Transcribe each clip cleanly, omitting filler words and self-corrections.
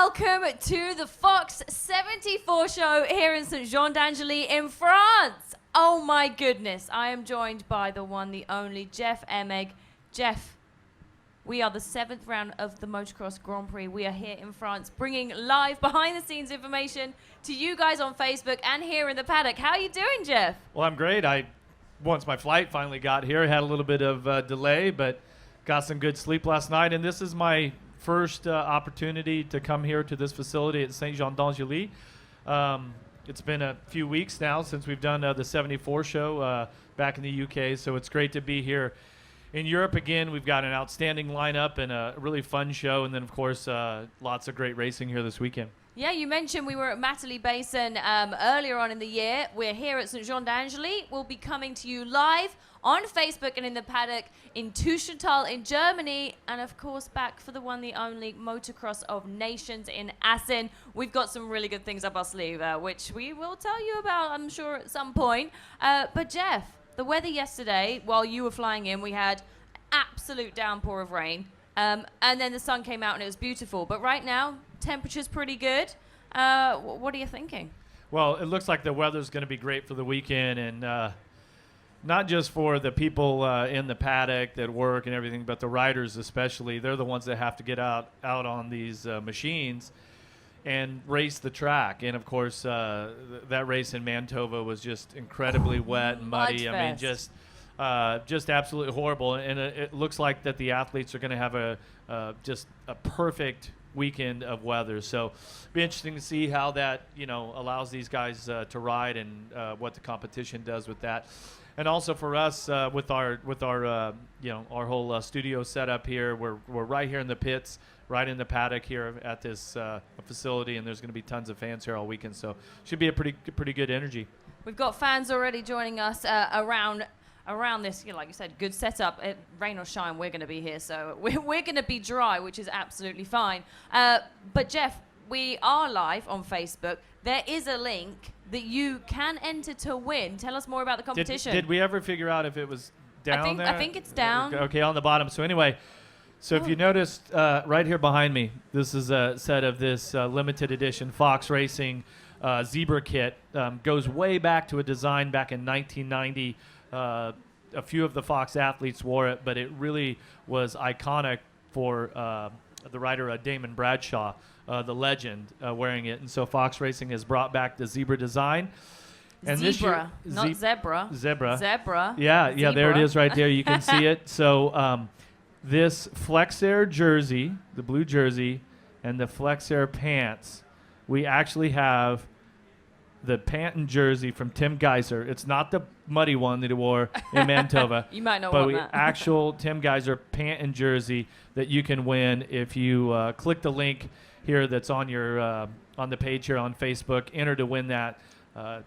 welcome to the Fox 74 show here in Saint-Jean-d'Angely in France. Oh my goodness, I am joined by the one, the only, Jeff Emig. Jeff, we are the 7th round of the Motocross Grand Prix. We are here in France bringing live behind-the-scenes information to you guys on Facebook and here in the paddock. How are you doing, Jeff? Well, I'm great. Once my flight finally got here, I had a little bit of delay, but got some good sleep last night, and this is my first opportunity to come here to this facility at Saint-Jean-d'Angely. It's been a few weeks now since we've done the 74 show back in the UK, so it's great to be here in Europe again. We've got an outstanding lineup and a really fun show, and then, of course, lots of great racing here this weekend. Yeah, you mentioned we were at Matterley Basin earlier on in the year. We're here at Saint-Jean-d'Angely. We'll be coming to you live on Facebook and in the paddock in Tuschenthal in Germany, and of course back for the one, the only Motocross of Nations in Assen. We've got some really good things up our sleeve, which we will tell you about, I'm sure, at some point. But Jeff, the weather yesterday, while you were flying in, we had absolute downpour of rain, and then the sun came out and it was beautiful. But right now, temperature's pretty good. What are you thinking? Well, it looks like the weather's going to be great for the weekend, and not just for the people in the paddock that work and everything, but the riders especially. They're the ones that have to get out on these machines and race the track. And, of course, that race in Mantova was just incredibly wet and muddy. Mudfest. I mean, just absolutely horrible. And it looks like that the athletes are going to have just a perfect weekend of weather. So it'll be interesting to see how that allows these guys to ride and what the competition does with that. And also for us, with our whole studio setup here, we're right here in the pits, right in the paddock here at this facility, and there's going to be tons of fans here all weekend. So should be a pretty good energy. We've got fans already joining us around this, like you said, good setup. Rain or shine, we're going to be here, so we're going to be dry, which is absolutely fine. But Jeff, we are live on Facebook. There is a link that you can enter to win. Tell us more about the competition. Did we ever figure out if it was down there? I think it's down. Okay, on the bottom. So anyway, if you noticed right here behind me, this is a set of this limited edition Fox Racing Zebra kit. Goes way back to a design back in 1990. A few of the Fox athletes wore it, but it really was iconic for the rider Damon Bradshaw, the legend, wearing it. And so Fox Racing has brought back the zebra design. And Zebra, not zebra. Zebra. Zebra. Yeah, Zebra. there it is right there. You can see it. So this Flex Air jersey, the blue jersey, and the Flex Air pants, we actually have the pant and jersey from Tim Geiser. It's not the muddy one that he wore in Mantova. You might not want that. But actual Tim Geiser pant and jersey that you can win if you click the link here that's on your on the page here on Facebook. Enter to win that.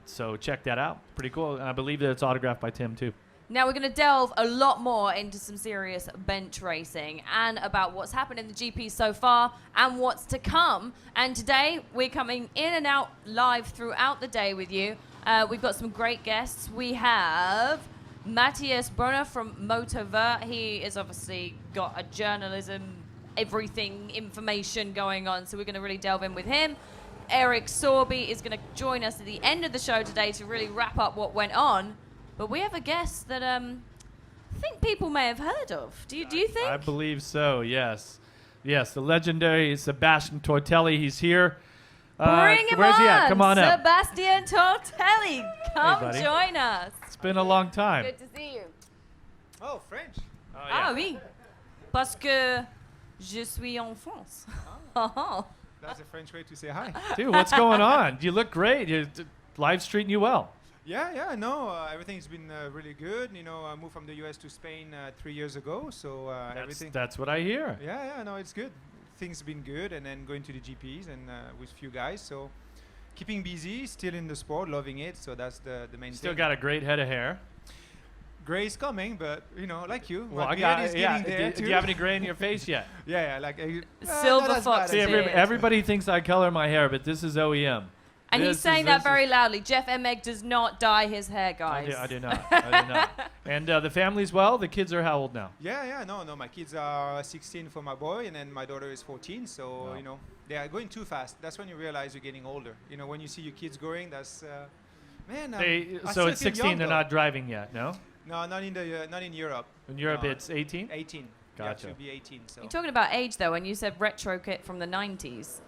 So check that out. Pretty cool. And I believe that it's autographed by Tim too. Now we're going to delve a lot more into some serious bench racing and about what's happened in the GP so far and what's to come. And today we're coming in and out live throughout the day with you. We've got some great guests. We have Matthias Brunner from Moto Verte. He has obviously got a journalism, everything, information going on. So we're going to really delve in with him. Eric Sorby is going to join us at the end of the show today to really wrap up what went on. But we have a guest that I think people may have heard of. Do you think? I believe so, yes. Yes, the legendary Sebastien Tortelli. He's here. Bring him where's on. He at? Come on up. Sebastien Tortelli, come join us. It's been a long time. Good to see you. Oh, French. Oh, yeah. Ah oui, parce que je suis en France. Oh. That's a French way to say hi. Dude, what's going on? You look great. Life's treating you well. Yeah, no, everything's been really good. I moved from the US to Spain 3 years ago, so everything. That's what I hear. Yeah, no, it's good. Things have been good, and then going to the GPs and with few guys, so keeping busy, still in the sport, loving it, so that's the main Still thing. got a great head of hair. Gray is coming, but, like you. Well, my beard is getting there, do you have any gray in your face yet? Yeah, like... Silver fox See, beard. everybody thinks I color my hair, but this is OEM. And he's saying that very loudly. Jeff Emig does not dye his hair, guys. I do not. I do not. And the family's well? The kids are how old now? Yeah. No. My kids are 16 for my boy, and then my daughter is 14. So, Wow. you know, they are going too fast. That's when you realize you're getting older. You know, when you see your kids growing, that's, man. I So still at feel 16, young, they're though. not driving yet, no? No, not in Europe. In Europe, No. it's 18? 18. Gotcha. You have to be 18. So. You're talking about age, though, and you said retro kit from the 90s.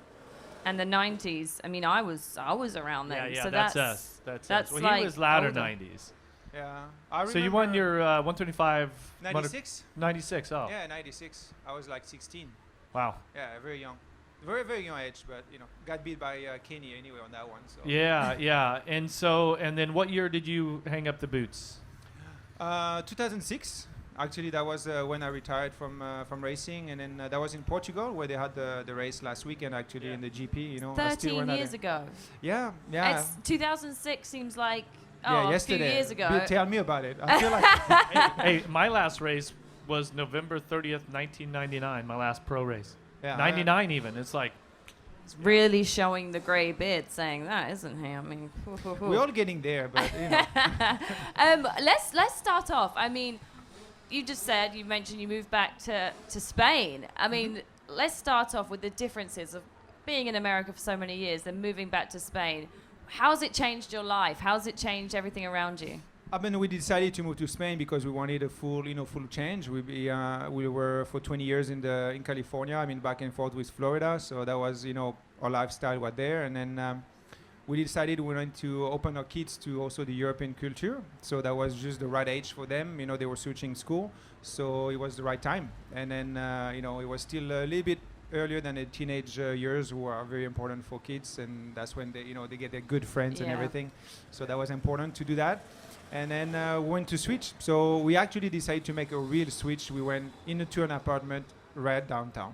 And the 90s, I mean, I was around then. Yeah, so that's us. That's that's us. Well, like he was latter older. 90s. Yeah. I remember. So you won your 125... 96? 96, oh. Yeah, 96. I was like 16. Wow. Yeah, very young. Very, very young age, but, you know, got beat by Kenny anyway on that one. So. Yeah. And then what year did you hang up the boots? 2006. Actually, that was when I retired from racing, and then that was in Portugal where they had the race last weekend. Actually, in the GP, you know. I still 13 went out years there. ago. Yeah. It's 2006 seems like Yesterday. a few years ago. Tell me about it. I feel like Hey, my last race was November 30th, 1999, my last pro race. Yeah, 99 even. It's like, It's really showing the grey beard saying that, isn't he? I mean, we're all getting there, but you know. let's start off. I mean, you mentioned you moved back to Spain. I mean, let's start off with the differences of being in America for so many years, then moving back to Spain. How's it changed your life? How's it changed everything around you? I mean, we decided to move to Spain because we wanted a full change. We were for 20 years in California. I mean, back and forth with Florida, so that was, you know, our lifestyle was there. And then we decided we wanted to open our kids to also the European culture. So that was just the right age for them. You know, they were switching school, so it was the right time. And then, you know, it was still a little bit earlier than the teenage years, who are very important for kids, and that's when they get their good friends and everything. So that was important to do that. And then we went to switch. So we actually decided to make a real switch. We went into an apartment right downtown.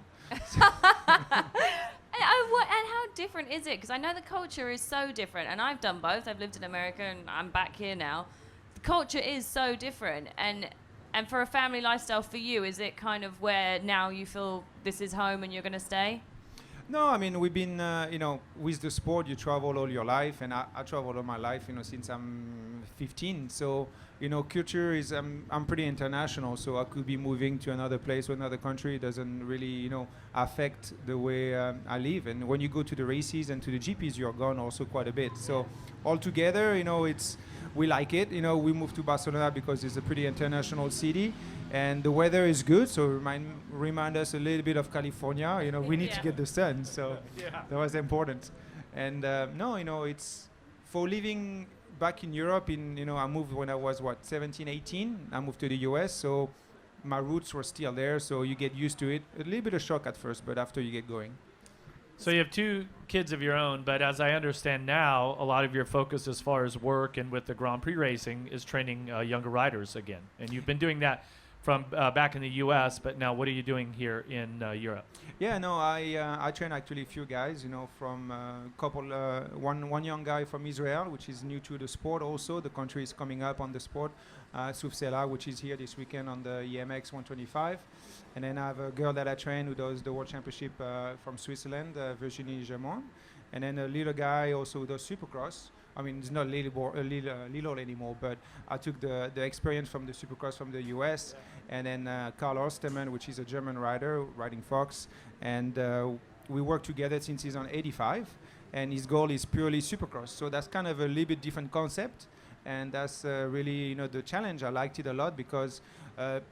And how different is it? Because I know the culture is so different, and I've done both. I've lived in America, and I'm back here now. The culture is so different, and for a family lifestyle for you, is it kind of where now you feel this is home and you're going to stay? No, I mean, we've been, you know, with the sport, you travel all your life, and I traveled all my life, you know, since I'm 15. So, you know, culture is, I'm pretty international, so I could be moving to another place or another country. It doesn't really, you know, affect the way I live. And when you go to the races and to the GPs, you're gone also quite a bit. So altogether, you know, we like it. You know, we moved to Barcelona because it's a pretty international city, and the weather is good, so remind us a little bit of California. You know, we need to get the sun, so that was important. And no, you know, it's for living back in Europe. You know, I moved when I was 17, 18. I moved to the US, so my roots were still there. So you get used to it. A little bit of shock at first, but after you get going. so you have two kids of your own, but as I understand now, a lot of your focus as far as work and with the Grand Prix racing is training younger riders again. And you've been doing that from back in the U.S., but now what are you doing here in Europe? Yeah, no, I train actually a few guys, you know, from one young guy from Israel, which is new to the sport also. The country is coming up on the sport, Soubeyras, which is here this weekend on the EMX 125. And then I have a girl that I train who does the World Championship from Switzerland, Virginie Germain. And then a little guy also who does Supercross. I mean, it's not little anymore, but I took the experience from the Supercross from the US. And then Karl Ostermann, which is a German rider, riding Fox. And we work together since he's on 85. And his goal is purely Supercross. So that's kind of a little bit different concept. And that's really, you know, the challenge. I liked it a lot because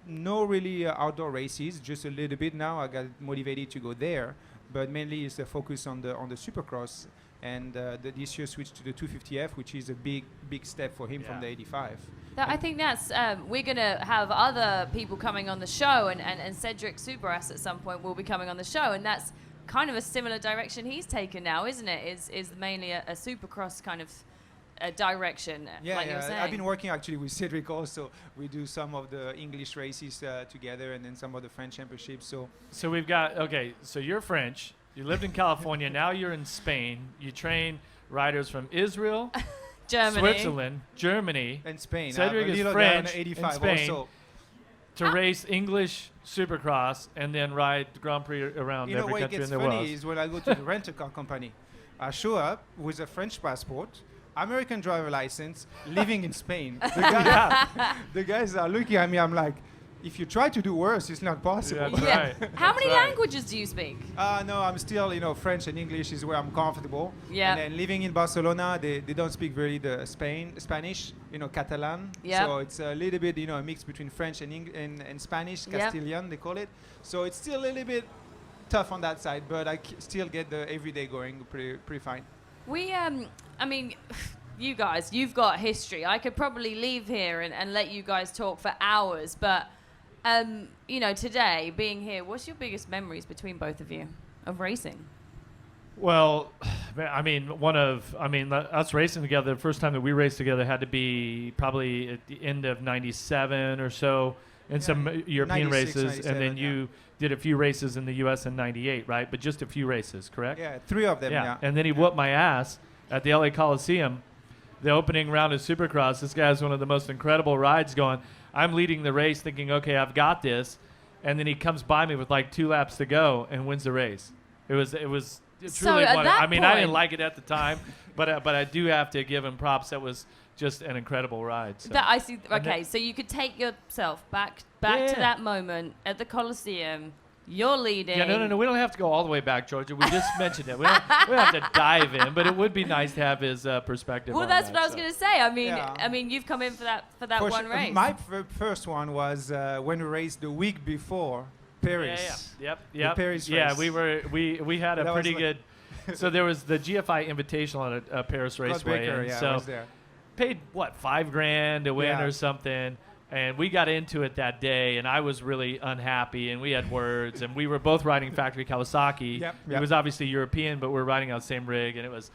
no really outdoor races, just a little bit now. I got motivated to go there. But mainly it's the focus on the Supercross. And this year switched to the 250F, which is a big step for him from the 85. I think that's we're going to have other people coming on the show, and Cedric Soubeyras at some point will be coming on the show, and that's kind of a similar direction he's taken now, isn't it? Is mainly a Supercross kind of direction, like you were saying. I've been working actually with Cedric also. We do some of the English races together, and then some of the French championships. So we've got, so you're French. You lived in California. Now you're in Spain. You train riders from Israel, Germany, Switzerland, Germany, and Spain. Cedric is French, 85 in Spain, also. To race English Supercross and then ride the Grand Prix around every country in the world. You know what gets funny is when I go to the rental car company. I show up with a French passport, American driver license, living in Spain. The guys are looking at me. I'm like, if you try to do worse, it's not possible. Yeah, right. How many That's right. languages do you speak? No, I'm still, French and English is where I'm comfortable. Yeah. And then living in Barcelona, they don't speak really the Spanish, Catalan. Yeah. So it's a little bit, a mix between French and and Spanish, Castilian, they call it. So it's still a little bit tough on that side, but I still get the everyday going pretty fine. We, I mean, you guys, you've got history. I could probably leave here and let you guys talk for hours, but, today, being here, what's your biggest memories between both of you of racing? Well, I mean, us racing together, the first time that we raced together had to be probably at the end of 97 or so in some European 96, races. And then 97, you did a few races in the U.S. in 98, right? But just a few races, correct? Yeah, 3 of them, yeah. And then he whooped my ass at the LA Coliseum, the opening round of Supercross. This guy has one of the most incredible rides going. I'm leading the race thinking, okay, I've got this. And then he comes by me with like 2 laps to go and wins the race. It was So truly at one. that I mean, I didn't point- like it at the time, but I do have to give him props. That was just an incredible ride. So. That I see. And Okay, then- so you could take yourself back Yeah. to that moment at the Coliseum. You're leading. Yeah, no. We don't have to go all the way back, Georgia. We just mentioned it. We don't have to dive in, but it would be nice to have his perspective. Well, on that's that, what I was so. going to say. Yeah. I mean, you've come in for that For one sure. race. My first one was when we raced the week before Paris. Yep. The Paris Yeah, race. we had a That was pretty like- good. So there was the GFI Invitational at Paris Claude Raceway, Baker, and I so was there. paid what $5,000 to win Yeah. or something. And we got into it that day, and I was really unhappy, and we had words, and we were both riding factory Kawasaki. Yep, It yep. was obviously European, but we're riding on the same rig, and it was.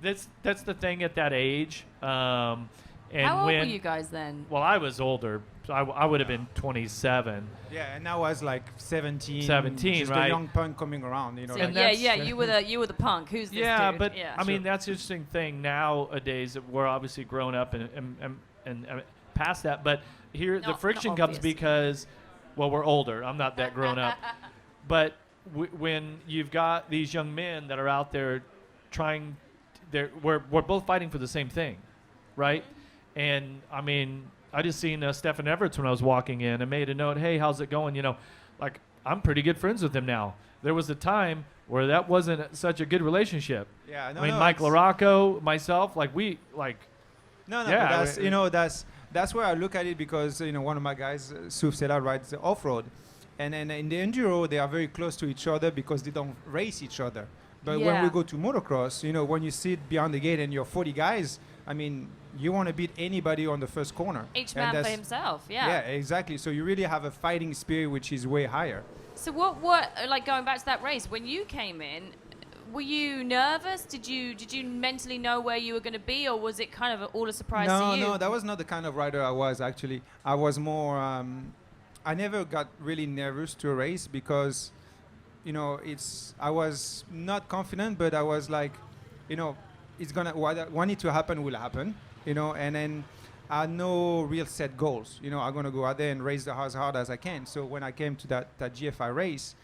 That's the thing at that age. And How old when, were you guys then? Well, I was older, so I would have been 27. Yeah, and I was like 17. 17, just right? a young punk coming around, So, And yeah, that's- you were the punk. Who's this Yeah, dude? but yeah. I mean that's the interesting thing nowadays that we're obviously grown up and past that. But here the Not friction comes obviously. because, well, we're older. I'm not that grown up, but when you've got these young men that are out there trying, we're both fighting for the same thing, right? And I mean, I just seen Stephen Everts when I was walking in and made a note. Hey, how's it going? Like I'm pretty good friends with him now. There was a time where that wasn't such a good relationship. Yeah, no, I mean, no, Mike it's- LaRocco, myself, No, Yeah, but that's where I look at it because one of my guys, Soubeyras, rides off-road, and then in the enduro they are very close to each other because they don't race each other. But when Yeah. we go to motocross, when you sit behind the gate and you're 40 guys, I mean, you want to beat anybody on the first corner. Each And man for that's- himself. Yeah, exactly. So you really have a fighting spirit which is way higher. So what like going back to that race when you came in, were you nervous? Did you mentally know where you were going to be, or was it kind of all a surprise to you? No, that was not the kind of rider I was actually. I was more. I never got really nervous to a race because, I was not confident, but I was like, it's gonna what need to happen will happen, and then I had no real set goals. I'm gonna go out there and race as hard as I can. So when I came to that GFI race,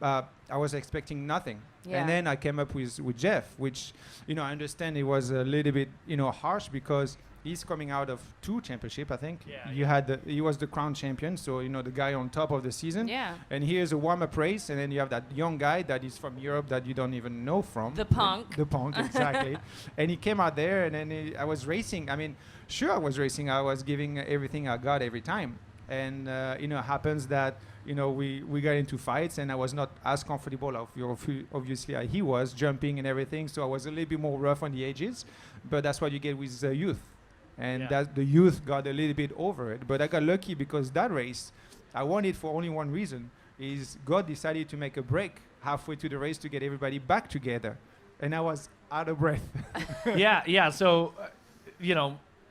I was expecting nothing. Yeah. And then I came up with Jeff, which, I understand it was a little bit, harsh because he's coming out of 2 championships, I think. Yeah, He was the crown champion, so, the guy on top of the season. Yeah. And here's a warm-up race, and then you have that young guy that is from Europe that you don't even know from. The punk. The punk, exactly. And he came out there, and then I was racing. I mean, sure, I was racing. I was giving everything I got every time. And, it happens that, we got into fights, and I was not as comfortable, obviously, as he was, jumping and everything. So I was a little bit more rough on the edges. But that's what you get with youth. And Yeah. that the youth got a little bit over it. But I got lucky because that race, I won it for only one reason, is God decided to make a break halfway to the race to get everybody back together. And I was out of breath. yeah. So,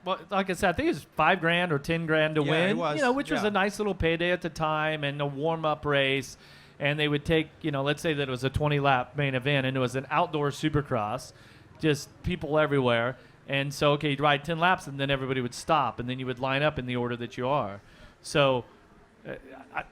well, like I said, I think it was $5,000 or $10,000 to Yeah, win. it was, Which was yeah. a nice little payday at the time, and a warm-up race. And they would take, let's say that it was a 20-lap main event, and it was an outdoor Supercross, just people everywhere. And so, okay, you'd ride 10 laps, and then everybody would stop, and then you would line up in the order that you are. So,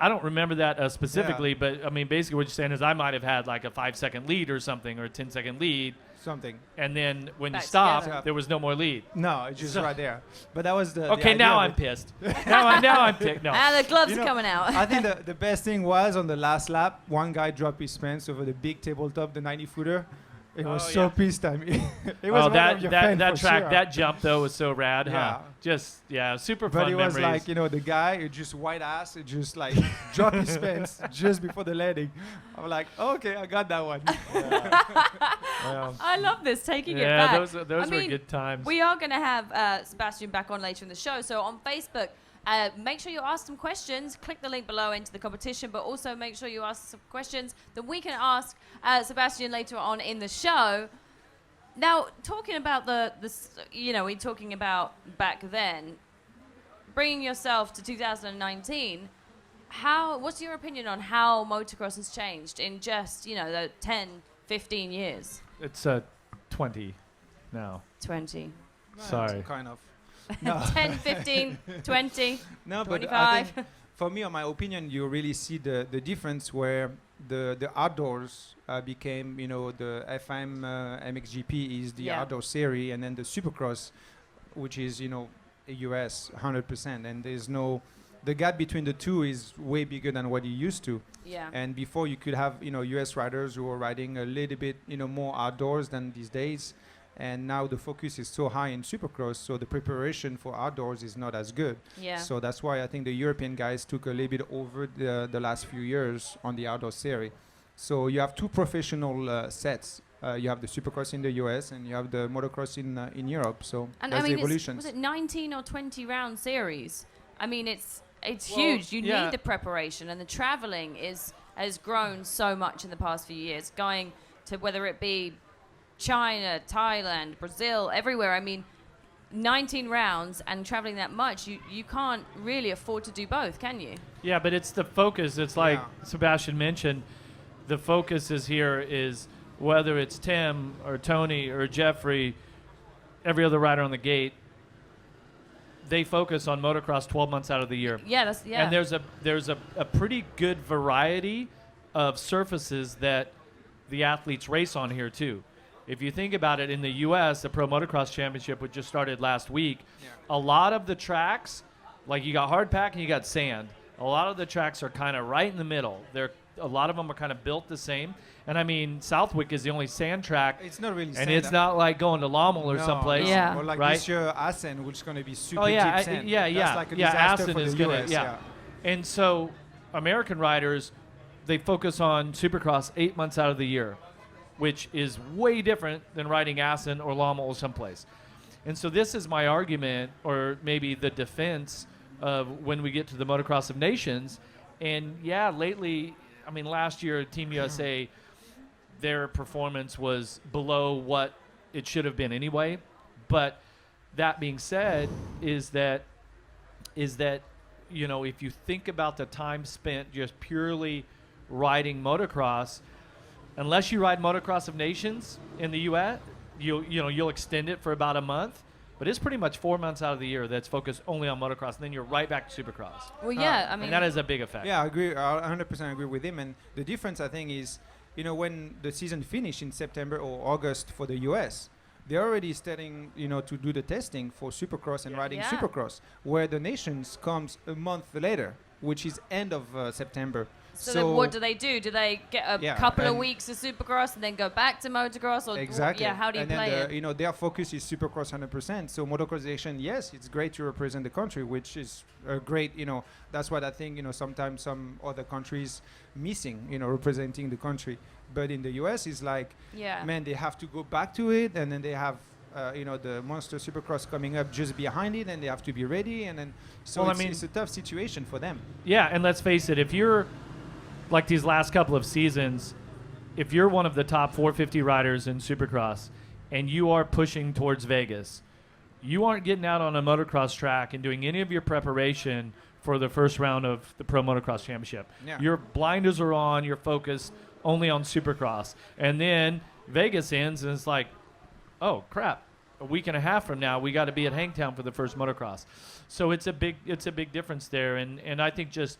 I don't remember that specifically, but I mean, basically what you're saying is I might have had like a 5-second lead or something, or a 10-second lead. Something. And then when Back you stopped, together. there was no more lead. No, it's just right there. But that was the Okay, the now idea I'm of it. pissed. now I'm pissed. No. The gloves You are know, coming out. I think the best thing was on the last lap, one guy dropped his pants over the big tabletop, the 90-footer. It was so pissed at me. It was one of your fans that for track, sure. that jump though was so rad, huh? Yeah. Just super But fun it was memories. like, the guy, it just white ass, it just like dropped his pants just before the landing. I'm like, okay, I got that one. Well, I love this, taking it yeah, back. those were good times. We are going to have Sebastien back on later in the show. So on Facebook, make sure you ask some questions. Click the link below into the competition, but also make sure you ask some questions that we can ask Sebastien later on in the show. Now, talking about we're talking about back then, bringing yourself to 2019, what's your opinion on how motocross has changed in just, the 10, 15 years? It's 20 now. 20. Sorry. Kind of. No. 10, 15, 20, No, but 25. I think for me, on my opinion, you really see the difference where the outdoors became, the FM MXGP is the outdoor series, and then the Supercross, which is, a US 100%. And there's the gap between the two is way bigger than what you used to. Yeah. And before you could have, US riders who were riding a little bit, more outdoors than these days. And now the focus is so high in Supercross, so the preparation for outdoors is not as good. Yeah. So that's why I think the European guys took a little bit over the last few years on the outdoor series. So you have two professional sets. You have the Supercross in the US and you have the motocross in Europe. So And that's I mean, the evolution. was it 19 or 20 round series? I mean, it's Well, huge. You yeah. need the preparation, and the traveling has grown so much in the past few years. Going to whether it be China, Thailand, Brazil, everywhere. I mean, 19 rounds and traveling that much, you can't really afford to do both, can you? Yeah, but it's the focus. It's like Yeah. Sebastien mentioned, the focus is whether it's Tim or Tony or Jeffrey, every other rider on the gate, they focus on motocross 12 months out of the year. Yeah, And there's a pretty good variety of surfaces that the athletes race on here too. If you think about it, in the U.S., the Pro Motocross Championship, which just started last week, a lot of the tracks, like you got hard pack and you got sand, a lot of the tracks are kind of right in the middle. A lot of them are kind of built the same. And I mean, Southwick is the only sand track. It's not really And sand. it's not like going to Lommel or someplace. Yeah. Or like right? this year, Assen, which is going to be super Oh, yeah. deep sand. Yeah. That's like a disaster Aston for is the going US. to, yeah. And so American riders, they focus on Supercross 8 months out of the year, which is way different than riding Assen or Lommel or someplace. And so this is my argument, or maybe the defense of when we get to the Motocross of Nations. And yeah, lately, I mean, last year, Team USA, their performance was below what it should have been anyway. But that being said, is that if you think about the time spent just purely riding motocross, unless you ride Motocross of Nations in the U.S., you'll extend it for about a month. But it's pretty much 4 months out of the year that's focused only on motocross, and then you're right back to Supercross. Well, yeah, I mean, And that is a big effect. Yeah, I agree. I 100% agree with him. And the difference, I think, is, when the season finished in September or August for the US, they're already starting, to do the testing for Supercross and riding Yeah. Supercross, where the Nations comes a month later, which is end of September. So then what do they do? Do they get a couple of and weeks of Supercross and then go back to motocross? Or Exactly. Yeah, how do you and play then it? their focus is Supercross 100%. So motocrossization, yes, it's great to represent the country, which is great. That's what I think. Sometimes some other countries missing. Representing the country. But in the US, it's like, Yeah. man, they have to go back to it, and then they have. The Monster Supercross coming up just behind it, and they have to be ready, and then so it's a tough situation for them. Yeah, and let's face it, if you're like these last couple of seasons, if you're one of the top 450 riders in Supercross and you are pushing towards Vegas, you aren't getting out on a motocross track and doing any of your preparation for the first round of the Pro Motocross Championship. Yeah. Your blinders are on, you're focused only on Supercross. And then Vegas ends and it's like, oh, crap. A week and a half from now, we got to be at Hangtown for the first motocross. So it's a big difference there. And I think just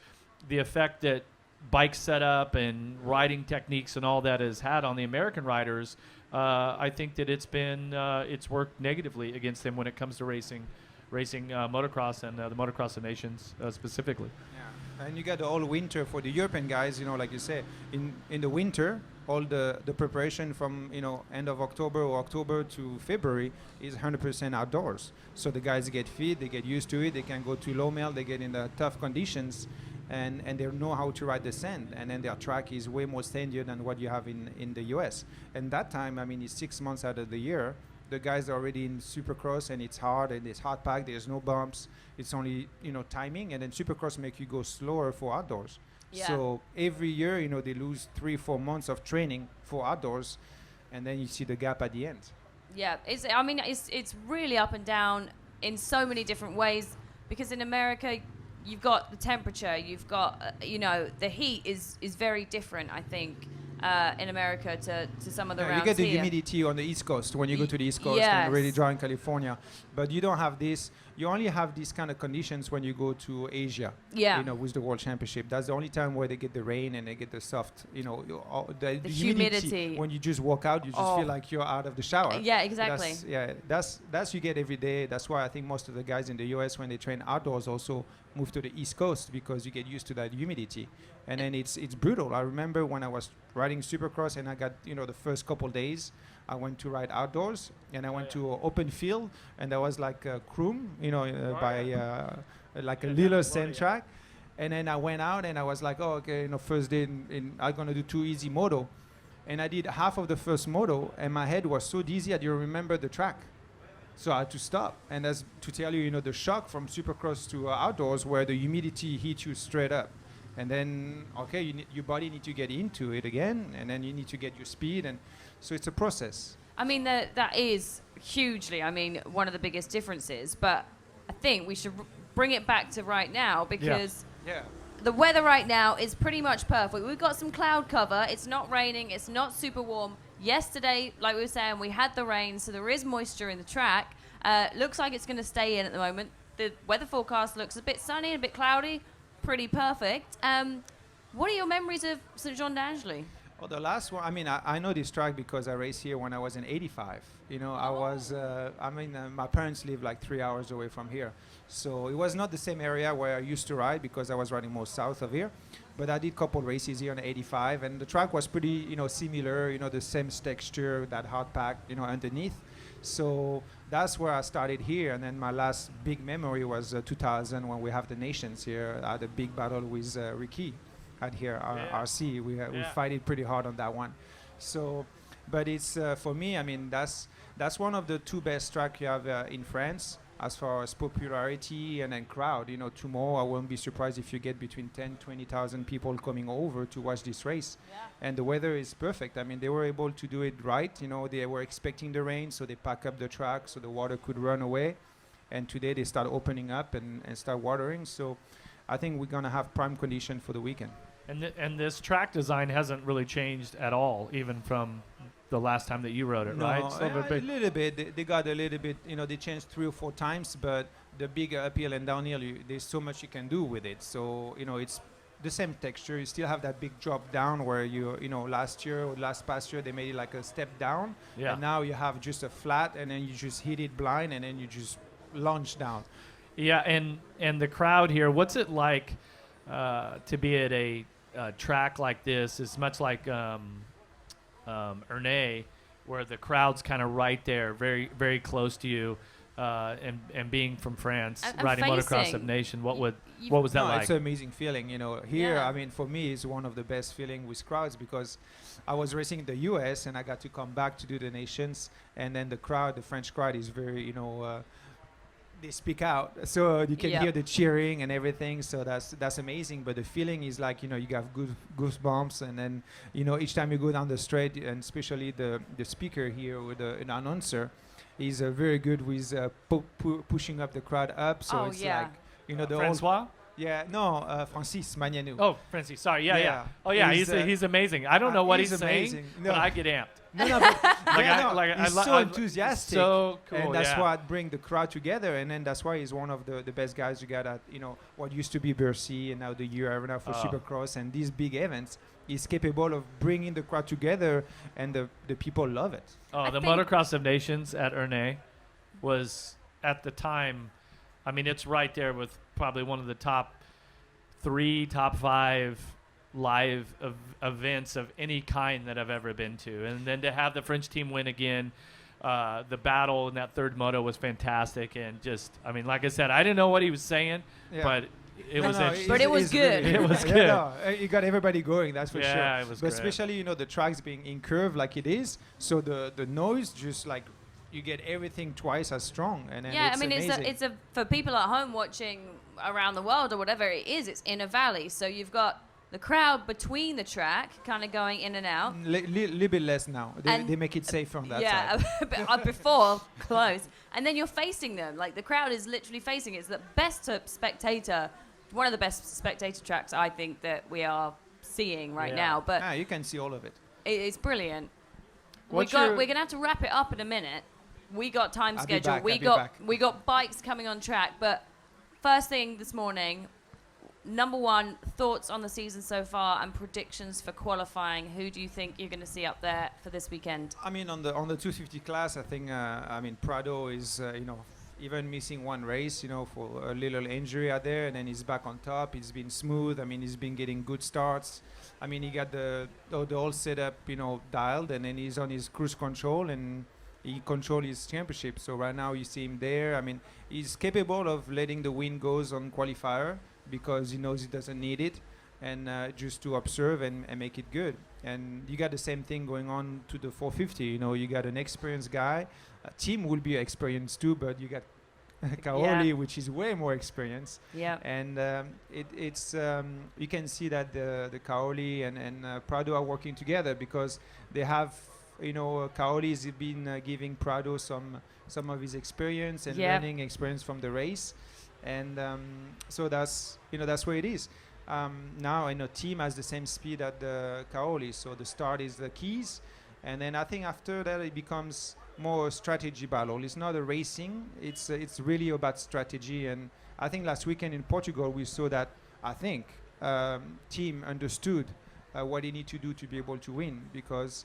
the effect that bike setup and riding techniques and all that has had on the American riders, I think that it's worked negatively against them when it comes to racing motocross and the Motocross of Nations specifically. Yeah, and you got the whole winter for the European guys. Like you say, in the winter, all the preparation from end of October or October to February is 100% outdoors. So the guys get fit, they get used to it, they can go to low melt, they get in the tough conditions, and they know how to ride the sand. And then their track is way more sandier than what you have in the US. And that time, it's 6 months out of the year. The guys are already in Supercross, and it's hard, and it's hard packed. There's no bumps. It's only timing, and then Supercross make you go slower for outdoors. Yeah. So every year, they lose 3-4 months of training for outdoors, and then you see the gap at the end. Yeah, it's really up and down in so many different ways, because in America, you've got the temperature, you've got the heat is very different, I think. In America to some of the rounds you get the here. humidity on the East Coast when you go to the East Coast Yes. and really dry in California, but you don't have this. You only have these kind of conditions when you go to Asia. Yeah. With the World Championship, that's the only time where they get the rain and they get the soft. The humidity. When you just walk out, you just feel like you're out of the shower. Yeah, exactly. That's you get every day. That's why I think most of the guys in the US, when they train outdoors, also move to the East Coast, because you get used to that humidity. And then it's brutal. I remember when I was riding Supercross and I got the first couple days, I went to ride outdoors and I went to open field, and there was like a Kroom, by like a little sand track. And then I went out and I was like, oh, okay, first day I'm gonna do 2 easy moto, and I did half of the first moto, and my head was so dizzy I didn't remember the track. So I had to stop, and that's to tell you, the shock from Supercross to outdoors, where the humidity hits you straight up. And then, your body need to get into it again, and then you need to get your speed, and so it's a process. That is hugely, one of the biggest differences. But I think we should bring it back to right now, because the weather right now is pretty much perfect. We've got some cloud cover. It's not raining. It's not super warm. Yesterday, like we were saying, we had the rain, so there is moisture in the track. Looks like it's going to stay in at the moment. The weather forecast looks a bit sunny, a bit cloudy. Pretty perfect. What are your memories of St. Jean d'Angely? Well, the last one, I know this track because I raced here when I was in 85. I was, my parents live like 3 hours away from here. So it was not the same area where I used to ride, because I was riding more south of here. But I did a couple races here in 85, and the track was pretty, similar, the same texture, that hard pack, underneath. So that's where I started here, and then my last big memory was 2000, when we have the Nations here. I had a big battle with Ricky out here, RC. We fight it pretty hard on that one. So, but it's for me, that's one of the 2 best tracks you have in France as far as popularity and then crowd. Tomorrow I won't be surprised if you get between 10,000-20,000 people coming over to watch this race. And the weather is perfect. They were able to do it right. They were expecting the rain, so they pack up the track so the water could run away. And today they start opening up and start watering. So I think we're going to have prime condition for the weekend. And this track design hasn't really changed at all, even from the last time that you rode it, right? A little bit. They got a little bit, they changed 3 or 4 times, but the bigger uphill and downhill, there's so much you can do with it. So, it's the same texture. You still have that big drop down where last year or past year, they made it like a step down. Yeah. And now you have just a flat, and then you just hit it blind, and then you just launch down. Yeah, and the crowd here, what's it like to be at a track like this? It's much like Ernée, where the crowd's kind of right there, very, very close to you, and being from France, riding Motocross of Nation, what was that like? It's an amazing feeling, here. For me, it's one of the best feeling with crowds, because I was racing in the US and I got to come back to do the Nations, and then the French crowd is very, they speak out, so you can hear the cheering and everything. So that's amazing. But the feeling is like, you have goosebumps, and then each time you go down the straight, and especially the speaker here with an announcer, he's very good with pushing up the crowd up. So like, the Francois. Yeah, no, Francis Magnanou. Oh, Francis, sorry. Yeah, Yeah. yeah. Oh, yeah, he's amazing. I don't know what he's saying, amazing. but I get amped. No, but he's so I'm enthusiastic. so cool, and that's yeah. what brings the crowd together. And then that's why he's one of the best guys you got at, what used to be Bercy and now the Arena for Supercross and these big events. He's capable of bringing the crowd together, and the people love it. Oh, the Motocross of Nations at Ernée was, at the time, I mean, it's right there with probably one of the top 5 live events of any kind that I've ever been to. And then to have the French team win again, the battle in that third moto was fantastic. And just, I mean, like I said, I didn't know what he was saying, but it was interesting. But it was good. It was good. You got everybody going, that's for sure. Yeah, it was But great. especially, the tracks being in curve like it is, so the noise just like, you get everything twice as strong. And then Yeah, it's I mean, amazing. it's a for people at home watching around the world or whatever it is, it's in a valley. So you've got the crowd between the track kind of going in and out. Little bit less now. They make it safe from that side. Yeah, before close. And then you're facing them. Like, the crowd is literally facing it. It's the best spectator, one of the best spectator tracks I think that we are seeing right now. But you can see all of it. it's brilliant. We're We're going to have to wrap it up in a minute. We got time I'll be schedule. back. We got bikes coming on track. But first thing this morning, number one, thoughts on the season so far and predictions for qualifying. Who do you think you're going to see up there for this weekend? I mean, on the 250 class, I think Prado is even missing one race, for a little injury out there, and then he's back on top. He's been smooth. I mean, he's been getting good starts. I mean, he got the whole setup, dialed, and then he's on his cruise control and he controls his championship. So right now you see him there. I mean, he's capable of letting the wind goes on qualifier, because he knows he doesn't need it, and just to observe and make it good. And you got the same thing going on to the 450. You got an experienced guy. Team will be experienced too, but you got Caoli, which is way more experienced. Yeah. And it's you can see that the Caoli and Prado are working together, because they have, Caoli has been giving Prado some of his experience and learning experience from the race. And so that's where it is. Now team has the same speed at the Caoli, so the start is the keys, and then I think after that it becomes more a strategy battle. It's not a racing; it's really about strategy. And I think last weekend in Portugal we saw that team understood what he need to do to be able to win, because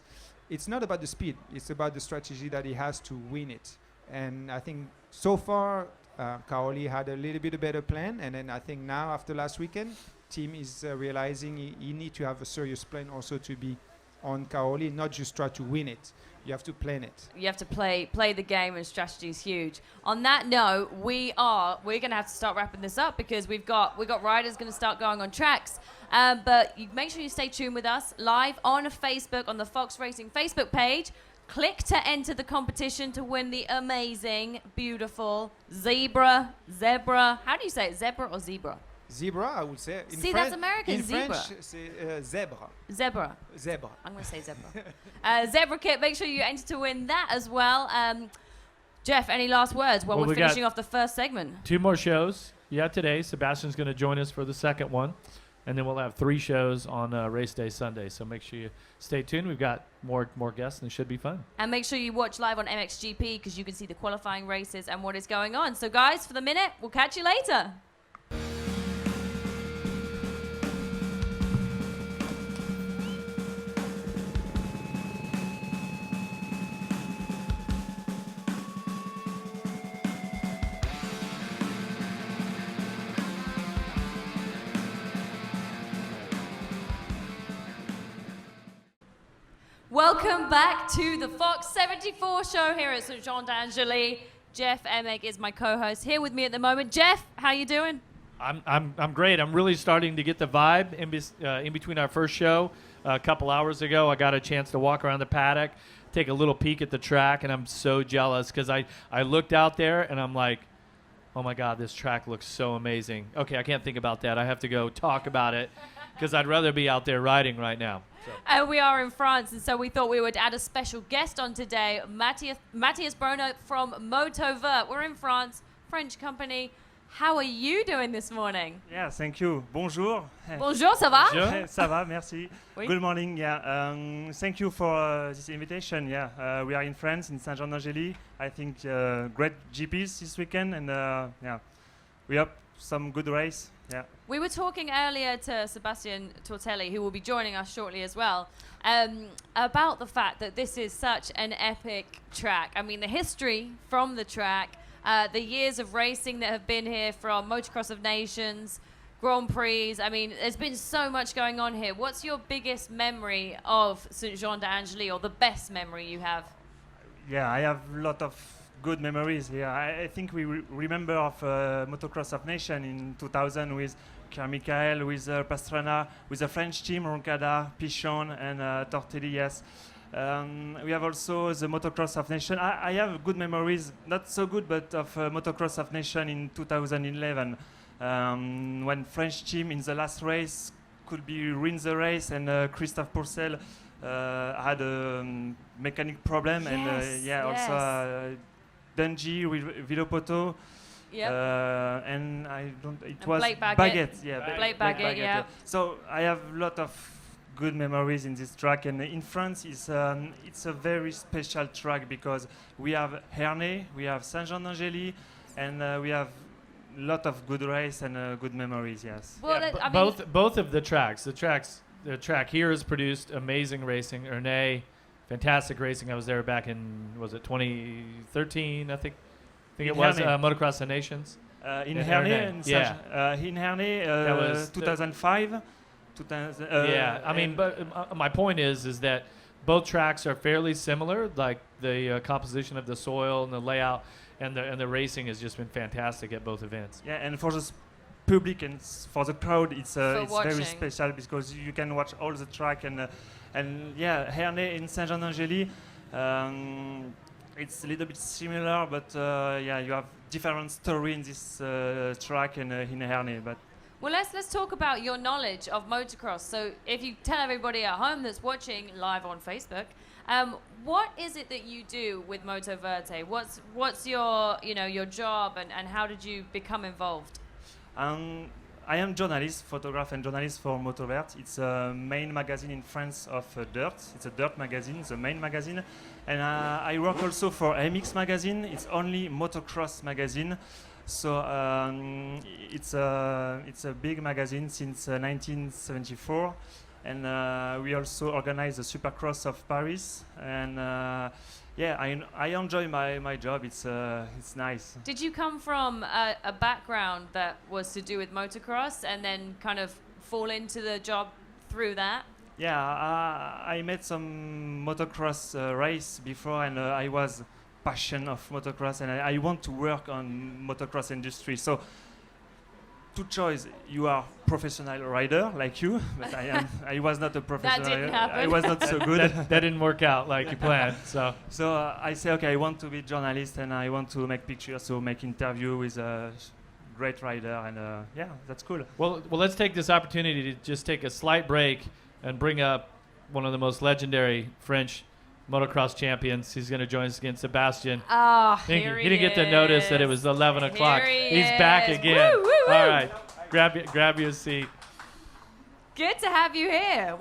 it's not about the speed; it's about the strategy that he has to win it. And I think so far. Caoli had a little bit better plan, and then I think now after last weekend, team is realizing he need to have a serious plan also to be on Caoli, not just try to win it. You have to plan it. You have to play the game, and strategy is huge. On that note, we're going to have to start wrapping this up, because we've got riders going to start going on tracks. But you make sure you stay tuned with us live on Facebook, on the Fox Racing Facebook page. Click to enter the competition to win the amazing, beautiful zebra. How do you say it? Zebra or zebra? Zebra, I would say. See, that's American. In zebra. French, c'est zebra. Zebra. I'm going to say zebra. Zebra kit, make sure you enter to win that as well. Jeff, any last words while we're finishing off the first segment? 2 more shows. Yeah, today. Sebastian's going to join us for the second one. And then we'll have 3 shows on race day Sunday. So make sure you stay tuned. We've got more guests, and it should be fun. And make sure you watch live on MXGP, because you can see the qualifying races and what is going on. So, guys, for the minute, we'll catch you later. Welcome back to the Fox 74 show here at St. Jean d'Angely. Jeff Emig is my co-host here with me at the moment. Jeff, how you doing? I'm great. I'm really starting to get the vibe in between our first show a couple hours ago. I got a chance to walk around the paddock, take a little peek at the track, and I'm so jealous, because I looked out there and I'm like, oh my God, this track looks so amazing. Okay, I can't think about that. I have to go talk about it, because I'd rather be out there riding right now. So. We are in France, and so we thought we would add a special guest on today, Matthias Brunner from Moto Verte. We're in France, French company. How are you doing this morning? Yeah, thank you. Bonjour. Bonjour, ça va? Ça va, merci. Oui. Good morning. Yeah, thank you for this invitation. Yeah, we are in France, in Saint-Jean-d'Angély. I think great GPs this weekend, and yeah, we hope some good race. Yeah. We were talking earlier to Sebastien Tortelli, who will be joining us shortly as well, about the fact that this is such an epic track. I mean, the history from the track, the years of racing that have been here from Motocross of Nations, Grand Prix. I mean, there's been so much going on here. What's your biggest memory of Saint-Jean-d'Angély, or the best memory you have? Yeah, I have a lot of good memories here. I think we remember of Motocross of Nations in 2000 with Michael, with Pastrana, with the French team, Roncada, Pichon, and Tortelli, yes. We have also the Motocross of Nations. I have good memories, not so good, but of Motocross of Nations in 2011, when French team in the last race could be win the race, and Christophe Pourcel had a mechanic problem, Yes, and yes. also Dungey with Vilopoto. Yep. And I don't. It And was Blake Baggett. Yeah, Blake Baggett, yeah. So I have a lot of good memories in this track, and in France it's a very special track because we have Hernay, we have Saint-Jean-d'Angély, and we have a lot of good race and good memories. Yes. Well, Yeah, I mean, both of the track here has produced amazing racing. Ernay, fantastic racing. I was there back in, was it 2013? I think In it was Hernay. Motocross of Nations. In In Hernay, Hernay, and yeah. In Hernay, That was 2005. 2000, Yeah, I mean, but my point is that both tracks are fairly similar. Like the composition of the soil and the layout, and the racing has just been fantastic at both events. yeah, and for the public and for the crowd, it's very watching. special because you can watch all the track, and yeah, Hernay in Saint-Jean-d'Angély. It's a little bit similar, but yeah, you have different story in this track and in Hernay. But well, let's talk about your knowledge of motocross. So, if you tell everybody at home that's watching live on Facebook, what is it that you do with Moto Verte? What's your your job, and how did you become involved? I am journalist, photographer and journalist for Moto Verte. It's a main magazine in France of dirt. It's a dirt magazine, the main magazine. And I work also for MX magazine. It's only motocross magazine. So it's a big magazine since 1974. And we also organize the Supercross of Paris. And yeah, I enjoy my job. It's nice. Did you come from a background that was to do with motocross, and then kind of fall into the job through that? Yeah, I made some motocross race before, and I was passionate of motocross, and I want to work on motocross industry. So, two choice: you are professional rider like you, but I was not a professional. didn't happen. I was not so good. that didn't work out like you planned. So So I say, okay, I want to be journalist, and I want to make pictures, so make interview with a great rider, and yeah, that's cool. well, let's take this opportunity to just take a slight break and bring up one of the most legendary French motocross champions. He's going to join us again, Sebastien. He didn't get to notice that it was 11 o'clock. He He's back is. again. Woo, woo, woo. All right, grab your seat. Good to have you here.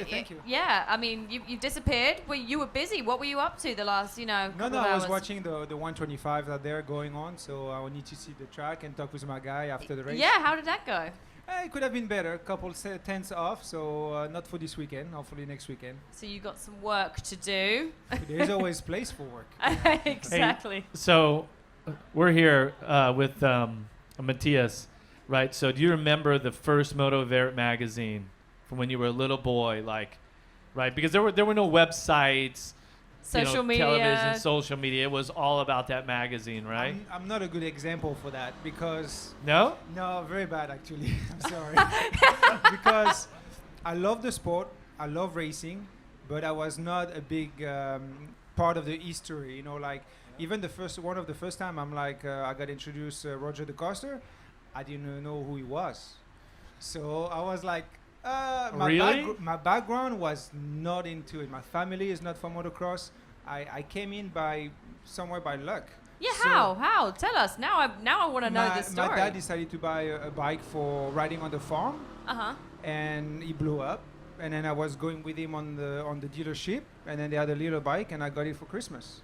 Thank you. Yeah, I mean, you disappeared. You were busy. What were you up to the last, couple No, of I was hours? watching the 125 that they're going on, so I need to see the track and talk with my guy after the race. Yeah, how did that go? It could have been better. A couple tenths off, so not for this weekend. Hopefully next weekend. So you got some work to do. There's always place for work. Exactly. So we're here with Matthias, right? So do you remember the first Moto Verte magazine from when you were a little boy, like, right? Because there were no websites, Social media. television, social media. It was all about that magazine, right? I'm not a good example for that because No? no, very bad actually. I'm sorry. Because I love the sport, I love racing, but I was not a big part of the history. Like even one of the first time I'm like I got introduced Roger de Coster. I didn't know who he was, so I was like. Really? My background was not into it. My family is not for motocross. I came in somewhere by luck. Yeah, So how? Tell us. Now I want to know this story. My dad decided to buy a bike for riding on the farm, Uh-huh. and he blew up. And then I was going with him on the dealership, and then they had a little bike, and I got it for Christmas.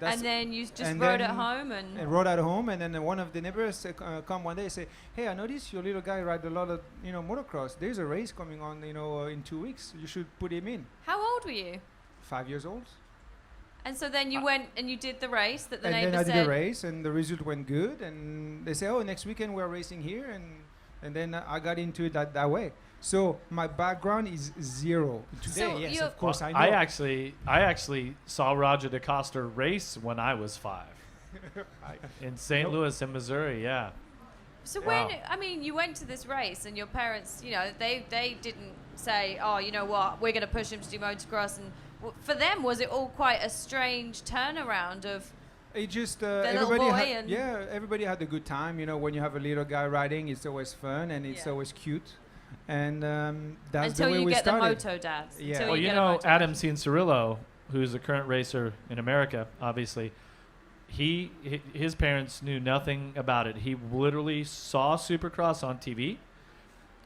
And then you just and rode then at home and I rode at home, and then one of the neighbors come one day and say, "Hey, I noticed your little guy ride a lot of motocross. There's a race coming on, in 2 weeks. You should put him in." How old were you? 5 years old. And so then you went and you did the race that the And neighbor then I said. did the race, and the result went good. And they say, "Oh, next weekend we're racing here," and then I got into it that way. So my background is zero. Today, So yes, you- of course I know. I actually saw Roger DeCosta race when I was 5 in St. Nope. Louis in Missouri. Yeah. So Wow. you went to this race and your parents, they didn't say, "Oh, you know what, we're going to push him to do motocross." And for them, was it all quite a strange turnaround of? It just little everybody boy and- everybody had a good time. When you have a little guy riding, it's always fun and it's Yeah. always cute. And that's Until the way you we get started. the moto dads. Yeah. Until Well, you you get a know, moto Adam dad. Cianciarillo, who's a current racer in America, obviously, his parents knew nothing about it. He literally saw Supercross on TV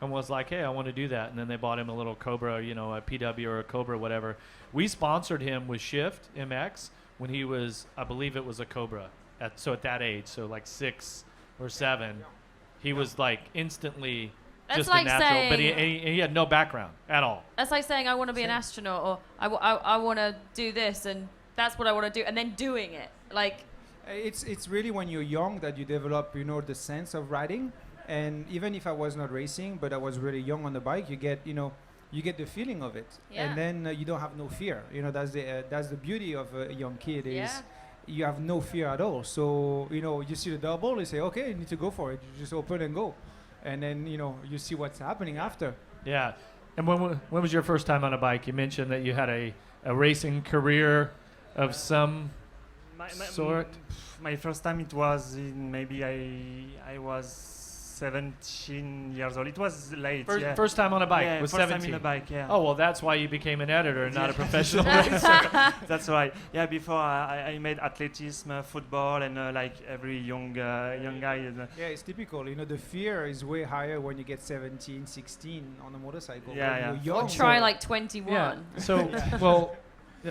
and was like, "Hey, I want to do that." And then they bought him a little Cobra, a PW or a Cobra, whatever. We sponsored him with Shift MX when he was, I believe it was a Cobra. At that age, so like 6 or 7, he was like instantly That's just like a natural. But saying- he had no background at all. That's like saying I want to be an Same. astronaut, or I want to do this, and that's what I want to do, and then doing it. Like, It's really when you're young that you develop, the sense of riding. And even if I was not racing, but I was really young on the bike, you get the feeling of it. Yeah. And then you don't have no fear. That's the beauty of a young kid is Yeah. you have no fear at all. So, you see the double, you say, "Okay, you need to go for it." You just open and go. And then, you see what's happening after. Yeah. And when was your first time on a bike? You mentioned that you had a racing career of some sort. My first time it was in maybe I was 17 years old. It was late. yeah. First time on a bike Yeah, was first 17. time in a bike. Yeah. Oh, well, that's why you became an editor and not a Yeah. professional racer. That's right. Yeah, before I made athleticism, football, and like every young guy. Yeah, it's typical. The fear is way higher when you get 17, 16 on a motorcycle. Yeah, When yeah. you're young, or try so- like 21. Yeah. So, well,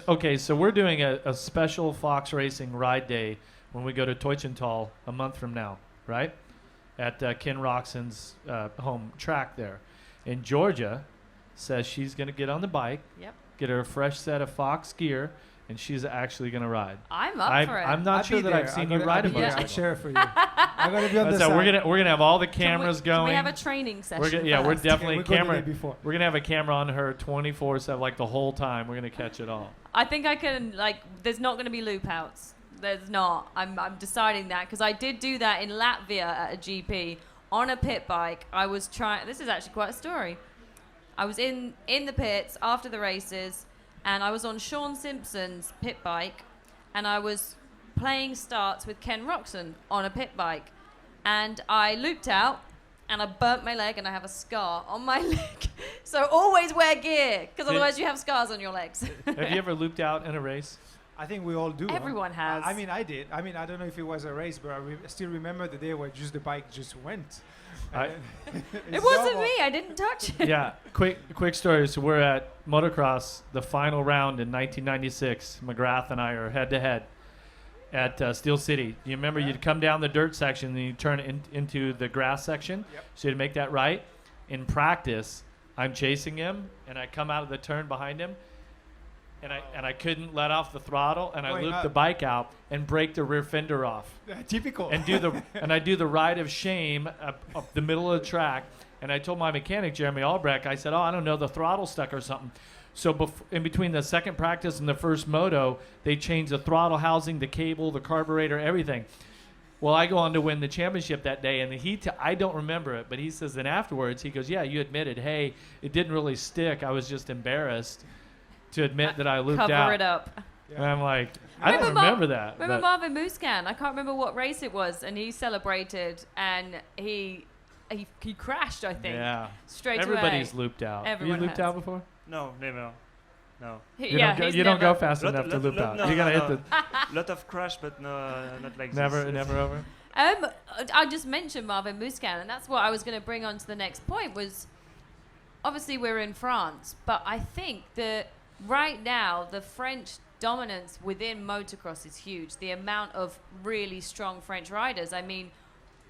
okay, so we're doing a special Fox Racing ride day when we go to Teutschenthal a month from now, right? At Ken Roxon's home track there. And Georgia says she's going to get on the bike, Yep. get her a fresh set of Fox gear, and she's actually going to ride. I'm up for it. I'm not I'll sure be that there. I've seen I'll you ride a be there. I'll motorcycle. share it for you. I'm gonna be on the So side. we're gonna have all the Can we- cameras going. Can we have a training session? we're first? definitely we'll go the camera. day before. We're gonna have a camera on her 24/7, like the whole time. We're gonna catch it all. I think I can, there's not going to be loop outs. There's not. I'm deciding that because I did do that in Latvia at a GP on a pit bike. I was trying, this is actually quite a story. I was in the pits after the races and I was on Sean Simpson's pit bike and I was playing starts with Ken Roxon on a pit bike and I looped out and I burnt my leg and I have a scar on my leg. So always wear gear because otherwise you have scars on your legs. Have you ever looped out in a race? I think we all do. huh? Everyone has. I mean, I did. I mean, I don't know if it was a race, but I still remember the day where just the bike just went. I- It wasn't me. I didn't touch it. Yeah, quick story. So we're at Motocross, the final round in 1996. McGrath and I are head to head at Steel City. You remember you'd come down the dirt section and you turn into the grass section. Yep. So you'd make that right. In practice, I'm chasing him and I come out of the turn behind him. And I couldn't let off the throttle, and I Going looped up. the bike out and break the rear fender off. Typical. and I do the ride of shame up the middle of the track. And I told my mechanic Jeremy Albrecht, I said, "Oh, I don't know, the throttle stuck or something." So in between the second practice and the first moto, they changed the throttle housing, the cable, the carburetor, everything. Well, I go on to win the championship that day, and I don't remember it, but he says then afterwards, he goes, "Yeah, you admitted, hey, it didn't really stick. I was just embarrassed to admit that I looped Cover out." it up. And I'm like, I don't Remember remember that. Remember but- Marvin Muscan? I can't remember what race it was, and he celebrated, and he crashed, I think. Yeah. Straight Everybody's away. looped out. Everyone you looped has. out before? No, never. No. You don't go fast enough to loop out. No, you gotta hit the. Lot of crash, but no, not like Never this. over. I just mentioned Marvin Musquin, and that's what I was going to bring on to the next point was, obviously we're in France, but I think that right now the French dominance within motocross is huge. The amount of really strong French riders. I mean,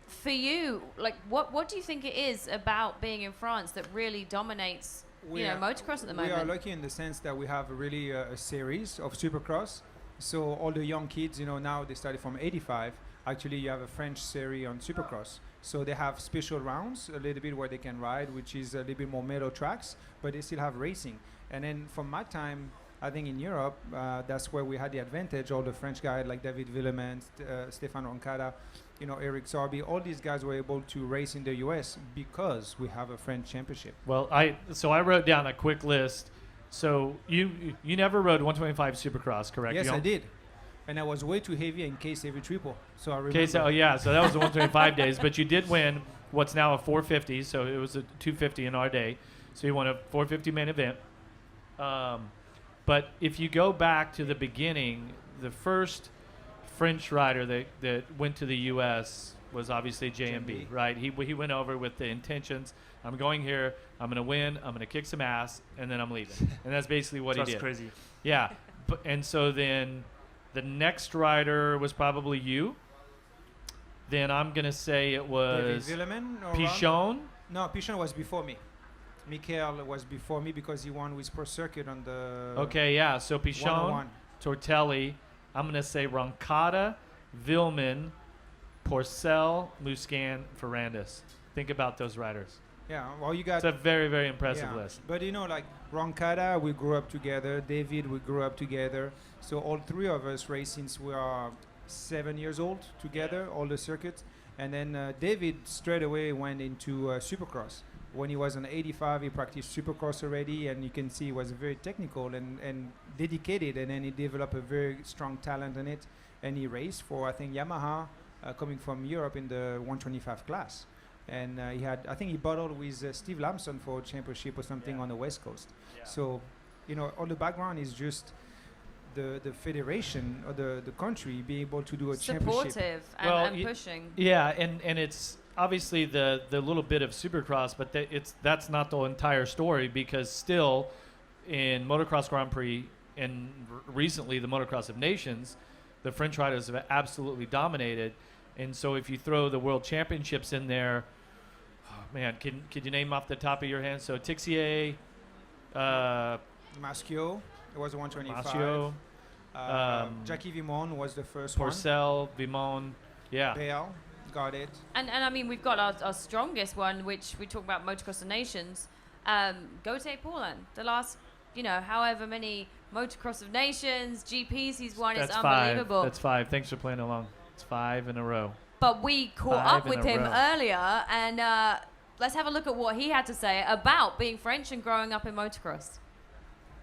for you, like, what do you think it is about being in France that really dominates, motocross at the moment? We are lucky in the sense that we have really a series of Supercross. So all the young kids, now they started from 85. Actually, you have a French series on Supercross. So they have special rounds, a little bit where they can ride, which is a little bit more metal tracks, but they still have racing. And then from my time, I think in Europe, that's where we had the advantage. All the French guys like David Villemans, Stéphane Roncada, Eric Sorby, all these guys were able to race in the US because we have a French championship. Well, I wrote down a quick list. So you never rode 125 Supercross, correct? Yes, I did. And I was way too heavy in case every triple. So I remember. Okay, so that was the 125 days. But you did win what's now a 450. So it was a 250 in our day. So you won a 450 main event. But if you go back to the beginning, the first French rider that went to the U.S. was obviously JMB, right? He went over with the intentions, I'm going here, I'm going to win, I'm going to kick some ass, and then I'm leaving. And that's basically what he did. That's crazy. Yeah. And so then the next rider was probably you. Then I'm going to say it was Pichon. No, Pichon was before me. Michael was before me because he won with Pro Circuit on the... Okay, yeah. So Pichon, Tortelli, I'm going to say Roncada, Vilman, Porcel, Musquin, Ferrandis. Think about those riders. Yeah, well, you got... It's a very, very impressive list. But, like Roncada, we grew up together. David, we grew up together. So all three of us raced since we are 7 years old together, all the circuits. And then David straight away went into Supercross. When he was on 85, he practiced Supercross already, and you can see he was very technical and dedicated, and then he developed a very strong talent in it, and he raced for, I think, Yamaha, coming from Europe in the 125 class. And I think he battled with Steve Lamson for a championship or something on the West Coast. Yeah. So, all the background is just the federation or the country being able to do a championship. Supportive and pushing. Yeah, and it's obviously the little bit of Supercross, but that's not the entire story, because still in Motocross Grand Prix and recently the Motocross of Nations, the French riders have absolutely dominated. And so if you throw the World Championships in there, man, could you name off the top of your head? So Tixier, Maschio, it was a 125. Maschio, Jackie Vimon was the first Porcel, Vimon, yeah. Bale, got it. And I mean, we've got our strongest one, which we talk about Motocross of Nations, Gautier Paulin. The last, however many Motocross of Nations, GPs he's won is unbelievable. That's 5. Thanks for playing along. It's 5 in a row. But we caught up with him earlier, and let's have a look at what he had to say about being French and growing up in motocross.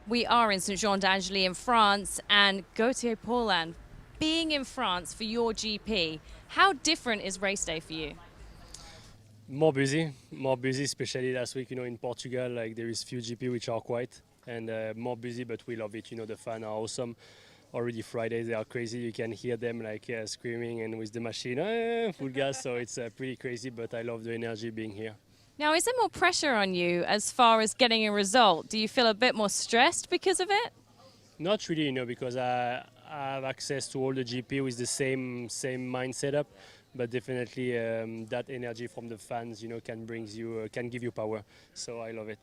We are in Saint-Jean-d'Angely in France, and Gautier Paulin, being in France for your GP, how different is race day for you? More busy, especially last week, in Portugal, like there is few GP which are quiet, and more busy, but we love it, the fans are awesome. Already Fridays, they are crazy, you can hear them screaming and with the machine, full gas, so it's pretty crazy, but I love the energy being here. Now, is there more pressure on you as far as getting a result? Do you feel a bit more stressed because of it? Not really, because I have access to all the GP with the same mind setup, but definitely that energy from the fans, can give you power. So I love it.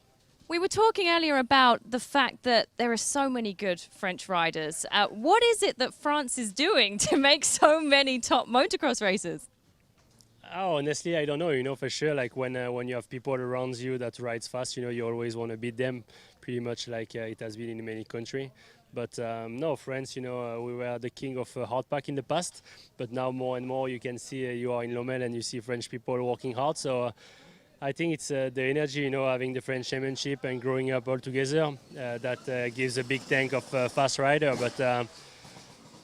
We were talking earlier about the fact that there are so many good French riders. What is it that France is doing to make so many top motocross racers? Oh, honestly, I don't know, for sure. Like when you have people around you that rides fast, you always want to beat them, pretty much like it has been in many countries. But no, France, we were the king of hardpack in the past, but now more and more you can see you are in Lommel and you see French people working hard. So I think it's the energy, having the French championship and growing up all together that gives a big tank of fast rider. But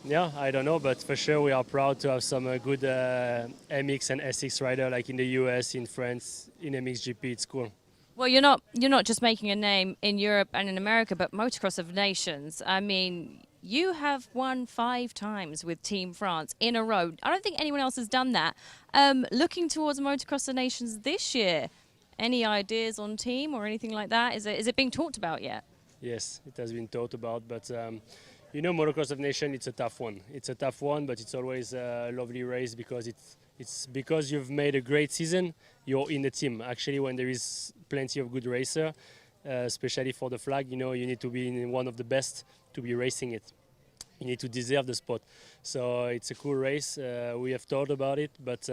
yeah, I don't know, but for sure we are proud to have some good MX and SX rider like in the US, in France, in MXGP. It's cool. Well, you're not just making a name in Europe and in America, but Motocross of Nations. I mean, you have won 5 times with Team France in a row. I don't think anyone else has done that. Looking towards Motocross of Nations this year, any ideas on team or anything like that? Is it being talked about yet? Yes, it has been thought about, but you know, Motocross of Nation, it's a tough one. It's a tough one, but it's always a lovely race because it's because you've made a great season, you're in the team. Actually, when there is plenty of good racer, especially for the flag, you know, you need to be in one of the best to be racing it. You need to deserve the spot. So it's a cool race. We have thought about it, but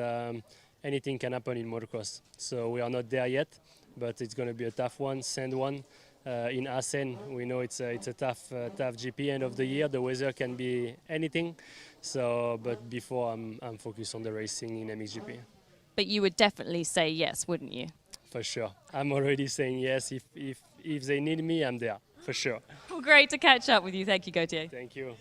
anything can happen in motocross. So we are not there yet, but it's going to be a tough one, sand one. In Assen, we know it's a tough GP end of the year. The weather can be anything. So, but before I'm focused on the racing in MXGP. But you would definitely say yes, wouldn't you? For sure. I'm already saying yes. If they need me, I'm there. For sure. Well, great to catch up with you. Thank you, Gauthier. Thank you.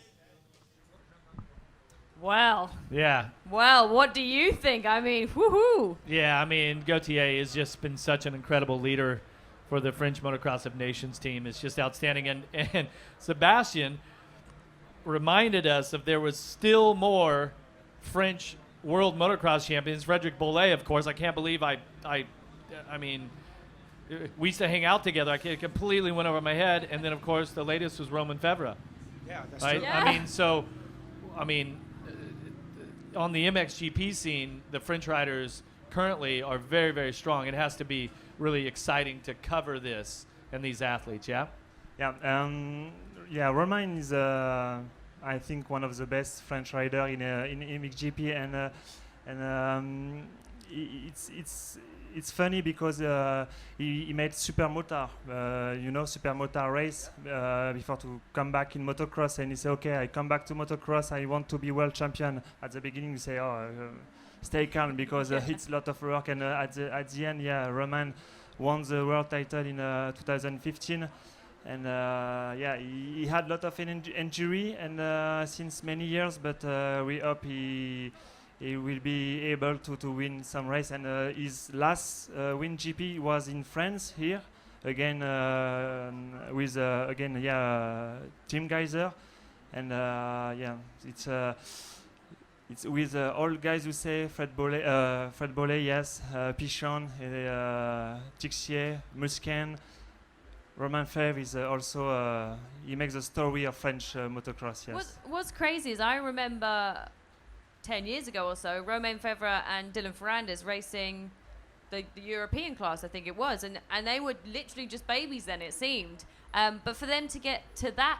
Well, Yeah. well, what do you think? I mean, woohoo! Yeah, I mean, Gauthier has just been such an incredible leader for the French Motocross of Nations team. It's just outstanding. And Sebastien reminded us of there was still more French world motocross champions. Frederic Bollet, of course. I can't believe I mean, we used to hang out together. It completely went over my head. And then, of course, the latest was Romain Febvre. Yeah, that's Right? true. Yeah. I mean, on the MXGP scene, the French riders currently are very, very strong. It has to be really exciting to cover this and these athletes, yeah? Yeah, Romain is, I think, one of the best French rider in MXGP, and it's funny because he made Supermotard, Supermotard race before to come back in motocross, and he said, okay, I come back to motocross, I want to be world champion. At the beginning, you say, stay calm because it's a lot of work, and at the end, yeah, Romain won the world title in 2015. And he had a lot of injury and since many years, but we hope he will be able to win some race. And his last win GP was in France here, again with Team Geyser, and it's with all guys who say Fred Bollet, yes, Pichon, Tixier, Musquin. Romain Febvre is also, he makes the story of French motocross, yes. What's crazy is I remember 10 years ago or so, Romain Febvre and Dylan Ferrandis racing the European class, I think it was, and they were literally just babies then, it seemed. But for them to get to that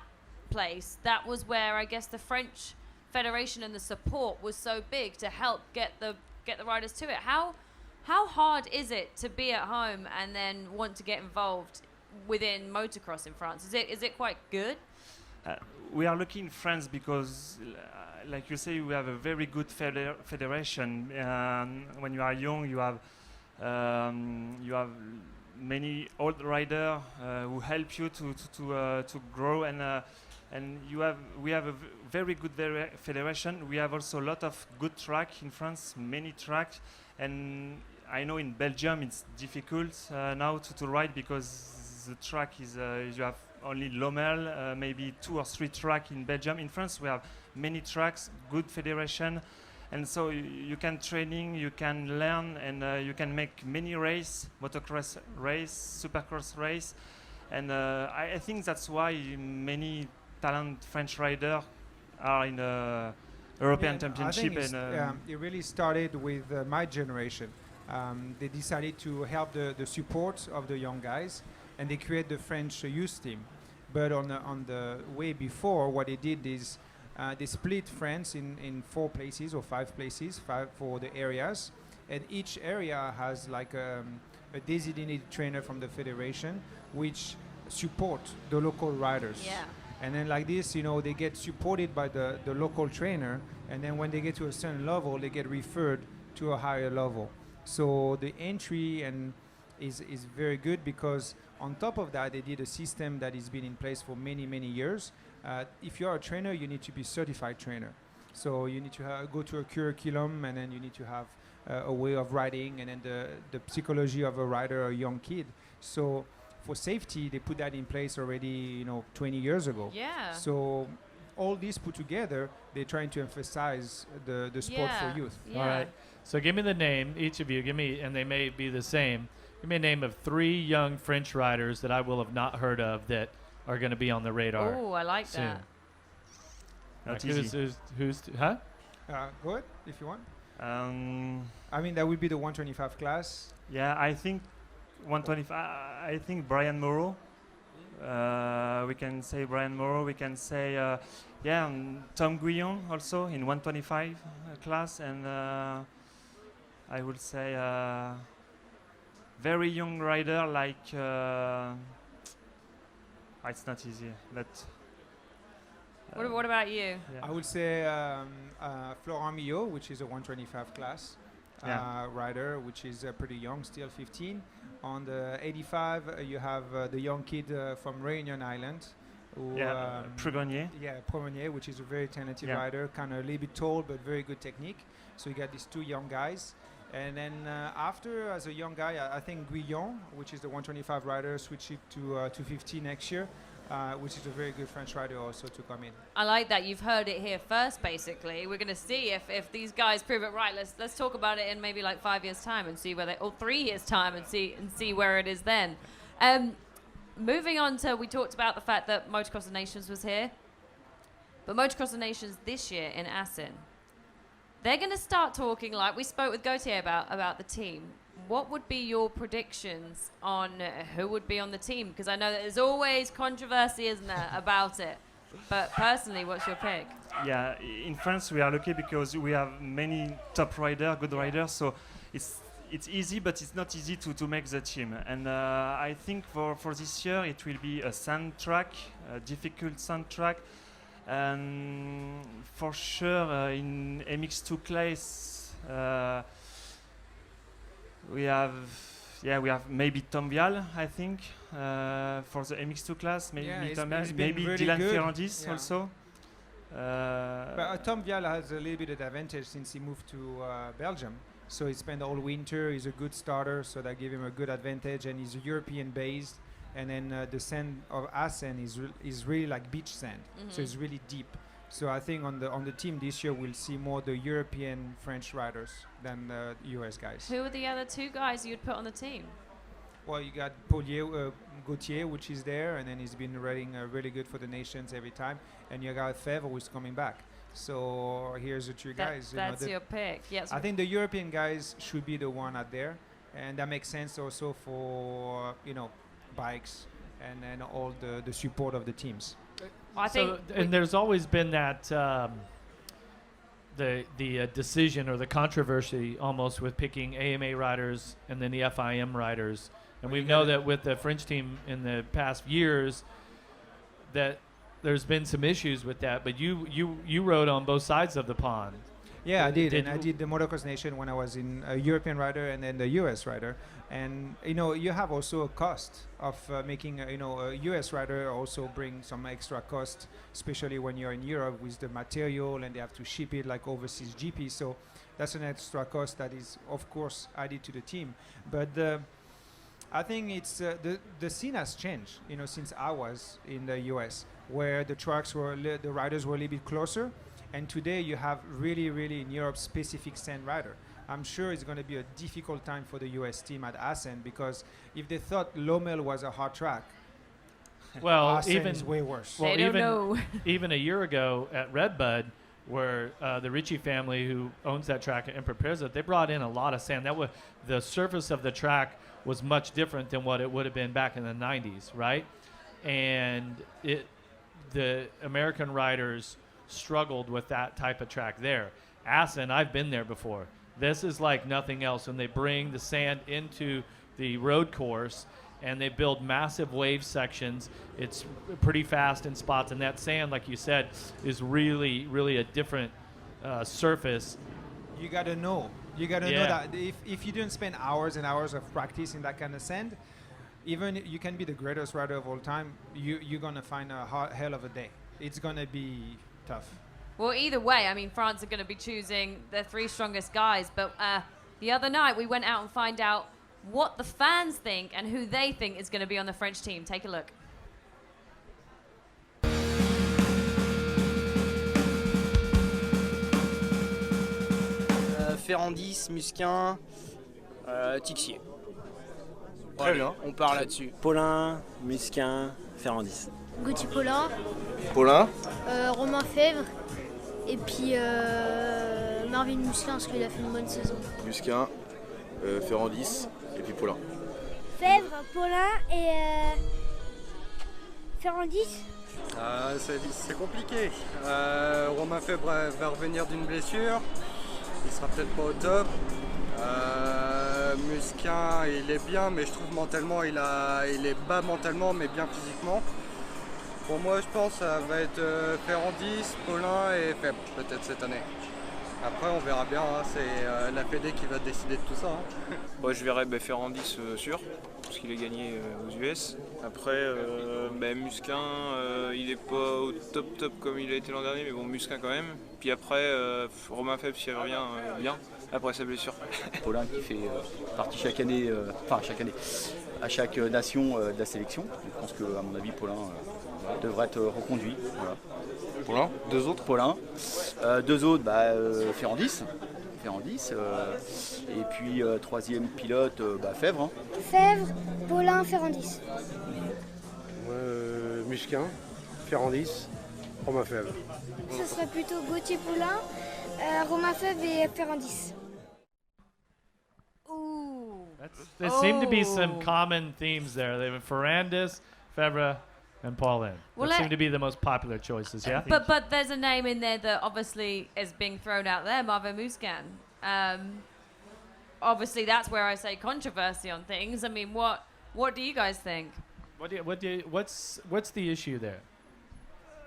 place, that was where I guess the French Federation and the support was so big to help get the riders to it. How hard is it to be at home and then want to get involved within motocross in France? Is it quite good? We are lucky in France because, like you say, we have a very good federation. When you are young, you have many old riders who help you to grow, and we have a very good federation. We have also a lot of good track in France, many tracks, and I know in Belgium it's difficult now to ride because the track is you have only Lommel, maybe 2 or 3 tracks in Belgium. In France, we have many tracks, good federation, and so you can training, you can learn, and you can make many race, motocross race, supercross race, and I think that's why many talented French riders are in the European Championship. It really started with my generation. They decided to help the support of the young guys, and they create the French youth team. But on the way before, what they did is they split France in 4 places or 5 places, 5 for the areas, and each area has like a designated trainer from the federation, which support the local riders. Yeah. And then like this, they get supported by the local trainer, and then when they get to a certain level, they get referred to a higher level. So the entry is very good because on top of that, they did a system that has been in place for many, many years. If you are a trainer, you need to be certified trainer. So you need to go to a curriculum, and then you need to have a way of riding, and then the psychology of a rider, a young kid. So for safety, they put that in place already, 20 years ago. Yeah. So all these put together, they're trying to emphasize the sport for youth. Yeah. All right. So give me the name, each of you. And they may be the same. Give me a name of 3 young French riders that I will have not heard of that are going to be on the radar. Oh, I like soon. that. Like That's who's huh? Go ahead, if you want. Um, I mean, that would be the 125 class. Yeah, I think 125. I think Brian Moreau. We can say Brian Moreau. We can say Tom Guillon also in 125 class, and I would say very young rider like. It's not easy, but. What about you? I would say Florent Millot, which is a 125 class rider, which is pretty young, still 15. On the 85, you have the young kid from Réunion Island. Progonier. Yeah, Progonier, which is a very talented rider, kind of a little bit tall, but very good technique. So you got these 2 young guys. And then after, as a young guy, I think Guillon, which is the 125 rider, switch it to 250 next year. Which is a very good French rider also to come in. I like that. You've heard it here first, basically. We're going to see if these guys prove it right. Let's talk about it in maybe like 5 years' time and see or 3 years' time and see where it is then. Moving on to, we talked about the fact that Motocross of Nations was here. But Motocross of Nations this year in Assen, they're going to start talking, like we spoke with Gauthier about the team. What would be your predictions on who would be on the team? Because I know that there's always controversy, isn't there, about it. But personally, what's your pick? Yeah, in France we are lucky because we have many top riders, good riders. So it's easy, but it's not easy to make the team. And I think for this year it will be a sand track, a difficult sand track. And for sure in MX2 class. We have maybe Tom Vial, I think, for the MX2 class. Maybe Tom Vial, maybe really Dylan good. Ferrandis also. But Tom Vial has a little bit of advantage since he moved to Belgium. So he spent all winter. He's a good starter, so that gave him a good advantage. And he's European based. And then the sand of Assen is really like beach sand, so it's really deep. So I think on the team this year we'll see more the European French riders than the US guys. Who are the other 2 guys you'd put on the team? Well, you got Gauthier, which is there, and then he's been riding really good for the nations every time. And you got Fevre, who's coming back. So here's the 2 guys. That's your pick. Yes. I think the European guys should be the one out there, and that makes sense also for bikes and then all the support of the teams. I think and there's always been that the decision or the controversy almost with picking AMA riders and then the FIM riders, and we know that with the French team in the past years that there's been some issues with that. But you rode on both sides of the pond. Yeah, I did, and I did the Motocross Nation when I was in a European rider and then the US rider. And you have also a cost of making a US rider also bring some extra cost, especially when you're in Europe with the material and they have to ship it like overseas GP. So that's an extra cost that is of course added to the team. But I think it's the scene has changed, since I was in the US, where the tracks were the riders were a little bit closer. And today you have really, really in Europe specific sand rider. I'm sure it's going to be a difficult time for the US team at Assen, because if they thought Lommel was a hard track, well, Assen is way worse. Well, they don't know. Even a year ago at Redbud, where the Ritchie family, who owns that track and prepares it, they brought in a lot of sand. That was the surface of the track was much different than what it would have been back in the 90s, right? And the American riders struggled with that type of track there. Assen, I've been there before. This is like nothing else when they bring the sand into the road course and they build massive wave sections. It's pretty fast in spots, and that sand, like you said, is really, really a different surface. You gotta know. You gotta know that if you don't spend hours and hours of practice in that kind of sand, even you can be the greatest rider of all time, you're gonna find a hell of a day. It's gonna be tough. Well, either way, I mean, France are going to be choosing their 3 strongest guys, but The other night, we went out and find out what the fans think and who they think is going to be on the French team. Take a look. Ferrandis, Musquin, Tixier. Très bien. On part là-dessus. Paulin, Musquin, Ferrandis. Gauthier Paulin, Paulin, Romain Fèvre et puis Marvin Musquin parce qu'il a fait une bonne saison. Musquin, Ferrandis et puis Paulin. Fèvre, Paulin et Ferrandis. C'est compliqué. Romain Fèvre va revenir d'une blessure. Il sera peut-être pas au top. Musquin, il est bien, mais je trouve mentalement, il est bas mentalement, mais bien physiquement. Pour moi, je pense que ça va être Ferrandis, Paulin et Fèvre, peut-être cette année. Après, on verra bien, hein, c'est la PD qui va décider de tout ça. Hein. Moi, je verrais Ferrandis sûr, parce qu'il a gagné aux US. Après, Musquin, il n'est pas au top comme il a été l'an dernier, mais bon, Musquin quand même. Puis après, Romain Fèvre, s'il revient bien, après sa blessure. Paulin qui fait partie chaque année, à chaque nation de la sélection. Je pense qu'à mon avis, Paulin devrait être reconduit. Voilà. Paulin, deux autres. Paulin. Deux autres, Ferrandis. Et puis troisième pilote, Fèvre. Hein. Fèvre, Paulin, Ferrandis. Musquin, Ferrandis, Romain Fèvre. Ce serait plutôt Gauthier Paulin, Romain Fèvre et Ferrandis. Ooh. There seem to be some common themes there. They have Ferrandis, Fèvre, and Paulin. Well, That seem to be the most popular choices, yeah? But there's a name in there that obviously is being thrown out there, Marvin Musquin. Obviously, that's where I say controversy on things. I mean, what do you guys think? What's the issue there?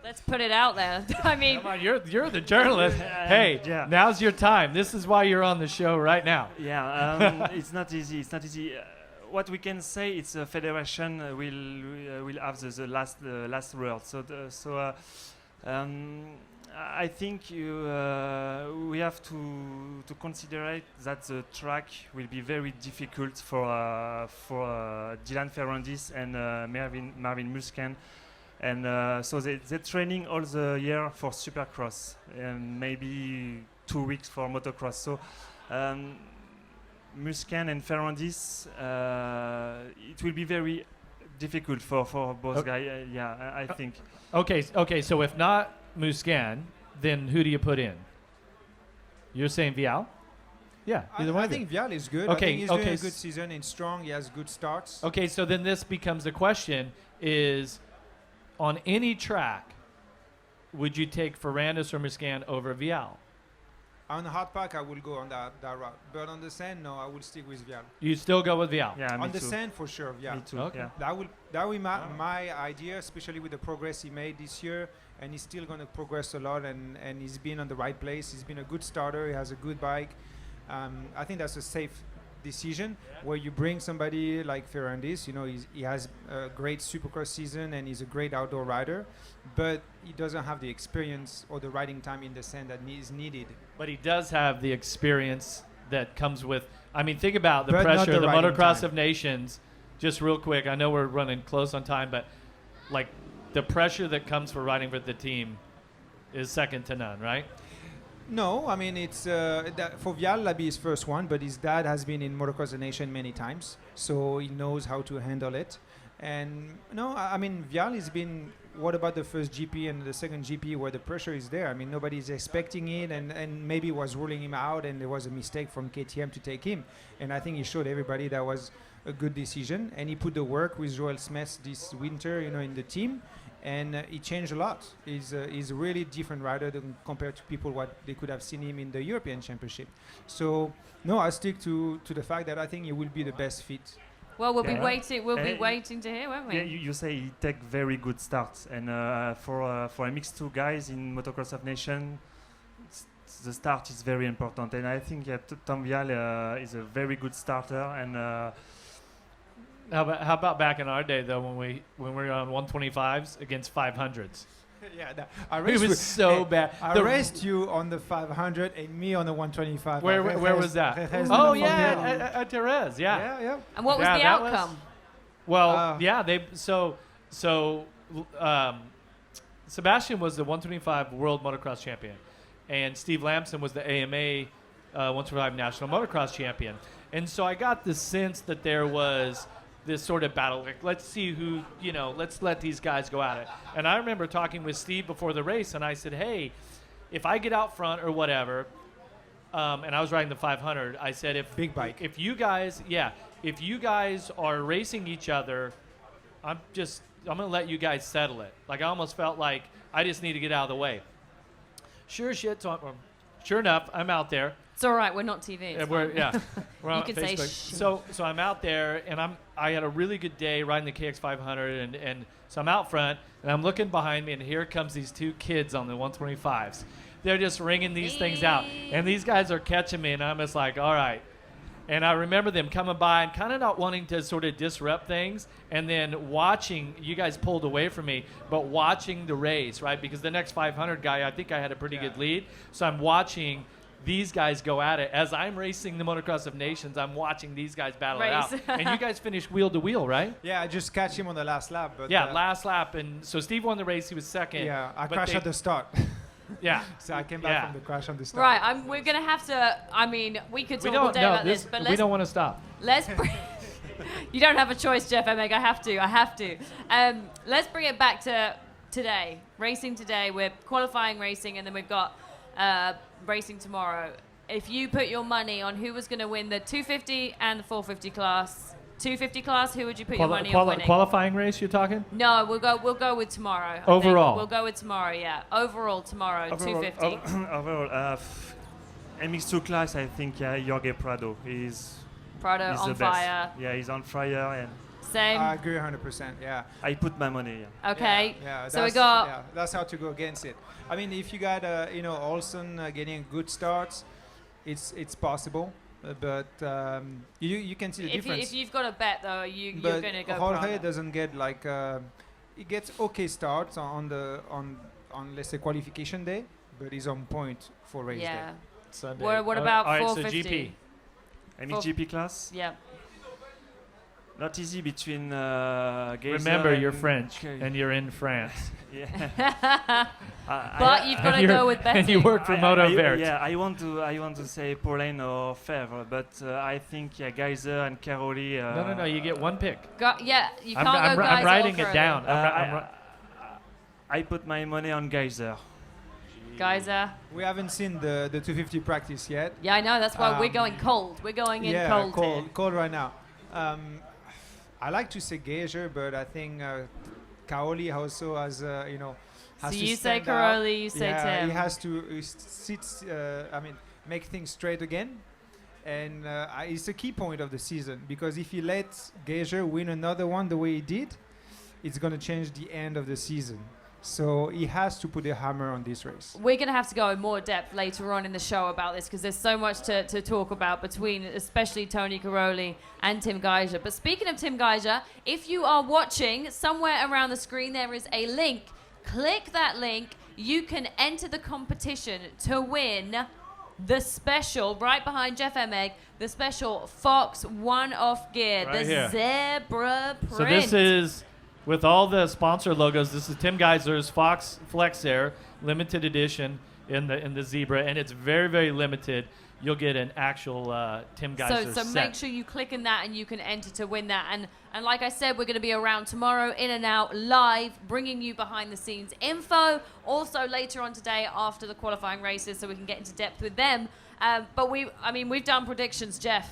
Let's put it out there. I mean, Come on, you're the journalist. Hey, yeah. now's your time. This is why you're on the show right now. Yeah, it's not easy. It's not easy. What we can say, it's a federation will have the last word. I think we have to consider that the track will be very difficult for Dylan Ferrandis and Marvin Musquin. And so they're training all the year for Supercross and maybe 2 weeks for Motocross. So Musquin and Ferrandis, it will be very difficult for both guys. I think. Okay. So if not Musquin, then who do you put in? You're saying Vial? Yeah, either one I of you. think Vial is good. Okay, I think he's doing okay, a good season and strong. He has good starts. Okay, so then this becomes the question is, on any track, would you take Ferrandis or Musquin over Vial? On the hard pack, I will go on that route. But on the sand, no, I will stick with Vial. You still go with Vial? Yeah, On me the too. sand, for sure, Vial. Me too. Okay. Yeah. That will my idea, especially with the progress he made this year, and he's still going to progress a lot, and he's been on the right place. He's been a good starter. He has a good bike. I think that's a safe decision where you bring somebody like Ferrandis. You know, he has a great Supercross season and he's a great outdoor rider, but he doesn't have the experience or the riding time in the sand that is needed. But he does have the experience that comes with. I mean, think about the But not pressure, the the riding Motocross time. of Nations. Just real quick, I know we're running close on time, but like the pressure that comes for riding for the team is second to none, right? No, I mean it's for Vial, that'll be his first one, but his dad has been in Motocross the Nation many times, so he knows how to handle it. And no, I mean Vial has been. What about the first GP and the second GP where the pressure is there? I mean nobody's expecting it, and maybe was ruling him out, and there was a mistake from KTM to take him. And I think he showed everybody that was a good decision, and he put the work with Joel Smith this winter, you know, in the team. And he changed a lot. He's a really different rider than compared to people what they could have seen him in the European Championship. So no, I stick to the fact that I think he will be the best fit. well, we'll be Yeah. waiting. We'll be waiting to hear, won't we? Yeah, you say he take very good starts, and for MX2 guys in Motocross of Nation, the start is very important. And I think Tom Vial is a very good starter. And How about back in our day though, when we were on 125s against 500s? I It raced was so bad. I raced you on the 500 and me on the 125. Where was that? Oh yeah, at Therese. Yeah. And what was the outcome? Sebastien was the 125 World Motocross Champion, and Steve Lamson was the AMA 125 National Motocross Champion. And so I got the sense that there was this sort of battle. Like, let's see who, let's let these guys go at it. And I remember talking with Steve before the race, and I said, hey, if I get out front or whatever, and I was riding the 500, I said, big bike. If you guys are racing each other, I'm going to let you guys settle it. Like, I almost felt like I just need to get out of the way. Sure enough, I'm out there. It's all right. We're not TV. We're on you can Facebook. say so I'm out there, and I had a really good day riding the KX 500, and so I'm out front, and I'm looking behind me, and here comes these two kids on the 125s. They're just ringing these things out, and these guys are catching me, and I'm just like, all right. And I remember them coming by and kind of not wanting to sort of disrupt things, and then watching, you guys pulled away from me, but watching the race, right? Because the next 500 guy, I think I had a pretty good lead. So I'm watching these guys go at it. As I'm racing the Motocross of Nations, I'm watching these guys battle it out. And you guys finished wheel to wheel, right? Yeah, I just catch him on the last lap. But last lap. And so Steve won the race. He was second. Yeah, I crashed at the start. Yeah. So I came back from the crash on the start. Right, we're going to have to, we could talk all day about this, but we don't want to stop. Let's you don't have a choice, Jeff Emig. I have to. Let's bring it back to today. Racing today. We're qualifying racing, and then we've got racing tomorrow. If you put your money on who was going to win the 250 and the 450 class, 250 class, who would you put your money on winning? Qualifying race, you're talking? No, we'll go with tomorrow. Overall? We'll go with tomorrow, yeah. Overall tomorrow, 250. Overall, MX2 class, I think Jorge Prado is on fire. Yeah, he's on fire. And same. I agree 100%, yeah. I put my money, Okay. Yeah, so we got... Yeah, that's how to go against it. I mean, if you got, Olsen getting a good start, it's possible. But you can see the difference. If you've got a bet, though, you're going to go Jorge Prado. doesn't get he gets okay starts on let's say qualification day, but he's on point for race day. Sunday. What about 450? So GP? MXGP class? Yeah. Not easy between Geyser. Remember, you're French, and you're in France. Yeah. But you've got to go with betting. And you work for Moto Verte. Yeah, I want to say Pauline or Fèvre, but I think Geyser and Caroli. No, you get one pick. You can't go Geyser. I'm writing it down. I put my money on Geyser. Geyser. We haven't seen the 250 practice yet. Yeah, I know. That's why we're going cold. We're going in cold right now. I like to say Geyser, but I think Caroli also has has so to you stand say Caroli, you say Tim. He has to make things straight again. And it's a key point of the season, because if he lets Geyser win another one the way he did, it's going to change the end of the season. So he has to put a hammer on this race. We're going to have to go in more depth later on in the show about this, because there's so much to talk about between especially Tony Caroli and Tim Geyser. But speaking of Tim Geyser, if you are watching, somewhere around the screen there is a link. Click that link. You can enter the competition to win the special, right behind Jeff Emig, the special Fox one-off gear, right the here. Zebra print. So this is... With all the sponsor logos, this is Tim Geyser's Fox Flex Air limited edition in the Zebra, and it's very, very limited. You'll get an actual Tim Geyser So set. make sure you click in that and you can enter to win that. And like I said, we're going to be around tomorrow, in and out, live, bringing you behind the scenes info. Also later on today after the qualifying races, so we can get into depth with them. But we've done predictions, Jeff.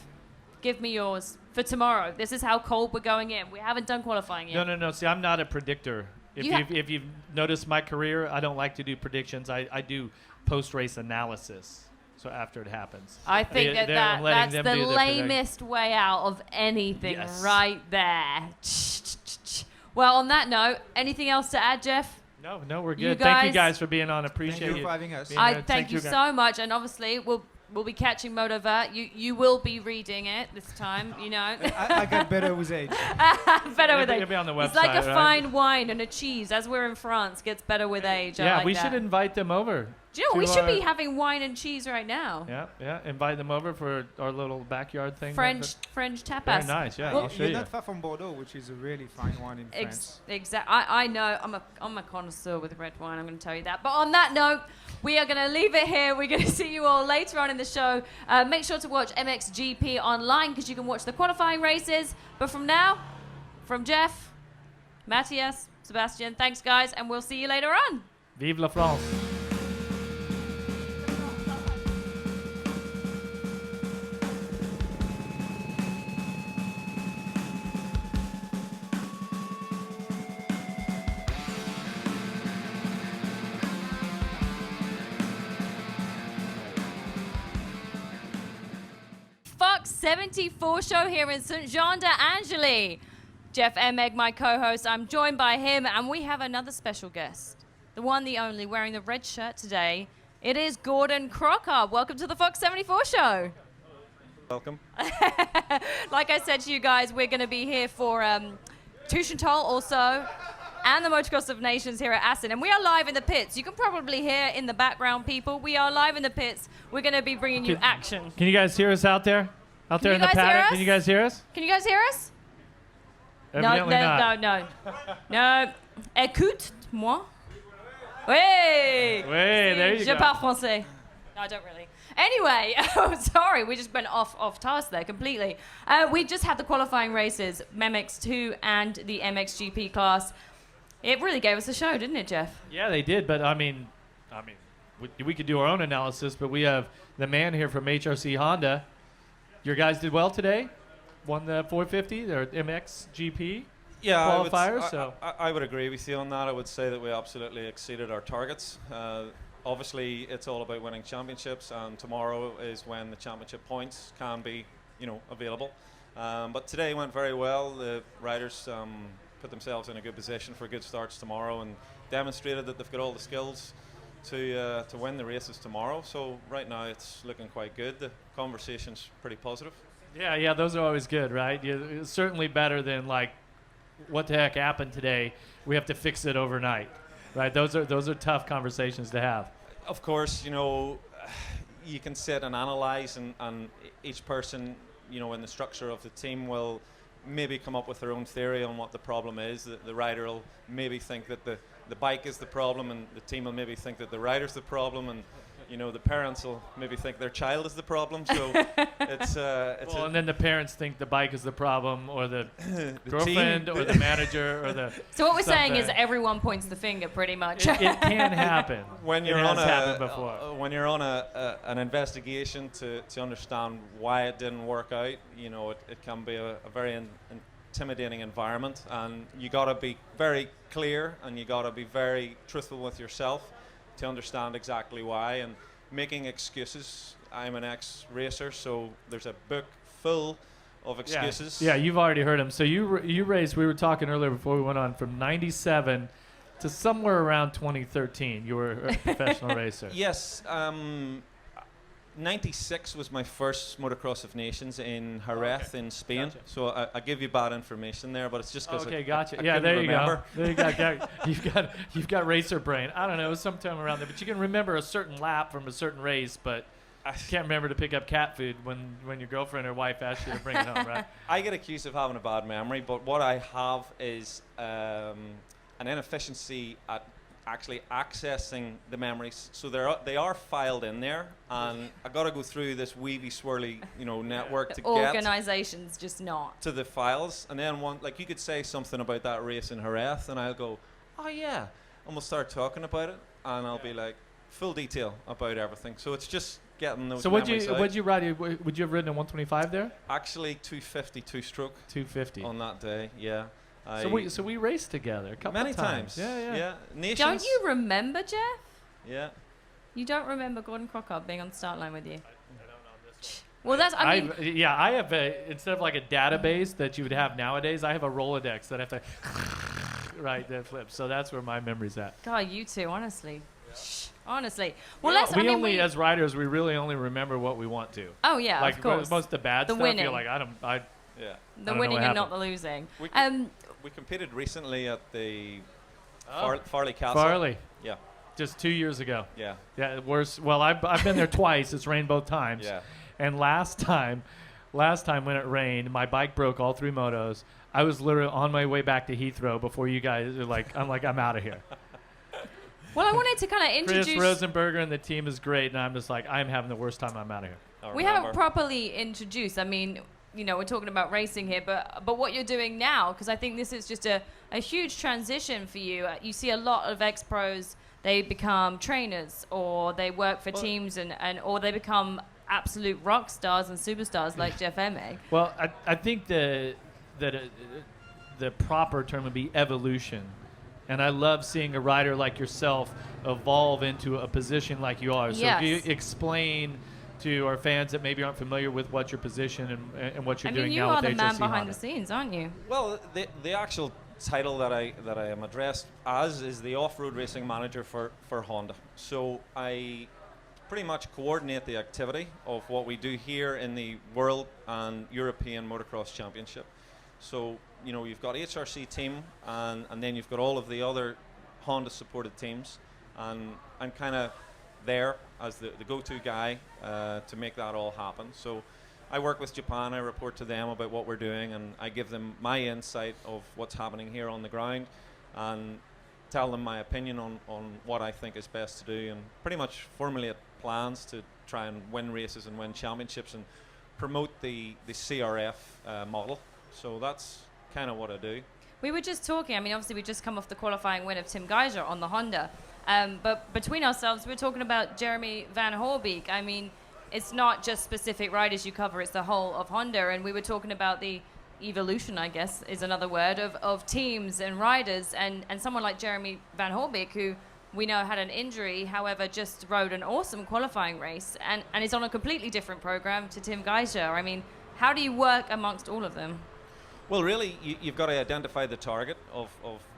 Give me yours for tomorrow. This is how cold we're going in. We haven't done qualifying yet. No. See, I'm not a predictor. If you've noticed my career, I don't like to do predictions. I do post-race analysis. So after it happens. I think that's the lamest way out of anything right there. Well, on that note, anything else to add, Jeff? No, we're good. Thank you guys for being on. Appreciate Thank you for having us. Thank you so much. And obviously, we'll We'll be catching Moto Verte. You will be reading it this time, you know. I got better with age. Better with age. It'll be on the website, It's like a right? fine wine and a cheese, as we're in France, gets better with age. I Yeah, like we that. should invite them over. Do you know, we to should be our- having wine and cheese right now. Yeah. Invite them over for our little backyard thing. French tapas. Very nice, yeah. Well, I'll show You're you. not far from Bordeaux, which is a really fine wine in France. Exactly. I know. I'm a connoisseur with red wine. I'm going to tell you that. But on that note, we are going to leave it here. We're going to see you all later on in the show. Make sure to watch MXGP online because you can watch the qualifying races. But from now, from Jeff, Matthias, Sebastien, thanks guys, and we'll see you later on. Vive la France. Fox 74 show here in St. Jean d'Angely. Jeff Emig, my co-host. I'm joined by him, and we have another special guest. The one, the only, wearing the red shirt today. It is Gordon Crockard. Welcome to the Fox 74 show. Welcome. Like I said to you guys, we're going to be here for Tuchental also, and the Motocross of Nations here at Assen. And we are live in the pits. You can probably hear in the background, people. We are live in the pits. We're going to be bringing you action. Can you guys hear us out there? Out there in the you guys hear paddock? us? Can you guys hear us? Can you guys hear us? Evidently not. No. Écoute-moi. Oui. There you Je go. parle français. No, I don't really. Anyway, sorry, we just went off task there completely. We just had the qualifying races, MX2 and the MXGP class. It really gave us a show, didn't it, Jeff? Yeah, they did, but I mean, we could do our own analysis, but we have the man here from HRC Honda. Your guys did well today. Won the 450, their MXGP qualifiers. I would agree with you on that. I would say that we absolutely exceeded our targets. Obviously, it's all about winning championships, and tomorrow is when the championship points can be, available. But today went very well. The riders put themselves in a good position for good starts tomorrow, and demonstrated that they've got all the skills to win the races tomorrow. So right now it's looking quite good. The conversation's pretty positive. Yeah, those are always good, right? It's certainly better than like, what the heck happened today? We have to fix it overnight, right? Those are tough conversations to have. Of course, you can sit and analyze, and each person, in the structure of the team will maybe come up with their own theory on what the problem is. The rider will maybe think that the bike is the problem, and the team will maybe think that the rider's the problem, and the parents will maybe think their child is the problem. So it's and then the parents think the bike is the problem, or the girlfriend, or the manager, or the. So what we're saying is something. everyone points the finger, pretty much. It can happen. When you're it on has happened before. when you're on an investigation to understand why it didn't work out, it can be a very intimidating environment, and you got to be very clear, and you got to be very truthful with yourself to understand exactly why. And making excuses, I'm an ex-racer, so there's a book full of excuses. Yeah, you've already heard them. So you raced, we were talking earlier before we went on, from 97 to somewhere around 2013. You were a professional racer. Yes. 96 was my first Motocross of Nations in Jerez in Spain. Gotcha. So I give you bad information there, but it's just because gotcha. I yeah, couldn't there remember. you go. There you go. You've got racer brain. I don't know, sometime around there, but you can remember a certain lap from a certain race, but I can't remember to pick up cat food when your girlfriend or wife asks you to bring it home, right? I get accused of having a bad memory, but what I have is an inefficiency at actually accessing the memories. So they are filed in there, and I got to go through this weavy swirly network to get Organizations just not to the files. And then you could say something about that race in Jerez, and I'll go, oh yeah, and we'll start talking about it, and I'll be like, full detail about everything. So it's just getting those. So what'd you ride? Would you have ridden a 125 there? Actually, 250 two-stroke 250 on that day. Yeah. So we raced together a couple many of times. Yeah. Nations. Don't you remember, Jeff? Yeah. You don't remember Gordon Crockard being on the start line with you? I don't know this one. Well, I have instead of like a database that you would have nowadays, I have a Rolodex that I have to that flips. So that's where my memory's at. God, you two, honestly. Honestly. Well, we only, as riders, we really only remember what we want to. Oh, yeah, like, of course. Most of the bad stuff, winning. you're like, The winning and not the losing. We competed recently at the Oh. Farley Castle. Farley. Yeah. Just 2 years ago. Yeah. Yeah, worse. Well, I've been there twice. It's rained both times. Yeah. And last time when it rained, my bike broke all 3 motos. I was literally on my way back to Heathrow before you guys are like, I'm out of here. Well, I wanted to kind of introduce... Chris Rosenberger and the team is great, and I'm just like, I'm having the worst time. I'm out of here. We haven't properly introduced. I mean, we're talking about racing here, but what you're doing now, because I think this is just a huge transition for you. You see a lot of ex-pros, they become trainers, or they work for teams, or they become absolute rock stars and superstars like Jeff Emig. Well, I think that the proper term would be evolution. And I love seeing a rider like yourself evolve into a position like you are. So Yes. can you explain to our fans that maybe aren't familiar with what your position and what you're doing now with HRC you are the man behind Honda? the scenes, aren't you? Well, the actual title that I am addressed as is the off-road racing manager for Honda. So I pretty much coordinate the activity of what we do here in the World and European Motocross Championship. So, you've got HRC team and then you've got all of the other Honda supported teams, and I'm kind of there as the go-to guy to make that all happen. So I work with Japan, I report to them about what we're doing, and I give them my insight of what's happening here on the ground and tell them my opinion on what I think is best to do, and pretty much formulate plans to try and win races and win championships and promote the CRF model. So that's kind of what I do. We were just talking, obviously we just come off the qualifying win of Tim Geiger on the Honda. But between ourselves, we're talking about Jeremy Van Hoorbeek. It's not just specific riders you cover, it's the whole of Honda. And we were talking about the evolution, I guess, is another word, of teams and riders. And someone like Jeremy Van Hoorbeek, who we know had an injury, however, just rode an awesome qualifying race and is on a completely different program to Tim Geiger. How do you work amongst all of them? Well, really, you've got to identify the target of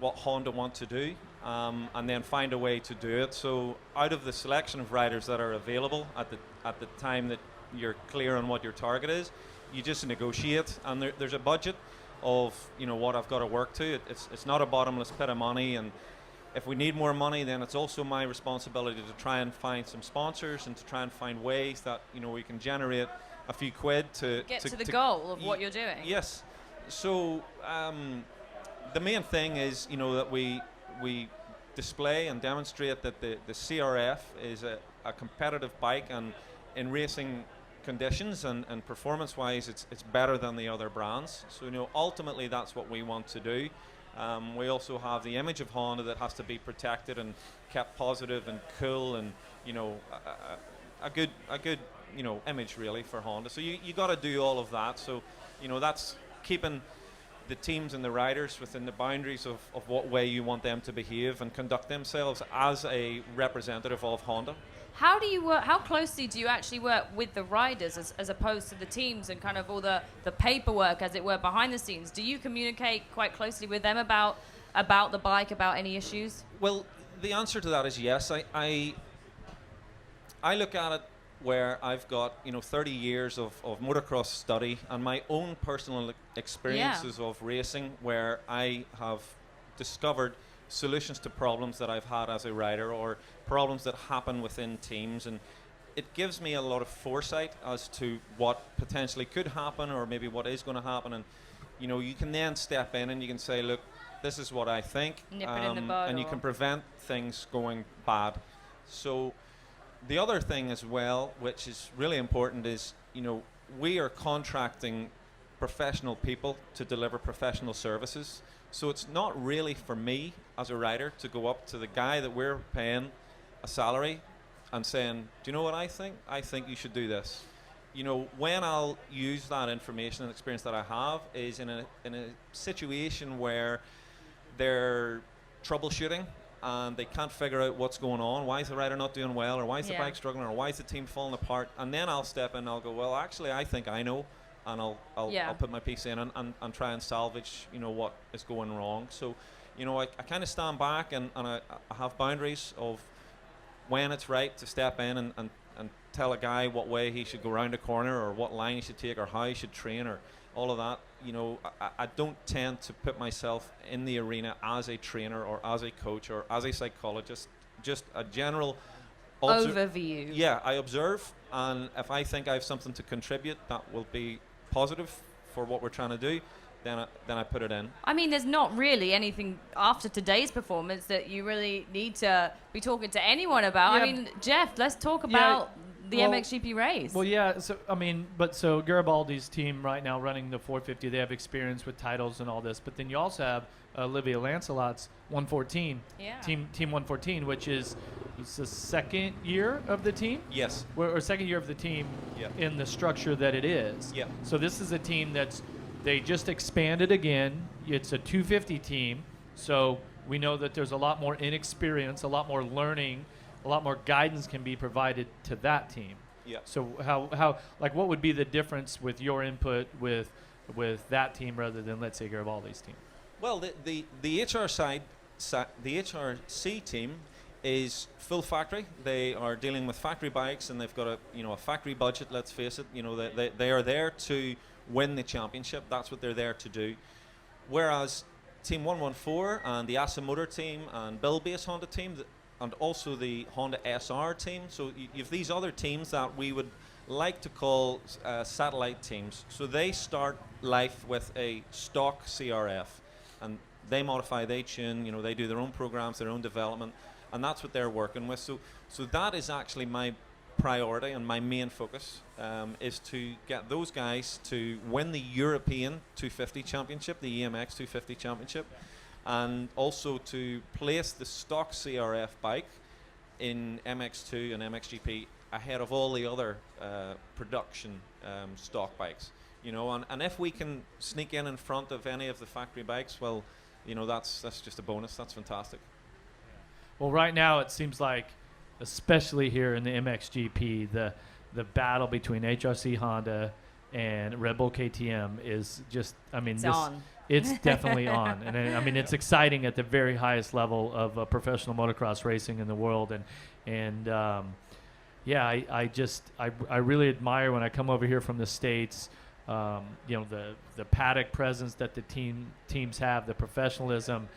what Honda want to do, and then find a way to do it. So out of the selection of riders that are available at the time that you're clear on what your target is, you just negotiate, and there's a budget of what I've got to work to. It's not a bottomless pit of money, and if we need more money, then it's also my responsibility to try and find some sponsors and to try and find ways that we can generate a few quid to get to the goal of what you're doing. Yes. So the main thing is that we display and demonstrate that the CRF is a competitive bike, and in racing conditions and performance-wise, it's better than the other brands. So ultimately that's what we want to do. We also have the image of Honda that has to be protected and kept positive and cool, and a good image really for Honda. So you got to do all of that. So that's keeping the teams and the riders within the boundaries of what way you want them to behave and conduct themselves as a representative of Honda. How do you work? How closely do you actually work with the riders as opposed to the teams and kind of all the paperwork, as it were, behind the scenes? Do you communicate quite closely with them about the bike, about any issues? Well, the answer to that is yes. I look at it where I've got 30 years of motocross study and my own personal experiences of racing, where I have discovered solutions to problems that I've had as a rider or problems that happen within teams, and it gives me a lot of foresight as to what potentially could happen or maybe what is going to happen, and you can then step in and you can say, look, this is what I think, nip it in the bud, and you can prevent things going bad. So the other thing as well, which is really important, is we are contracting professional people to deliver professional services. So it's not really for me as a rider to go up to the guy that we're paying a salary and saying, do you know what I think? I think you should do this. When I'll use that information and experience that I have is in a situation where they're troubleshooting and they can't figure out what's going on. Why is the rider not doing well, or why is the bike struggling, or why is the team falling apart? And then I'll step in and I'll go, well, actually, I think I know, and I'll put my piece in and try and salvage what is going wrong. So I kind of stand back and I have boundaries of when it's right to step in and tell a guy what way he should go around a corner or what line he should take or how he should train or all of that. You know, I don't tend to put myself in the arena as a trainer or as a coach or as a psychologist. Just a general overview. Yeah, I observe, and if I think I have something to contribute that will be positive for what we're trying to do, then I put it in. I mean, there's not really anything after today's performance that you really need to be talking to anyone about. Yeah. I mean, Jeff, let's talk about the MXGP race. Well, yeah. So I mean, so Garibaldi's team right now running the 450, they have experience with titles and all this. But then you also have Olivia Lancelot's 114 team 114, which is the second year of the team. Yes. Or second year of the team in the structure that it is. Yeah. So this is a team they just expanded again. It's a 250 team. So we know that there's a lot more inexperience, a lot more learning, a lot more guidance can be provided to that team. Yeah. So how like what would be the difference with your input with that team rather than, let's say, Garibaldi's team? Well, the HR the HRC team is full factory. They are dealing with factory bikes, and they've got a factory budget. Let's face it. You know, they are there to win the championship. That's what they're there to do. Whereas Team 114 and the ASA Motor team and Bill Base Honda team and also the Honda SR team. So you have these other teams that we would like to call satellite teams. So they start life with a stock CRF, and they modify, they tune, you know, they do their own programs, their own development, and that's what they're working with. So that is actually my priority and my main focus, is to get those guys to win the European 250 Championship, the EMX 250 Championship, and also to place the stock CRF bike in MX2 and MXGP ahead of all the other production stock bikes. You know, and if we can sneak in front of any of the factory bikes, well, you know, that's just a bonus. That's fantastic. Well, right now it seems like, especially here in the MXGP, the battle between HRC Honda and Red Bull KTM is just, I mean, it's definitely on. And I mean, it's exciting at the very highest level of professional motocross racing in the world. And I really admire when I come over here from the States, you know, the paddock presence that the teams have, the professionalism,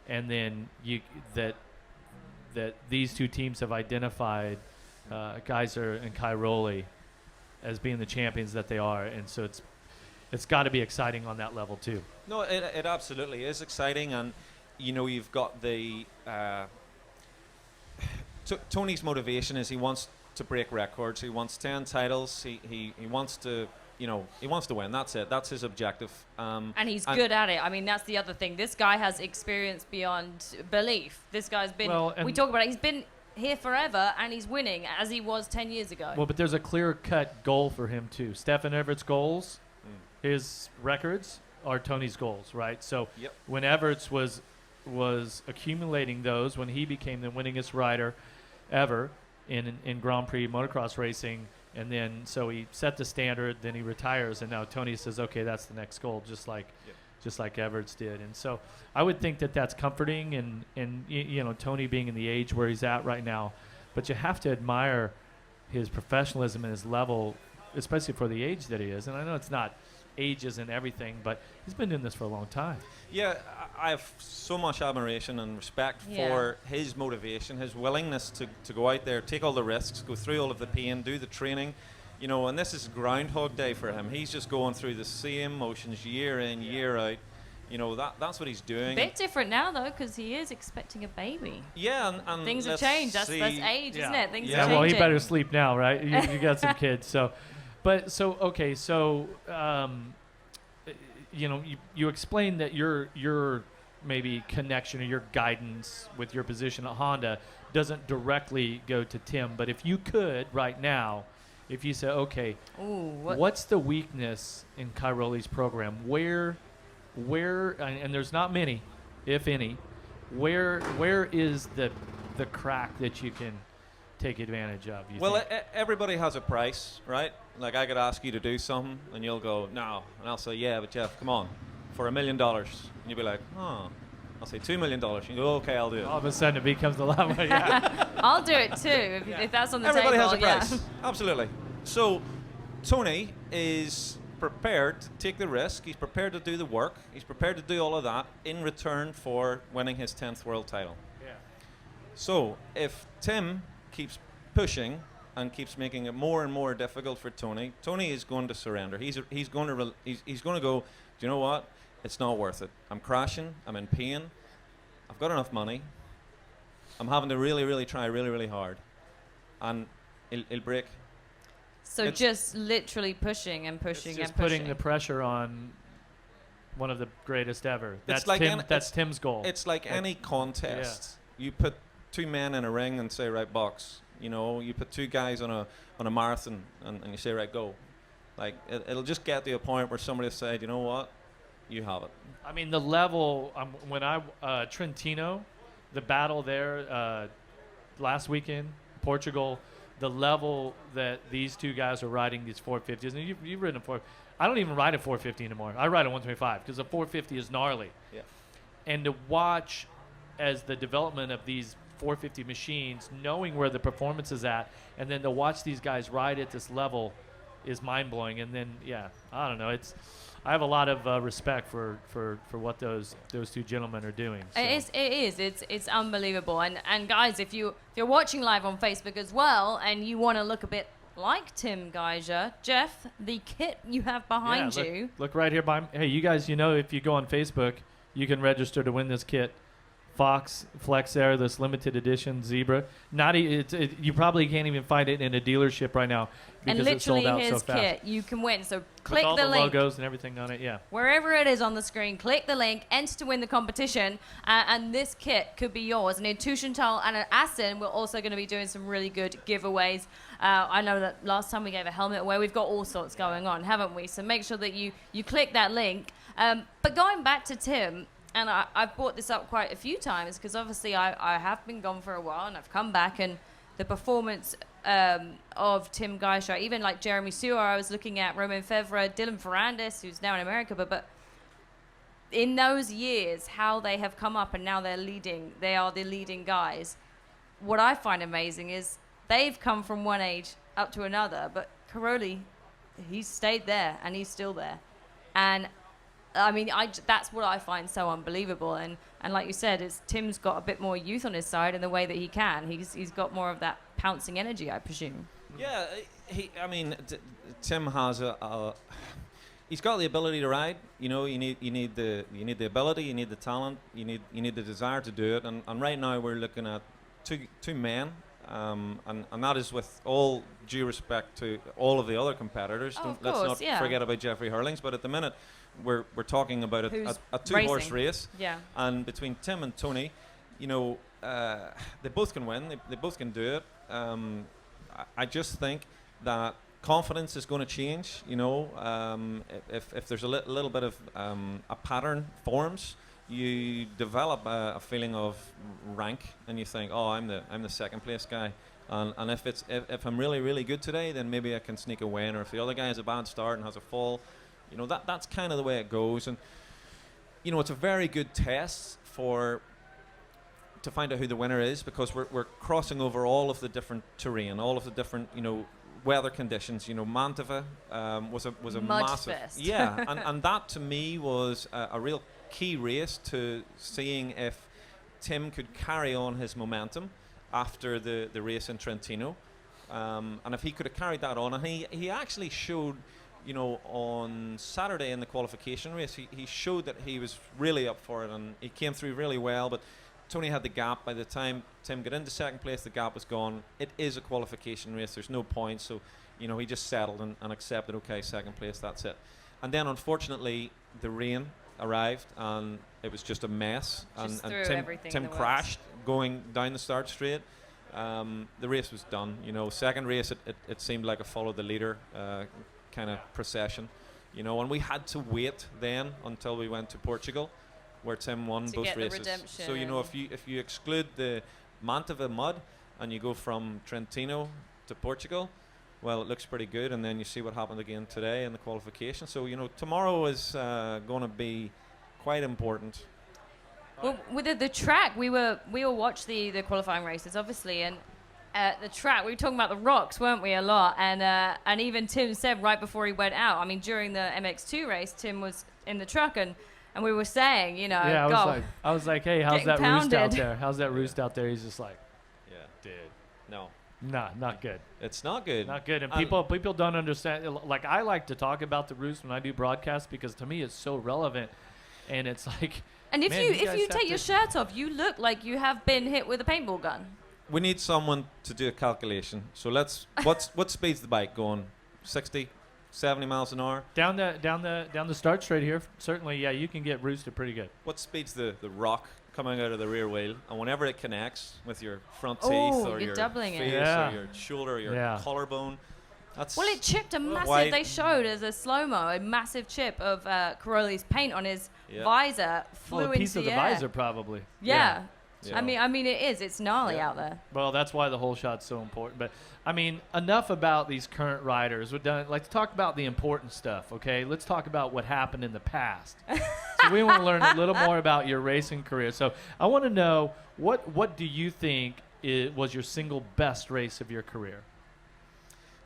and then that these two teams have identified Geyser and Cairoli as being the champions that they are, and so it's got to be exciting on that level too. No, it absolutely is exciting, and you know, you've got the Tony's motivation is he wants to break records. He wants 10 titles. He wants to. You know, he wants to win. That's it. That's his objective. And he's good at it. I mean, that's the other thing. This guy has experience beyond belief. This guy's been, we talk about it, he's been here forever, and he's winning as he was 10 years ago. Well, but there's a clear-cut goal for him, too. Stefan Everett's goals, his records, are Tony's goals, right? So when Everett's was accumulating those, when he became the winningest rider ever in Grand Prix motocross racing, and then so he set the standard, then he retires, and now Tony says, okay, that's the next goal, just like Everett's did. And so I would think that that's comforting, and you know, Tony being in the age where he's at right now, but you have to admire his professionalism and his level, especially for the age that he is. And I know it's not age isn't everything, but he's been doing this for a long time. Yeah, I have so much admiration and respect for his motivation, his willingness to go out there, take all the risks, go through all of the pain, do the training, you know, and this is Groundhog Day for him. He's just going through the same motions year in, year out. You know, that's what he's doing. A bit different now, though, because he is expecting a baby. Yeah, and things have changed. That's age, isn't it? Things are well, changing. he better sleep now, right? You got some kids, so. But okay, so you know, you explained that your maybe connection or your guidance with your position at Honda doesn't directly go to Tim, but if you could right now, if you say, okay, what's the weakness in Cairoli's program? Where, and there's not many, if any, where is the crack that you can take advantage of? Everybody has a price, right? Like, I could ask you to do something, and you'll go, no. And I'll say, yeah, but Jeff, come on, for $1 million. And you'll be like, oh, I'll say $2 million. You go, okay, I'll do it. All of a sudden it becomes a lot more. Yeah. I'll do it too if that's on the Everybody table. has a price. Absolutely. So Tony is prepared to take the risk. He's prepared to do the work. He's prepared to do all of that in return for winning his 10th world title. Yeah. So if Tim keeps pushing and keeps making it more and more difficult for Tony, Tony is going to surrender. He's going to go, do you know what? It's not worth it. I'm crashing. I'm in pain. I've got enough money. I'm having to really, really try really, really hard. And he'll break. So just literally pushing and pushing It's just and pushing. putting the pressure on one of the greatest ever. It's That's like that's Tim's goal. It's like any contest. You put two men in a ring and say, right, box. You know, you put two guys on a marathon and you say, right, go. Like, it'll just get to a point where somebody will say, you know what? You have it. I mean, the level, Trentino, the battle there last weekend, Portugal, the level that these two guys are riding these 450s. And you've ridden a I don't even ride a 450 anymore. I ride a 125 because the 450 is gnarly. Yeah. And to watch as the development of these 450 machines, knowing where the performance is at, and then to watch these guys ride at this level is mind-blowing. And then, yeah, I don't know. I have a lot of respect for what those two gentlemen are doing. So. It's unbelievable. And guys, if you're watching live on Facebook as well, and you want to look a bit like Tim Geiger, Jeff, the kit you have behind you. Look right here by me. Hey, you guys, if you go on Facebook, you can register to win this kit. Fox Flex Air, this limited edition Zebra. You probably can't even find it in a dealership right now because and it's sold out literally so his fast. kit, you can win. So click with all the link. Logos and everything on it, yeah. Wherever it is on the screen, click the link, enter to win the competition, and this kit could be yours. And in Tuchenthal and at Assen, we're also going to be doing some really good giveaways. I know that last time we gave a helmet away. We've got all sorts going on, haven't we? So make sure that you click that link. But going back to Tim, and I've brought this up quite a few times because obviously I have been gone for a while and I've come back, and the performance of Tim Geiger, even like Jeremy Sewer, I was looking at Romain Fevre, Dylan Ferrandis, who's now in America, but in those years, how they have come up and now they are the leading guys. What I find amazing is they've come from one age up to another, but Caroli, he's stayed there and he's still there. And I mean, that's what I find so unbelievable. And like you said, Tim's got a bit more youth on his side in the way that he can. He's got more of that pouncing energy, I presume. Yeah, Tim has he's got the ability to ride. You need the ability, you need the talent, you need the desire to do it. And right now we're looking at two men. And that is with all due respect to all of the other competitors. Let's not forget about Jeffrey Hurlings, but at the minute we're talking about a two-horse race. Yeah. And between Tim and Tony, they both can win. They both can do it. I just think that confidence is going to change. If there's a little bit of a pattern forms, you develop a feeling of rank, and you think, oh, I'm the second place guy, and if I'm really, really good today, then maybe I can sneak a win. Or if the other guy has a bad start and has a fall, that's kind of the way it goes. And it's a very good test to find out who the winner is, because we're crossing over all of the different terrain, all of the different weather conditions. Mantova was a massive fest. Yeah, and that to me was a real key race to seeing if Tim could carry on his momentum after the race in Trentino, and if he could have carried that on. And he actually showed, on Saturday in the qualification race, he showed that he was really up for it, and he came through really well. But Tony had the gap. By the time Tim got into second place, the gap was gone. It is a qualification race. There's no points, so he just settled and accepted, okay, second place, that's it. And then unfortunately the rain arrived and it was just a mess, and Tim crashed going down the start straight. The race was done. Second race it seemed like a follow the leader kind of procession, and we had to wait then until we went to Portugal, where Tim won both races. So if you exclude the Mantova mud and you go from Trentino to Portugal, well, it looks pretty good. And then you see what happened again today in the qualification. So tomorrow is going to be quite important. Well, with the track, we all watched the qualifying races, obviously, and the track, we were talking about the rocks, weren't we, a lot? And even Tim said right before he went out, I mean, during the MX2 race, Tim was in the truck, and we were saying, you know, yeah, I was like, hey, how's that pounded. roost out there? How's that roost out there? He's just like, Yeah, dude. No. nah, not good. It's not good. Not good. And people don't understand. Like, I like to talk about the roost when I do broadcasts because to me it's so relevant. And it's like, and if man, you take your shirt off, you look like you have been hit with a paintball gun. We need someone to do a calculation. So what speed's the bike going? 60, 70 miles an hour? down the start straight here, certainly, yeah, you can get roosted pretty good. What speed's the rock coming out of the rear wheel? And whenever it connects with your front Oh, teeth or you're your doubling it. face Yeah. or your shoulder or your Yeah. collarbone, that's Well, it chipped a massive. Why- They showed as a slow-mo a massive chip of Caroli's paint on his Yeah. visor flew Well, a piece into of the air. visor probably. Yeah. Yeah. I mean, it is. It's gnarly Yeah. out there. Well, that's why the whole shot's so important. But I mean, enough about these current riders. Let's talk about the important stuff, okay? Let's talk about what happened in the past. So we want to learn a little more about your racing career. So I want to know what do you think was your single best race of your career?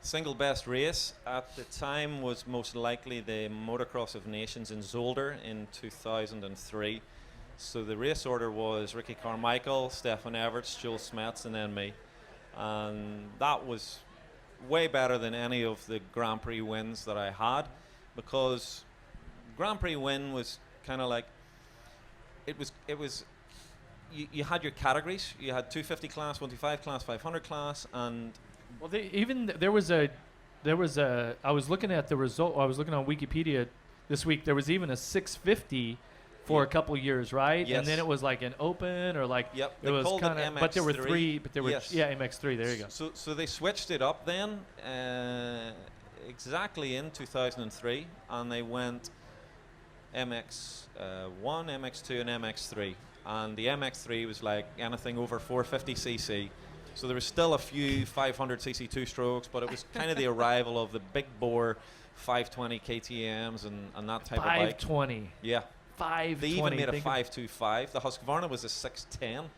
Single best race at the time was most likely the Motocross of Nations in Zolder in 2003. So the race order was Ricky Carmichael, Stefan Everts, Joel Smets, and then me. And that was way better than any of the Grand Prix wins that I had, because Grand Prix win was kind of like, it was you had your categories. You had 250 class, 125 class, 500 class, and Well, there was a. I was looking at the result. I was looking on Wikipedia this week. There was even a 650 for a couple years, right? Yes. And then it was like an open or like Yep, it they was called it kind of. But there were MX3. three. But there were Yes. MX3. There you go. So they switched it up then, exactly in 2003, and they went MX1, MX2, and MX3. And the MX3 was like anything over 450cc. So there was still a few 500cc two-strokes, but it was kind of the arrival of the big bore 520 KTMs and that type of bike. 520. Yeah. 520. They even made a 525. The Husqvarna was a 610.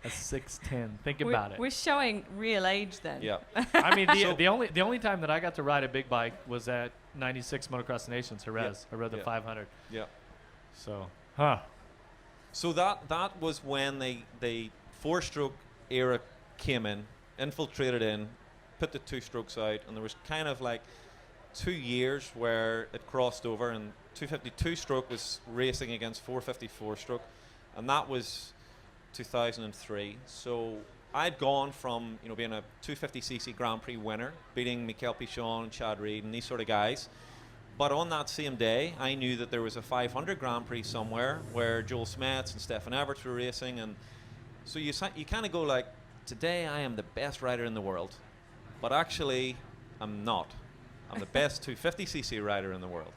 A 610. Think about it. We're showing real age then. Yeah. I mean, the only time that I got to ride a big bike was at 96 Motocross Nations, Jerez. I rode the 500. Yeah. So, So that was when the four-stroke era came in, infiltrated in, put the two strokes out, and there was kind of like 2 years where it crossed over, and 252 stroke was racing against 454 stroke, and that was 2003. So I'd gone from being a 250cc Grand Prix winner, beating Michael Pichon and Chad Reed and these sort of guys. But on that same day, I knew that there was a 500 Grand Prix somewhere where Joel Smets and Stefan Everts were racing, and so you kind of go like, today I am the best rider in the world, but actually I'm not. I'm the best 250cc rider in the world.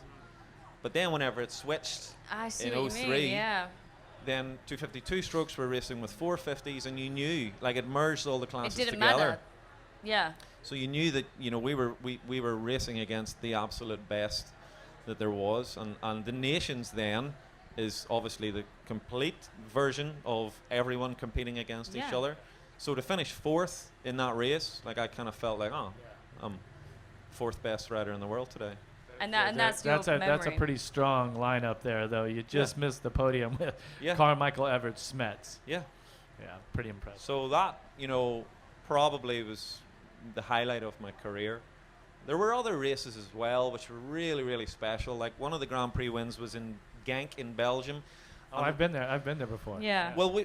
But then whenever it switched in 03, then 252 strokes were racing with 450s, and you knew, like, it merged all the classes It didn't together. matter. Yeah. So you knew that we were racing against the absolute best that there was, and the Nations then is obviously the complete version of everyone competing against each other. So to finish fourth in that race, like, I kind of felt like, I'm fourth best rider in the world today. And that's your memory. That's a pretty strong lineup there, though. You just missed the podium with Carmichael Everts Smets. Yeah. Yeah, pretty impressive. So that, probably was the highlight of my career. There were other races as well, which were really, really special. Like, one of the Grand Prix wins was in Genk in Belgium. Oh, I've been there. I've been there before. Yeah. Well,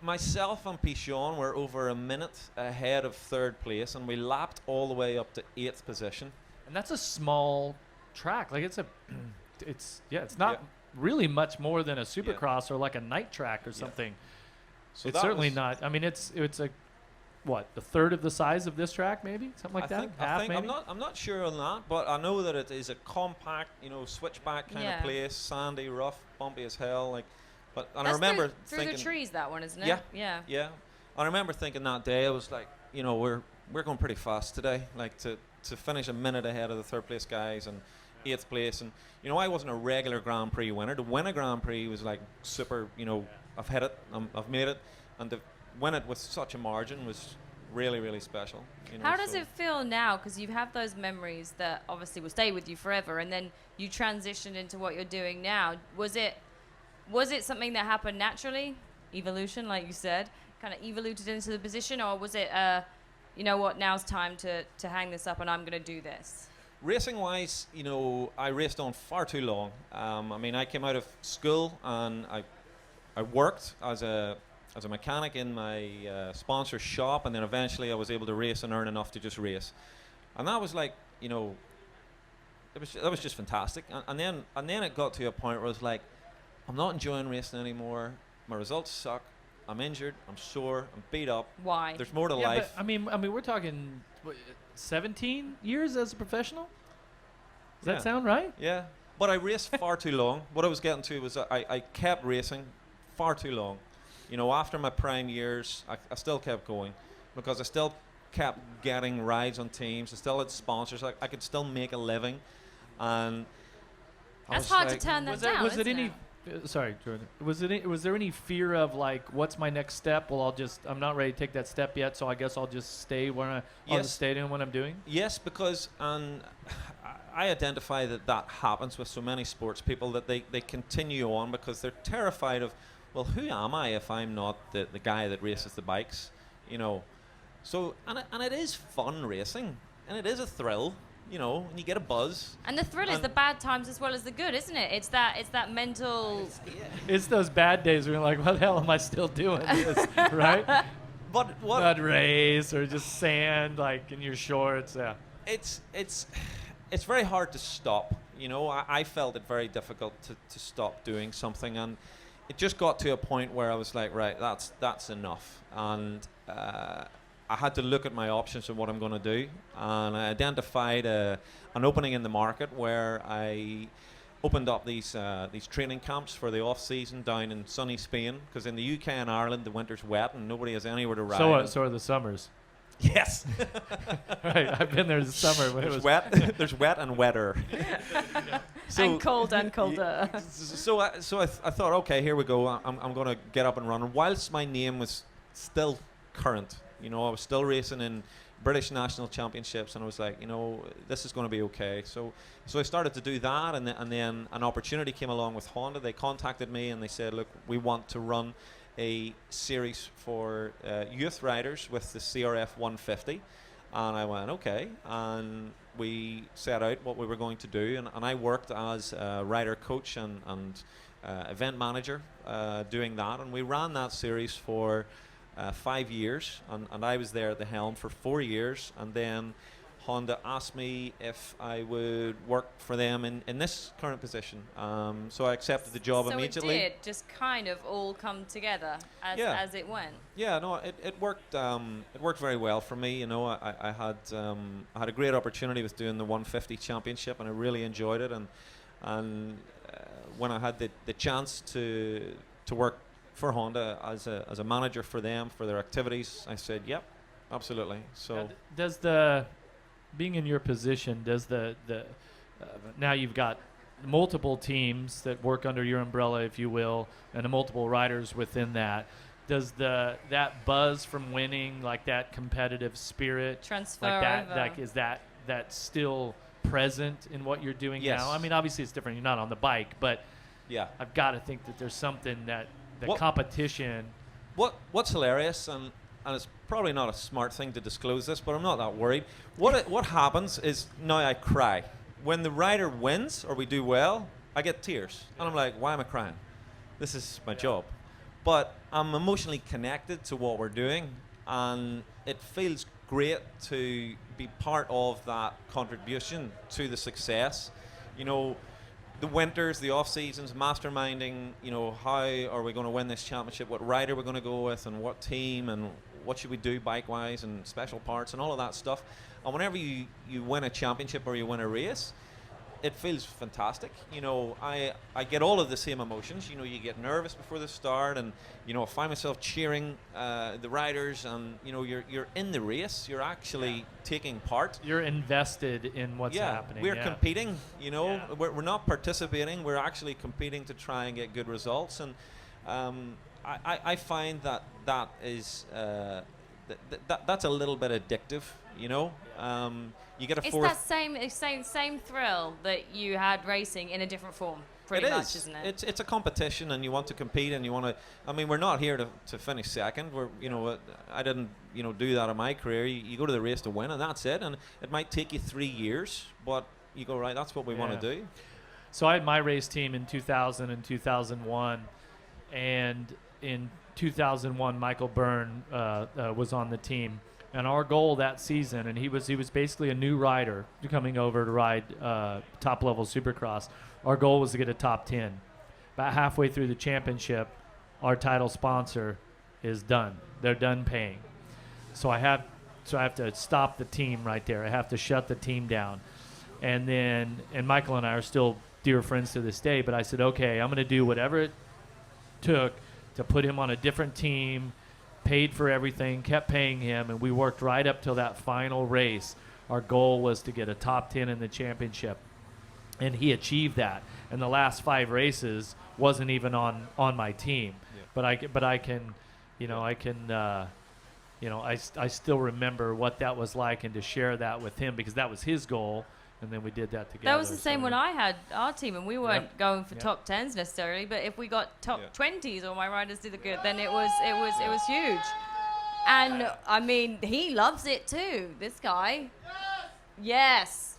myself and Pichon were over a minute ahead of third place, and we lapped all the way up to 8th position. And that's a small track. Like, it's not really much more than a Supercross or like a night track or something. So it's certainly not. I mean, it's a the third of the size of this track, maybe something like that. Half, maybe. I'm not sure on that, but I know that it is a compact, switchback kind of place, sandy, rough, bumpy as hell. Like, I remember through thinking the trees, that one, isn't it? Yeah. I remember thinking that day, I was like, we're going pretty fast today. Like, to finish a minute ahead of the third place guys, and 8th place, and you know, I wasn't a regular Grand Prix winner. To win a Grand Prix was like super, you know, I've hit it, I've made it, and to win it with such a margin was really, really special. You know, How does it feel now? Because you have those memories that obviously will stay with you forever, and then you transitioned into what you're doing now. Was it something that happened naturally, evolution, like you said, kind of evoluted into the position, or was it, you know what, now's time to hang this up and I'm going to do this? Racing-wise, you know, I raced on far too long. I mean, I came out of school and I worked as a mechanic in my sponsor's shop, and then eventually I was able to race and earn enough to just race, and that was like, you know, that was just fantastic. And then it got to a point where I was like, I'm not enjoying racing anymore. My results suck. I'm injured. I'm sore. I'm beat up. Why? There's more to life. But, I mean, we're talking 17 years as a professional. Does that sound right? Yeah. But I raced far too long. What I was getting to was I kept racing far too long. You know, after my prime years, I still kept going because I still kept getting rides on teams. I still had sponsors. I could still make a living, and that's hard to turn that down. Was it any? Sorry, Jordan. Was there any fear of like, what's my next step? Well, I'm not ready to take that step yet, so I guess I'll just stay where I'll just stay doing what I'm doing. Yes, because I identify that happens with so many sports people, that they continue on because they're terrified of, well, who am I if I'm not the guy that races the bikes, you know? So, and it is fun racing, and it is a thrill, you know, and you get a buzz. And the thrill is the bad times as well as the good, isn't it? It's that mental... It's those bad days where you're like, what the hell am I still doing this, right? But what... Mud race or just sand, like, in your shorts, yeah. It's very hard to stop, you know. I felt it very difficult to stop doing something, and it just got to a point where I was like, right, that's enough, and I had to look at my options and what I'm going to do, and I identified an opening in the market where I opened up these training camps for the off season down in sunny Spain, because in the UK and Ireland the winter's wet and nobody has anywhere to ride. So are the summers. Yes. Right, I've been there this summer when it was wet. There's wet and wetter. So and cold and colder. So I thought, okay, here we go. I'm going to get up and run. And whilst my name was still current, you know, I was still racing in British national championships, and I was like, you know, this is going to be okay. So I started to do that, and then an opportunity came along with Honda. They contacted me and they said, look, we want to run a series for youth riders with the CRF 150, and I went, okay, and we set out what we were going to do, and I worked as a rider coach and event manager doing that, and we ran that series for 5 years, and I was there at the helm for 4 years, and then Honda asked me if I would work for them in this current position. So I accepted the job immediately. So it did just kind of all come together as it went. Yeah, no, it worked. It worked very well for me. You know, I had a great opportunity with doing the 150 championship, and I really enjoyed it. And when I had the chance to work for Honda as a manager for them for their activities, I said, yep, absolutely. So does being in your position, does now you've got multiple teams that work under your umbrella, if you will, and the multiple riders within that, does that buzz from winning, like that competitive spirit, transfer like that, over? like is that that's present in what you're doing Yes. now? I mean, obviously it's different. You're not on the bike, but yeah, I've got to think that there's something that the competition. What's hilarious, and it's probably not a smart thing to disclose this, but I'm not that worried. What happens is now I cry when the rider wins or we do well. I get tears, and I'm like, why am I crying? This is my job. But I'm emotionally connected to what we're doing, and it feels great to be part of that contribution to the success. You know, the winters, the off seasons, masterminding, you know, how are we going to win this championship, what rider we're going to go with, and what team, and what should we do bike-wise, and special parts, and all of that stuff. And whenever you win a championship or you win a race, it feels fantastic. You know, I get all of the same emotions. You know, you get nervous before the start, and you know, I find myself cheering the riders, and you know, you're in the race. You're actually taking part. You're invested in what's happening. We're competing. You know, we're not participating. We're actually competing to try and get good results. And I find that is that's a little bit addictive. You know. You get a it's that same thrill that you had racing in a different form, pretty much, isn't it? It's a competition, and you want to compete, and you want to. I mean, we're not here to finish second. We're, you know, I didn't, you know, do that in my career. You go to the race to win, and that's it. And it might take you 3 years, but you go, right, that's what we want to do. So I had my race team in 2000 and 2001, and in 2001, Michael Byrne was on the team. And our goal that season, and he was basically a new rider coming over to ride top-level Supercross. Our goal was to get a top 10. About halfway through the championship, our title sponsor is done. They're done paying. So I have to stop the team right there. I have to shut the team down. And Michael and I are still dear friends to this day, but I said, okay, I'm going to do whatever it took to put him on a different team, paid for everything, kept paying him, and we worked right up till that final race. Our goal was to get a top 10 in the championship, and he achieved that. And the last 5 races wasn't even on my team, but I can, you know, I still remember what that was like, and to share that with him, because that was his goal. And then we did that together. That was the same when I had our team, and we weren't going for top 10s necessarily, but if we got top 20s or my riders did good, then it was huge. And I mean, he loves it too, this guy. Yes.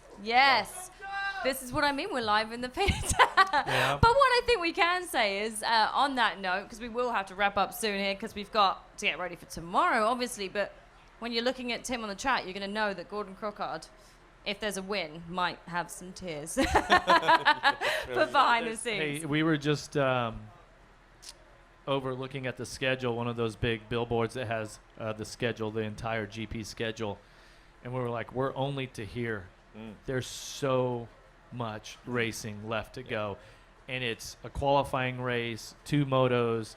This is what I mean, we're live in the pit. But what I think we can say is, on that note, because we will have to wrap up soon here, because we've got to get ready for tomorrow, obviously, but when you're looking at Tim on the track, you're going to know that Gordon Crockard, if there's a win, might have some tears. But behind the scenes. Hey, we were just overlooking at the schedule, one of those big billboards that has the schedule, the entire GP schedule. And we were like, we're only to here. There's so much racing left to go. And it's a qualifying race, 2 motos.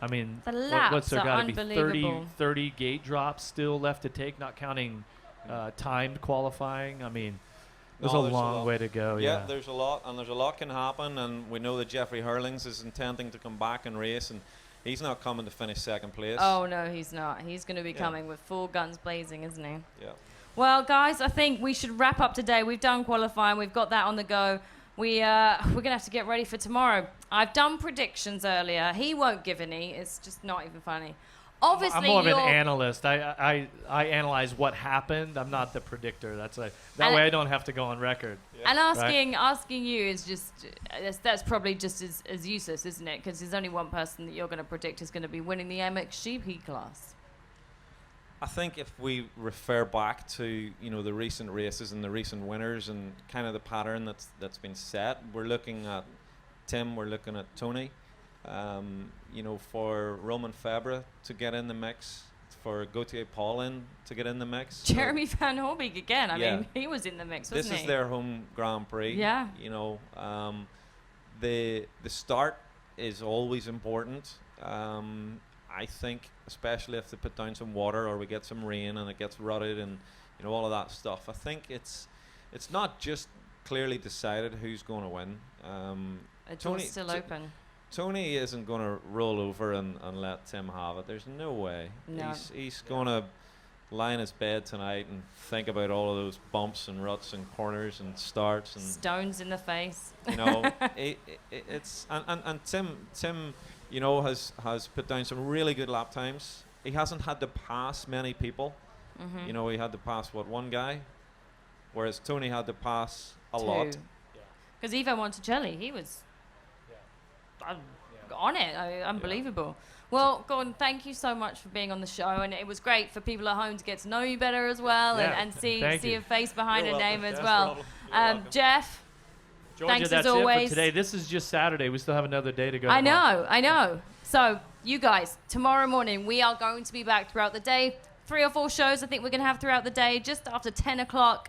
I mean, the laps what's there got to be 30 gate drops still left to take, not counting timed qualifying. I mean, there's a long way to go. Yeah, there's a lot, and there's a lot can happen, and we know that Jeffrey Hurlings is intending to come back and race, and he's not coming to finish second place. Oh, no, he's not. He's going to be coming with full guns blazing, isn't he? Yeah. Well, guys, I think we should wrap up today. We've done qualifying. We've got that on the go. We're going to have to get ready for tomorrow. I've done predictions earlier. He won't give any. It's just not even funny. Obviously, I'm more of an analyst. I analyze what happened. I'm not the predictor. That way I don't have to go on record. Yeah. And asking you is just that's probably just as useless, isn't it? Because there's only one person that you're going to predict is going to be winning the MXGP class. I think if we refer back to the recent races and the recent winners and kind of the pattern that's been set, we're looking at Tim. We're looking at Tony. For Roman Febvre to get in the mix, for Gauthier Paulin to get in the mix. Jeremy Van Horbeek again. I mean, he was in the mix, wasn't he? This is their home Grand Prix. Yeah. The start is always important. I think, especially if they put down some water or we get some rain and it gets rutted and all of that stuff. I think it's not just clearly decided who's going to win. It's still open. Tony isn't going to roll over and let Tim have it. There's no way. No. He's going to lie in his bed tonight and think about all of those bumps and ruts and corners and starts and stones in the face. It's and Tim has put down some really good lap times. He hasn't had to pass many people. Mm-hmm. He had to pass one guy, whereas Tony had to pass a lot. Because Ivo Monticelli, he was on it. Unbelievable. Well, Gordon, thank you so much for being on the show, and it was great for people at home to get to know you better as well, and see a face behind a name as well. Jeff, Georgia, thanks that's as always. It for today. This is just Saturday. We still have another day to go. I know. So, you guys, tomorrow morning we are going to be back throughout the day. 3 or 4 shows I think we're going to have throughout the day, just after 10 o'clock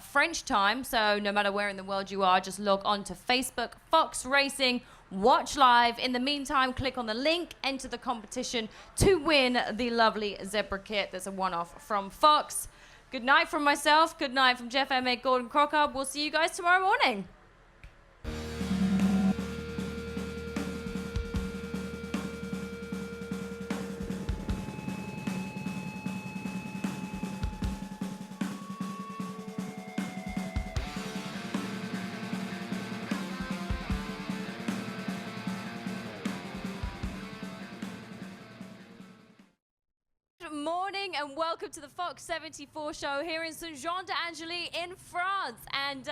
French time. So no matter where in the world you are, just log on to Facebook, Fox Racing, watch live. In the meantime, click on the link, enter the competition to win the lovely Zebra kit. That's a one-off from Fox. Good night from myself. Good night from Jeff Emig, Gordon Crockard. We'll see you guys tomorrow morning. Morning and welcome to the Fox 74 show here in Saint-Jean-d'Angely in France. And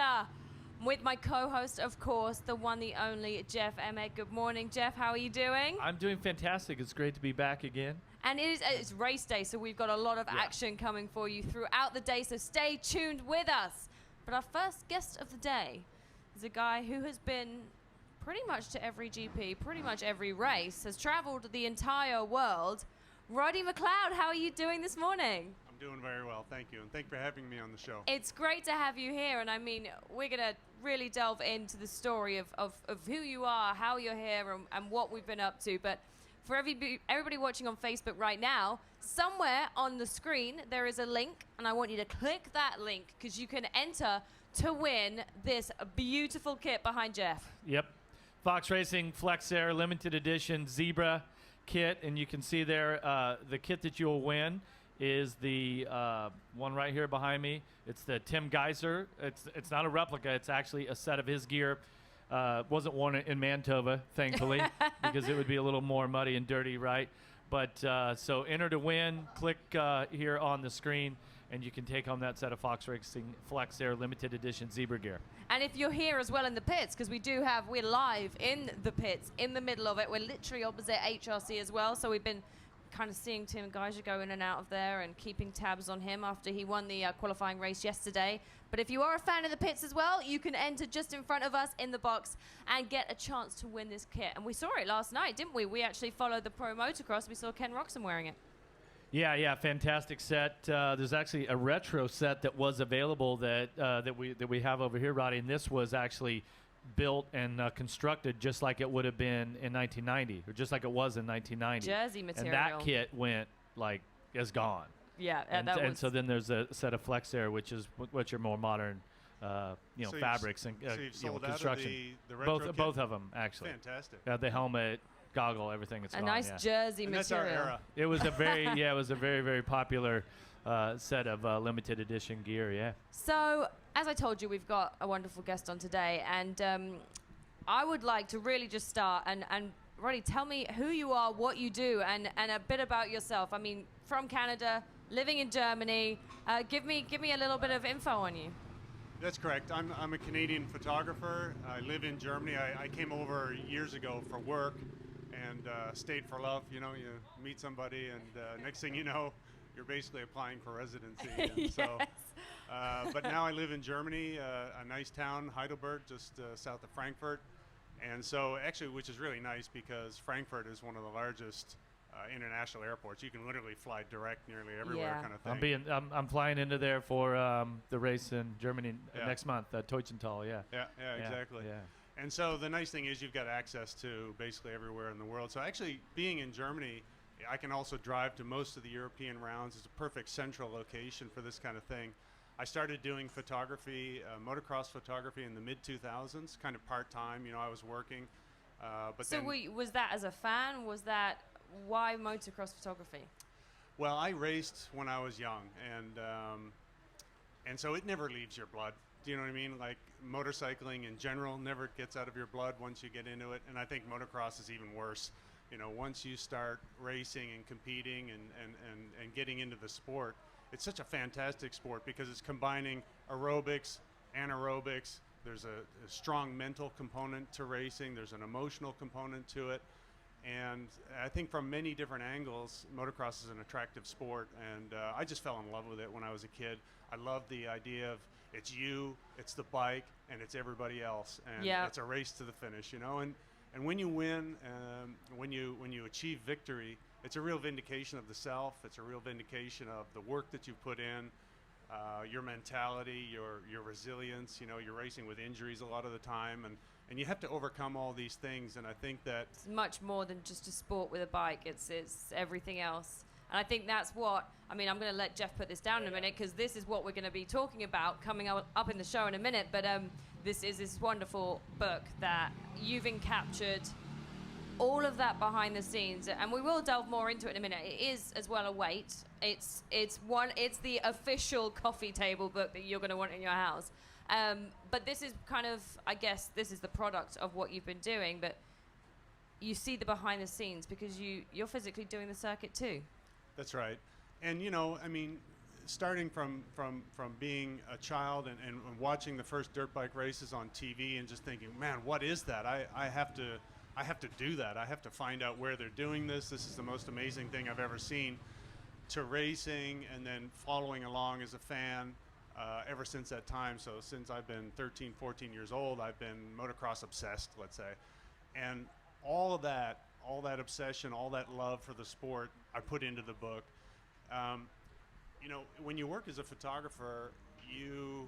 with my co-host, of course, the one, the only, Jeff Emig. Good morning, Jeff. How are you doing? I'm doing fantastic. It's great to be back again. And it's race day, so we've got a lot of action coming for you throughout the day, so stay tuned with us. But our first guest of the day is a guy who has been pretty much to every GP, pretty much every race, has traveled the entire world. Roddy McLeod, how are you doing this morning? I'm doing very well, thank you, and thank you for having me on the show. It's great to have you here, and I mean, we're going to really delve into the story of who you are, how you're here, and what we've been up to. But for everybody watching on Facebook right now, somewhere on the screen there is a link, and I want you to click that link because you can enter to win this beautiful kit behind Jeff. Yep. Fox Racing Flex Air Limited Edition Zebra kit, and you can see there the kit that you'll win is the one right here behind me. It's the Tim Geiser. It's not a replica. It's actually a set of his gear. Wasn't worn in Manitoba, thankfully, because it would be a little more muddy and dirty, right? But so enter to win. Click here on the screen, and you can take home that set of Fox Racing Flex Air Limited Edition Zebra gear. And if you're here as well in the pits, because we're live in the pits, in the middle of it. We're literally opposite HRC as well, so we've been kind of seeing Tim Geiser go in and out of there and keeping tabs on him after he won the qualifying race yesterday. But if you are a fan of the pits as well, you can enter just in front of us in the box and get a chance to win this kit. And we saw it last night, didn't we? We actually followed the Pro Motocross. We saw Ken Roxon wearing it. Yeah, fantastic set. There's actually a retro set that was available that we have over here, Roddy, and this was actually built and constructed just like it would have been in 1990, or just like it was in 1990. Jersey material. And that kit went is gone. Yeah, and so then there's a set of Flex Air, which are more modern, So fabrics and you've sold out of construction. the retro kit? Both of them actually. Fantastic. The helmet, goggle, everything. It's a gone, nice jersey and material. That's our era. It was a very very popular set of limited edition gear. Yeah. So as I told you, we've got a wonderful guest on today, and I would like to really just start and Roddy, tell me who you are, what you do, and a bit about yourself. I mean, from Canada, living in Germany. Give me a little bit of info on you. That's correct. I'm a Canadian photographer. I live in Germany. I came over years ago for work and stayed for love. You meet somebody, and next thing you know, you're basically applying for residency. And Yes. but now I live in Germany, a nice town, Heidelberg, just south of Frankfurt. And so actually, which is really nice because Frankfurt is one of the largest international airports. You can literally fly direct nearly everywhere, kind of thing. I'm flying into there for the race in Germany next month, Teuthenthal. Yeah, exactly. Yeah. And so the nice thing is you've got access to basically everywhere in the world. So actually, being in Germany, I can also drive to most of the European rounds. It's a perfect central location for this kind of thing. I started doing photography, motocross photography in the mid-2000s, kind of part-time. I was working. Was that as a fan? Was that why motocross photography? Well, I raced when I was young, and so it never leaves your blood. Do you know what I mean? Like motorcycling in general never gets out of your blood once you get into it, and I think motocross is even worse. Once you start racing and competing and getting into the sport, it's such a fantastic sport because it's combining aerobics, anaerobics. There's a strong mental component to racing. There's an emotional component to it. And I think from many different angles, motocross is an attractive sport. And I just fell in love with it when I was a kid. I loved the idea of it's you, it's the bike, and it's everybody else. And it's a race to the finish, And And when you win, when you achieve victory, it's a real vindication of the self. It's a real vindication of the work that you've put in, your mentality, your resilience. You know, you're racing with injuries a lot of the time, and you have to overcome all these things. And I think that it's much more than just a sport with a bike. It's everything else. And I think that's what, I mean, I'm going to let Jeff put this down in a minute, because this is what we're going to be talking about coming up in the show in a minute. But this is this wonderful book that you've captured all of that behind the scenes, and we will delve more into it in a minute. It is as well a weight. It's the official coffee table book that you're going to want in your house. But this is kind of, I guess, this is the product of what you've been doing. But you see the behind the scenes because you're physically doing the circuit too. That's right. And, you know, I mean, starting from being a child and watching the first dirt bike races on TV and just thinking, man, what is that? I have to do that. I have to find out where they're doing this. This is the most amazing thing I've ever seen. To racing and then following along as a fan ever since that time. So since I've been 13, 14 years old, I've been motocross obsessed, let's say. And all that obsession, all that love for the sport, I put into the book. You know, when you work as a photographer, you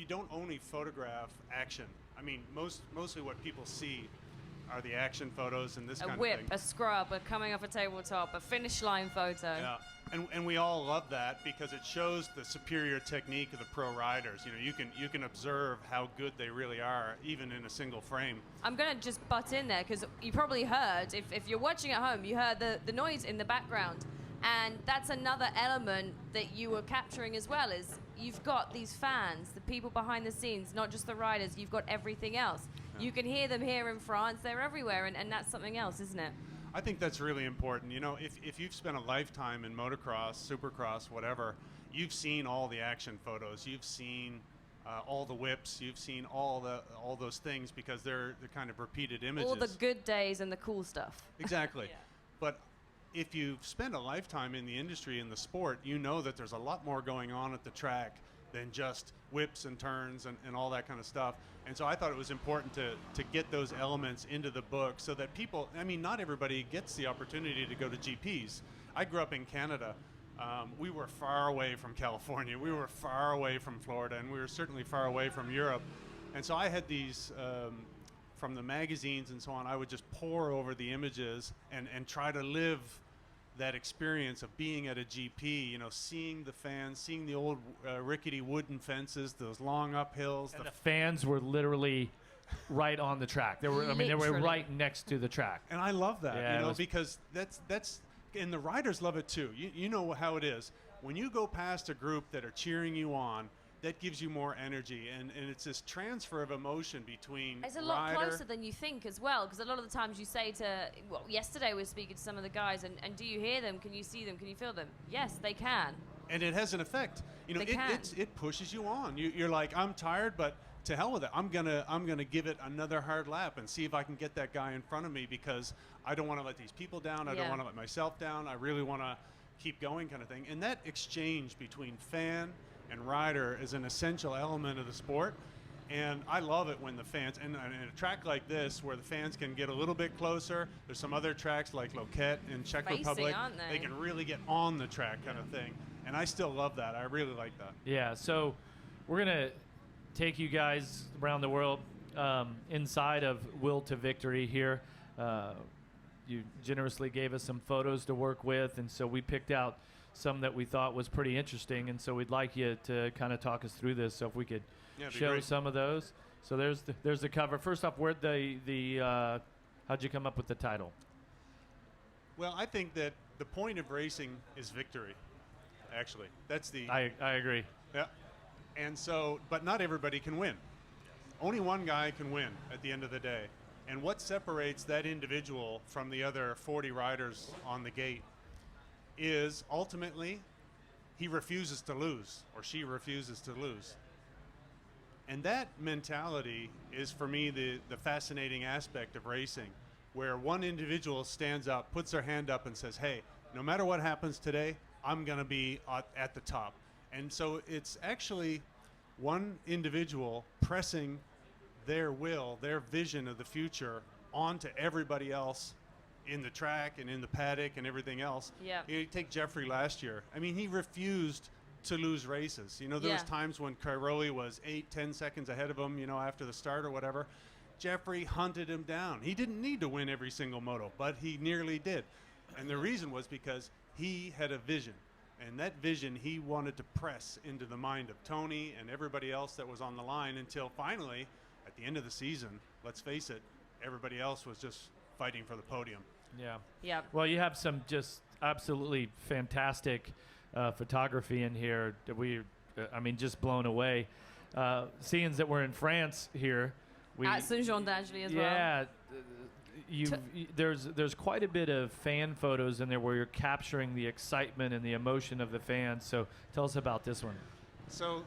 don't only photograph action. I mean, mostly what people see are the action photos and this kind of thing. A whip, a scrub, a coming off a tabletop, a finish line photo. Yeah, and we all love that because it shows the superior technique of the pro riders. You know, you can observe how good they really are, even in a single frame. I'm going to just butt in there because you probably heard, if you're watching at home, you heard the noise in the background. And that's another element that you were capturing as well, is you've got these fans, the people behind the scenes, not just the riders, you've got everything else. Yeah. You can hear them here in France, they're everywhere, and that's something else, isn't it? I think that's really important. You know, if you've spent a lifetime in motocross, supercross, whatever, you've seen all the action photos, you've seen all the whips, you've seen all those things because they're the kind of repeated images. All the good days and the cool stuff. Exactly. Yeah. But if you've spent a lifetime in the industry, in the sport, you know that there's a lot more going on at the track than just whips and turns and all that kind of stuff. And so I thought it was important to get those elements into the book so that people, I mean, not everybody gets the opportunity to go to GPs. I grew up in Canada. We were far away from California. We were far away from Florida, and we were certainly far away from Europe. And so I had these, from the magazines and so on, I would just pore over the images and try to live that experience of being at a GP, you know, seeing the fans, seeing the old rickety wooden fences, those long uphills. And the fans were literally right on the track. They were right next to the track. And I love that, yeah, you know, because that's, and the riders love it too. You know how it is. When you go past a group that are cheering you on, that gives you more energy, and it's this transfer of emotion between it's a lot closer than you think as well, because a lot of the times you say to, well, yesterday we were speaking to some of the guys, and do you hear them? Can you see them? Can you feel them? Yes, they can. And it has an effect. You know, it pushes you on. You're like, I'm tired, but to hell with it. I'm gonna give it another hard lap and see if I can get that guy in front of me, because I don't want to let these people down. I don't want to let myself down. I really want to keep going, kind of thing. And that exchange between fan and rider is an essential element of the sport, and I love it when the fans, and in a track like this where the fans can get a little bit closer. There's some other tracks like Loquet in Czech Republic, they can really get on the track, kind of thing, and I still love that. I really like that. Yeah, so we're gonna take you guys around the world, inside of Will to Victory here. You generously gave us some photos to work with, and so we picked out some that we thought was pretty interesting, and so we'd like you to kind of talk us through this. So if we could show some of those. So there's the cover. First off, how'd you come up with the title? Well, I think that the point of racing is victory. Actually, that's the. I agree. Yeah, and so, but not everybody can win. Only one guy can win at the end of the day, and what separates that individual from the other 40 riders on the gate is ultimately he refuses to lose, or she refuses to lose. And that mentality is, for me, the fascinating aspect of racing, where one individual stands up, puts their hand up and says, hey, no matter what happens today, I'm going to be at the top. And so it's actually one individual pressing their will, their vision of the future onto everybody else in the track and in the paddock and everything else. Yeah. You take Jeffrey last year. I mean, he refused to lose races. You know, there was times when Cairoli was 8-10 seconds ahead of him, you know, after the start or whatever. Jeffrey hunted him down. He didn't need to win every single moto, but he nearly did. And the reason was because he had a vision. And that vision he wanted to press into the mind of Tony and everybody else that was on the line until finally, at the end of the season, let's face it, everybody else was just fighting for the podium. Yeah. Yeah. Well, you have some just absolutely fantastic photography in here that I mean, just blown away. Seeing that we're in France here. At Saint-Jean d'Angely as well. Yeah. There's quite a bit of fan photos in there where you're capturing the excitement and the emotion of the fans. So tell us about this one. So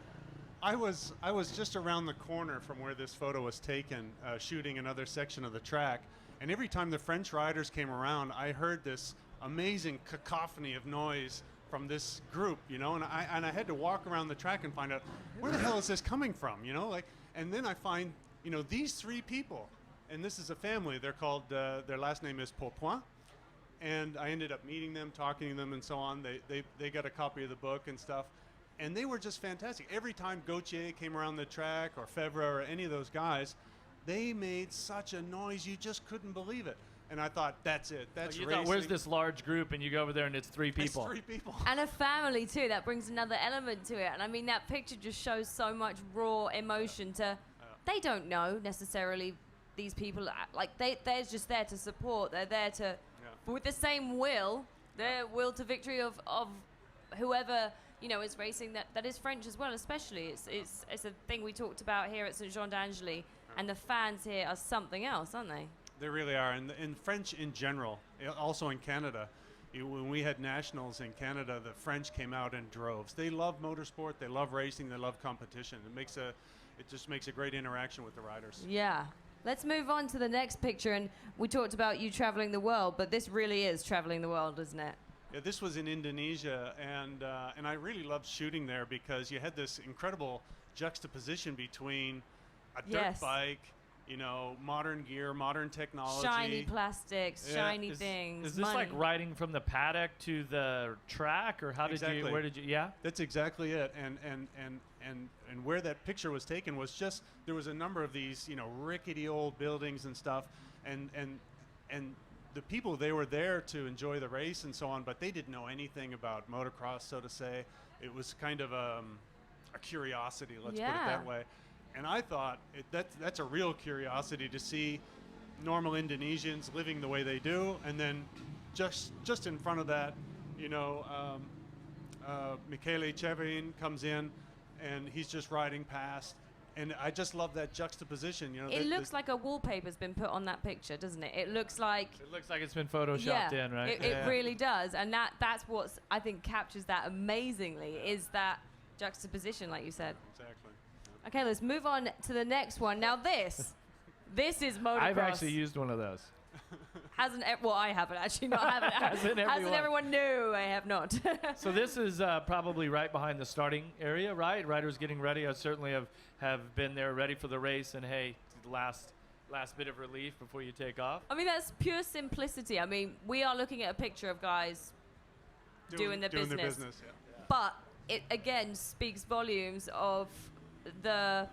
I was just around the corner from where this photo was taken, shooting another section of the track. And every time the French riders came around, I heard this amazing cacophony of noise from this group, you know, and I had to walk around the track and find out where the hell is this coming from, you know, like, and then I find, you know, these three people, and this is a family. They're called, their last name is Pourpoint, and I ended up meeting them, talking to them, and so on. They got a copy of the book and stuff, and they were just fantastic. Every time Gauthier came around the track, or Febvre, or any of those guys, they made such a noise you just couldn't believe it. And I thought, that's it. That's you racing. thought, where's this large group? And you go over there and it's three people. It's 3 people. And a family too. That brings another element to it. And I mean, that picture just shows so much raw emotion to. They don't know necessarily these people. Like they're just there to support. They're there to, with the same will, their will to victory of whoever you know is racing. That is French as well, especially. It's a thing we talked about here at Saint-Jean d'Angely. And the fans here are something else, aren't they? They really are. And in French in general, also in Canada, when we had nationals in Canada, the French came out in droves. They love motorsport, they love racing, they love competition. It just makes a great interaction with the riders. Yeah. Let's move on to the next picture. And we talked about you traveling the world, but this really is traveling the world, isn't it? Yeah, this was in Indonesia, and I really loved shooting there because you had this incredible juxtaposition between a dirt bike, you know, modern gear, modern technology. Shiny plastics, shiny things. Is this money. like riding from the paddock to the track, or how did you? Where did you? Yeah, that's exactly it. And where that picture was taken was just there was a number of these, you know, rickety old buildings and stuff, and the people, they were there to enjoy the race and so on, but they didn't know anything about motocross, so to say. It was kind of a curiosity, let's put it that way. And I thought that's a real curiosity to see normal Indonesians living the way they do, and then just in front of that, you know, Michele Chevin comes in, and he's just riding past, and I just love that juxtaposition. You know, it looks like a wallpaper's been put on that picture, doesn't it? It looks like it's been photoshopped in, right? It really does, and that's what I think captures that amazingly is that juxtaposition, like you said. Exactly. Okay, let's move on to the next one. Now this is motocross. I've actually used one of those. Well, I haven't actually. Hasn't everyone? No, I have not. So this is probably right behind the starting area, right? Riders getting ready. I certainly have been there, ready for the race, and hey, the last bit of relief before you take off. I mean, that's pure simplicity. I mean, we are looking at a picture of guys doing their business. Yeah. But it again speaks volumes of the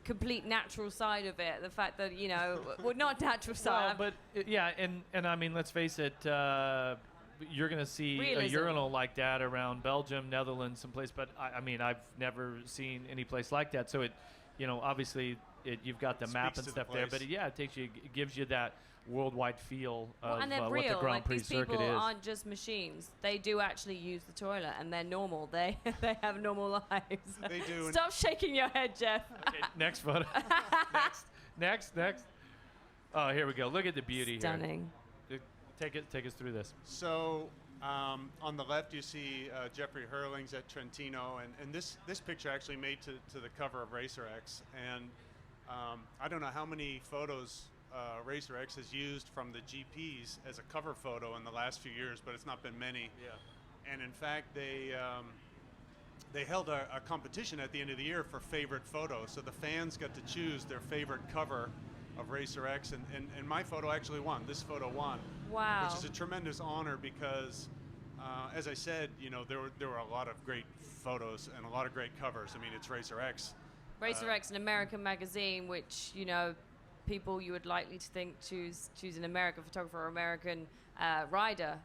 complete natural side of it, the fact that, you know, well, not natural side. Well, but and I mean, let's face it, you're going to see a urinal like that around Belgium, Netherlands, someplace, but I mean, I've never seen any place like that. So it, you know, obviously you've got the map and stuff there, but it gives you that worldwide feel of and they're what real. the Grand Prix these circuit people is. aren't just machines. They do actually use the toilet, and they're normal. They have normal lives. They do. Stop shaking your head, Jeff. Okay, next photo. next. Oh, here we go. Look at the beauty Stunning. here. Take us through this. So on the left, you see Jeffrey Hurlings at Trentino, and this picture actually made to the cover of Racer X. And I don't know how many photos Racer X has used from the GPs as a cover photo in the last few years, but it's not been many. Yeah. And in fact, they they held a competition at the end of the year for favorite photos. So the fans got to choose their favorite cover of Racer X, and my photo actually won. This photo won. Wow. Which is a tremendous honor because, as I said, you know, there were a lot of great photos and a lot of great covers. I mean, it's Racer X. Racer X, an American magazine, which, you know, people you would likely to think choose an American photographer or American rider.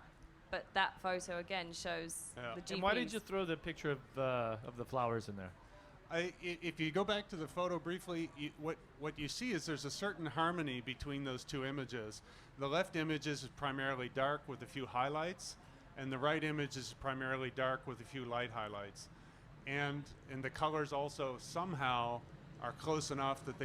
But that photo, again, shows the GPs. And why did you throw the picture of the flowers in there? If you go back to the photo briefly, what you see is there's a certain harmony between those two images. The left image is primarily dark with a few highlights, and the right image is primarily dark with a few light highlights. And the colors also somehow are close enough that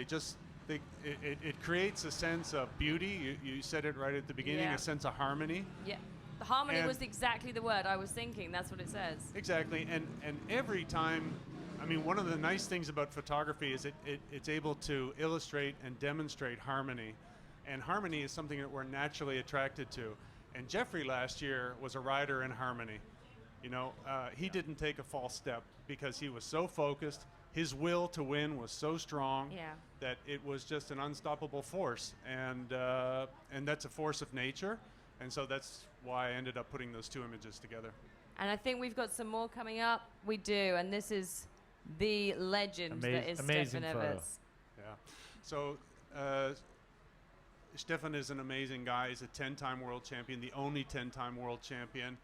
it creates a sense of beauty. You said it right at the beginning, a sense of harmony. Yeah. The harmony was exactly the word I was thinking. That's what it says. Exactly. And every time, I mean, one of the nice things about photography is it's able to illustrate and demonstrate harmony. And harmony is something that we're naturally attracted to. And Jeffrey last year was a rider in harmony. You know, he didn't take a false step because he was so focused. His will to win was so strong that it was just an unstoppable force. And that's a force of nature. And so that's why I ended up putting those two images together. And I think we've got some more coming up. We do. And this is the legend that is Stefan Everts. Yeah. So Stefan is an amazing guy. He's a 10-time world champion, the only 10-time world champion.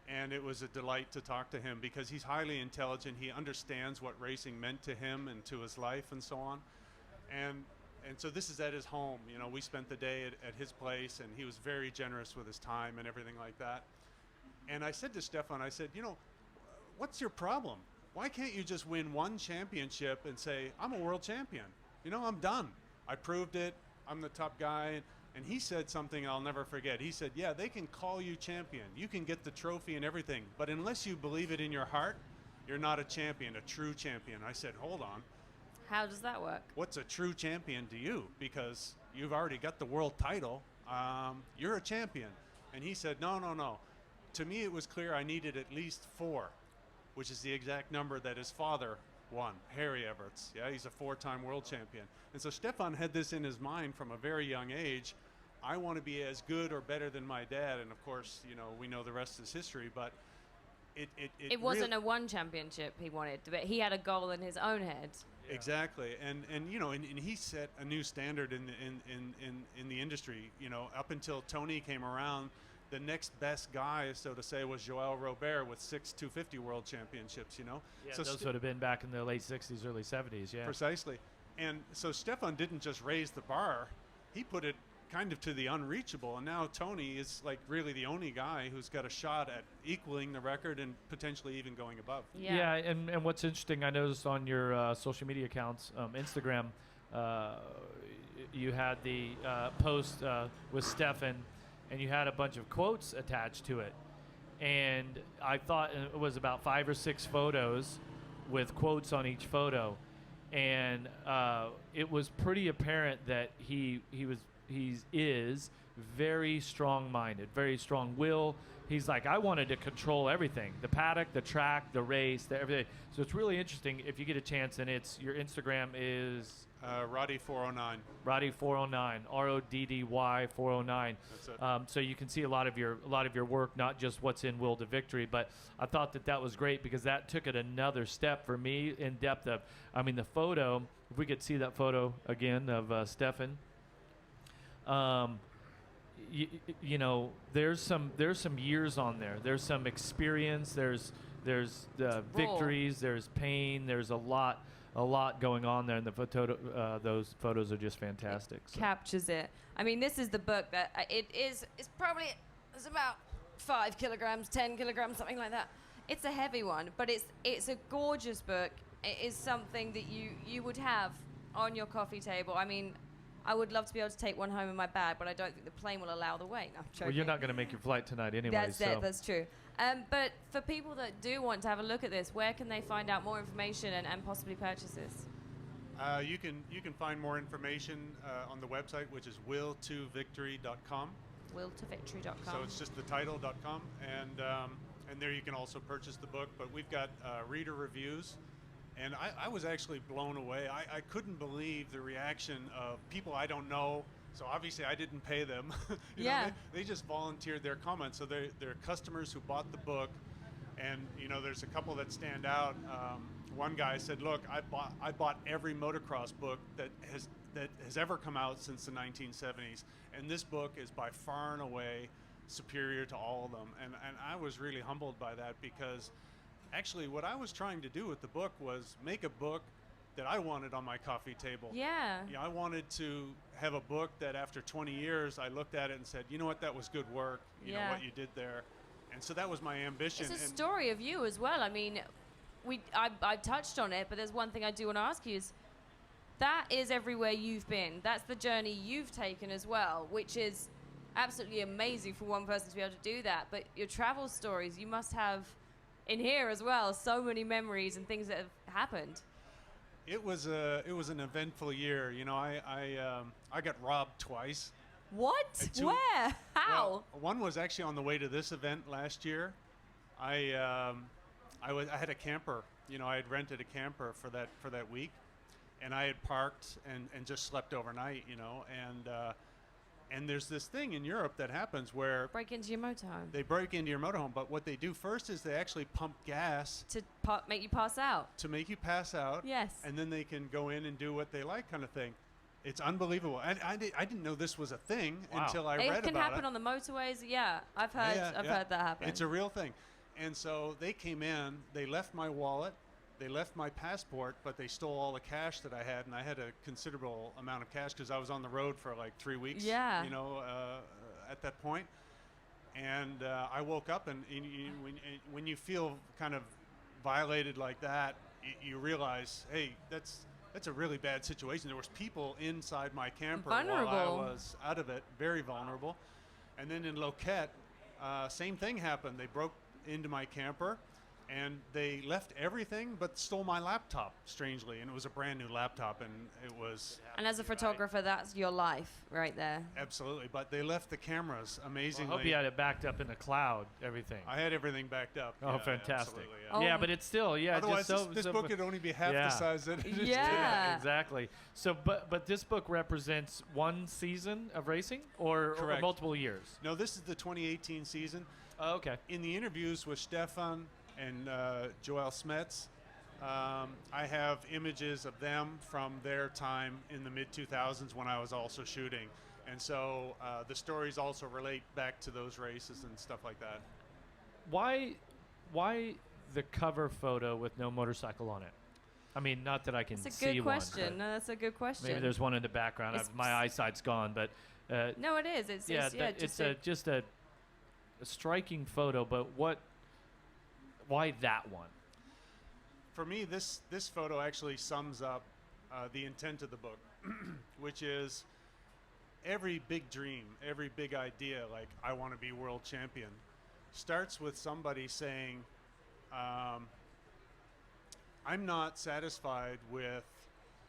And it was a delight to talk to him because he's highly intelligent. He understands what racing meant to him and to his life and so on. And so this is at his home. You know, we spent the day at his place, and he was very generous with his time and everything like that. And I said to Stefan, I said, you know, what's your problem? Why can't you just win one championship and say, I'm a world champion? You know, I'm done. I proved it. I'm the top guy. And he said something I'll never forget. He said, yeah, they can call you champion. You can get the trophy and everything. But unless you believe it in your heart, you're not a champion, a true champion. I said, hold on. How does that work? What's a true champion to you? Because you've already got the world title. You're a champion. And he said, no. To me, it was clear I needed at least 4, which is the exact number that his father won, Harry Everts. Yeah, he's a 4-time world champion. And so Stefan had this in his mind from a very young age. I want to be as good or better than my dad. And of course, you know, we know the rest is history, but it wasn't a one championship he wanted, but he had a goal in his own head. Exactly, and you know, and he set a new standard in the industry. You know, up until Tony came around, the next best guy, so to say, was Joël Robert with 6 250 world championships. You know, yeah, so those would have been back in the late '60s, early '70s. Yeah, precisely. And so Stefan didn't just raise the bar; he put it kind of to the unreachable. And now Tony is like really the only guy who's got a shot at equaling the record and potentially even going above. Yeah, and what's interesting, I noticed on your social media accounts, Instagram, you had the post with Stefan, and you had a bunch of quotes attached to it. And I thought it was about 5 or 6 photos with quotes on each photo. And it was pretty apparent that he is very strong-minded, very strong-willed. He's like, I wanted to control everything, the paddock, the track, the race, everything. So it's really interesting if you get a chance, and your Instagram is Roddy 409. Roddy 409, RODDY 409. That's it. So you can see a lot of your work, not just what's in Will to Victory. But I thought that was great because that took it another step for me in depth of. I mean, the photo. If we could see that photo again of Stefan. You know, there's some years on there. There's some experience. There's victories. There's pain. There's a lot going on there, and those photos are just fantastic. So. Captures it. I mean, this is the book that it's about 5 kilograms, 10 kilograms, something like that. It's a heavy one, but it's a gorgeous book. It is something that you would have on your coffee table. I mean, I would love to be able to take one home in my bag, but I don't think the plane will allow the weight. No, I'm joking. Well, you're not going to make your flight tonight anyway. That's true. But for people that do want to have a look at this, where can they find out more information and possibly purchase this? You can find more information on the website, which is will2victory.com. will2victory.com. So it's just the title.com. And and there you can also purchase the book. But we've got reader reviews, and I was actually blown away. I couldn't believe the reaction of people I don't know. So obviously I didn't pay them. You know, they just volunteered their comments. So they're customers who bought the book, and you know, there's a couple that stand out. One guy said, "Look, I bought every motocross book that has ever come out since the 1970s, and this book is by far and away superior to all of them." And I was really humbled by that, because actually what I was trying to do with the book was make a book that I wanted on my coffee table. Yeah. I wanted to have a book that after 20 years I looked at it and said, you know what, that was good work, you know, what you did there. And so that was my ambition. It's a story of you as well. I mean, I touched on it, but there's one thing I do want to ask you is, that is everywhere you've been. That's the journey you've taken as well, which is absolutely amazing for one person to be able to do that. But your travel stories, you must have in here as well so many memories and things that have happened. It was an eventful year. You know, I got robbed twice. What? Where? How? Well, one was actually on the way to this event last year. I had a camper. You know, I had rented a camper for that week, and I had parked and just slept overnight. You know, and there's this thing in Europe that happens where break into your motorhome. They break into your motorhome, but what they do first is they actually pump gas to make you pass out. To make you pass out. Yes. And then they can go in and do what they like, kind of thing. It's unbelievable. And I didn't know this was a thing until I read about it. It can happen on the motorways. Yeah, I've heard that happen. It's a real thing. And so they came in. They left my wallet. They left my passport, but they stole all the cash that I had, and I had a considerable amount of cash because I was on the road for like 3 weeks. Yeah. You know, at that point. And I woke up, and when you feel kind of violated like that, you realize, hey, that's a really bad situation. There was people inside my camper while I was out of it, very vulnerable. And then in Loquet, same thing happened. They broke into my camper, and they left everything but stole my laptop, strangely. And it was a brand new laptop, and it was... And as a photographer, that's your life right there. Absolutely. But they left the cameras, amazingly. Well, I hope you had it backed up in the cloud, everything. I had everything backed up. Oh, fantastic. Yeah. But it's still, Otherwise, just this book could only be half the size that it is today. Yeah, exactly. So, but this book represents one season of racing or multiple years? No, this is the 2018 season. Oh, okay. In the interviews with Stefan and Joel Smets, I have images of them from their time in the mid-2000s when I was also shooting. And so the stories also relate back to those races and stuff like that. Why the cover photo with no motorcycle on it? I mean, not that I can see one. That's a good question. No, that's a good question. Maybe there's one in the background. My eyesight's gone, but... no, it is. It's just a striking photo, but why that one? For me, this photo actually sums up the intent of the book, which is every big dream, every big idea, like I want to be world champion, starts with somebody saying, I'm not satisfied with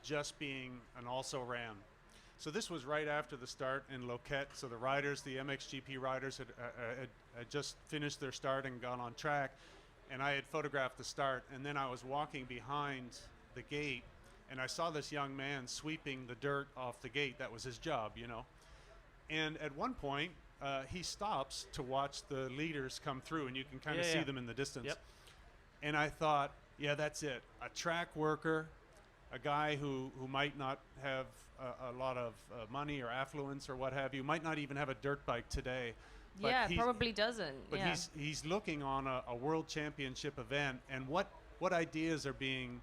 just being an also-ran. So this was right after the start in Loquet. So the riders, the MXGP riders had just finished their start and gone on track. And I had photographed the start. And then I was walking behind the gate, and I saw this young man sweeping the dirt off the gate. That was his job, you know. And at one point, he stops to watch the leaders come through, and you can kind of see them in the distance. Yep. And I thought, yeah, that's it. A track worker, a guy who might not have a lot of money or affluence or what have you, might not even have a dirt bike today. But probably doesn't. But he's looking on a world championship event, and what ideas are being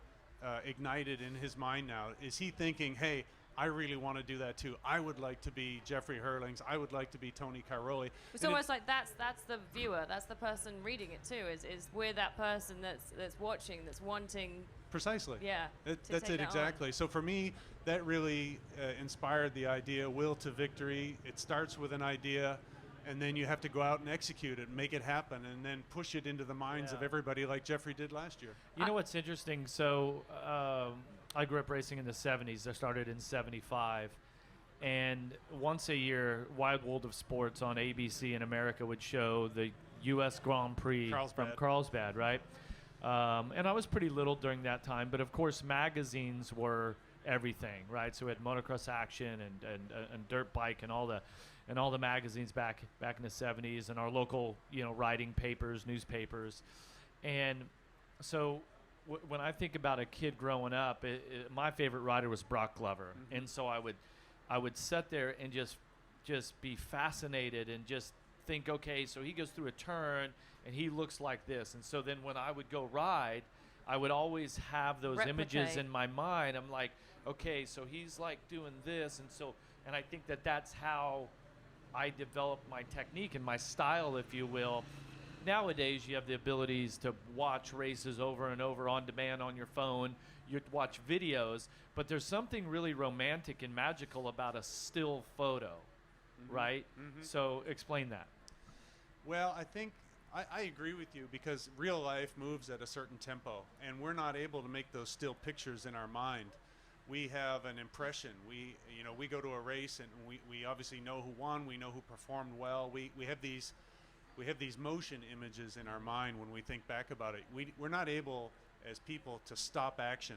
ignited in his mind now? Is he thinking, hey, I really want to do that too. I would like to be Jeffrey Hurlings. I would like to be Tony Cairoli. It's almost like that's the viewer. That's the person reading it too. Is we're that person that's watching, that's wanting. Precisely. Yeah. That's it exactly. So for me, that really inspired the idea, will to victory. It starts with an idea, and then you have to go out and execute it, make it happen, and then push it into the minds of everybody like Jeffrey did last year. You know what's interesting? So I grew up racing in the 70s. I started in 75. And once a year, Wide World of Sports on ABC in America would show the U.S. Grand Prix from Carlsbad, right? And I was pretty little during that time, but of course magazines were everything, right? So we had Motocross Action and Dirt Bike and all the magazines back in the 70s, and our local, riding papers, newspapers. And so when I think about a kid growing up, my favorite rider was Brock Glover. Mm-hmm. And so I would sit there and just be fascinated and just think, okay, so he goes through a turn and he looks like this. And so then when I would go ride, I would always have those images in my mind. I'm like, okay, so he's like doing this. And I think that's how I developed my technique and my style, if you will. Nowadays, you have the abilities to watch races over and over on demand on your phone. You watch videos, but there's something really romantic and magical about a still photo, right? Mm-hmm. So explain that. Well, I think I agree with you, because real life moves at a certain tempo, and we're not able to make those still pictures in our mind. We have an impression. We go to a race and we obviously know who won. We know who performed well. We have these motion images in our mind when we think back about it. We're not able as people to stop action.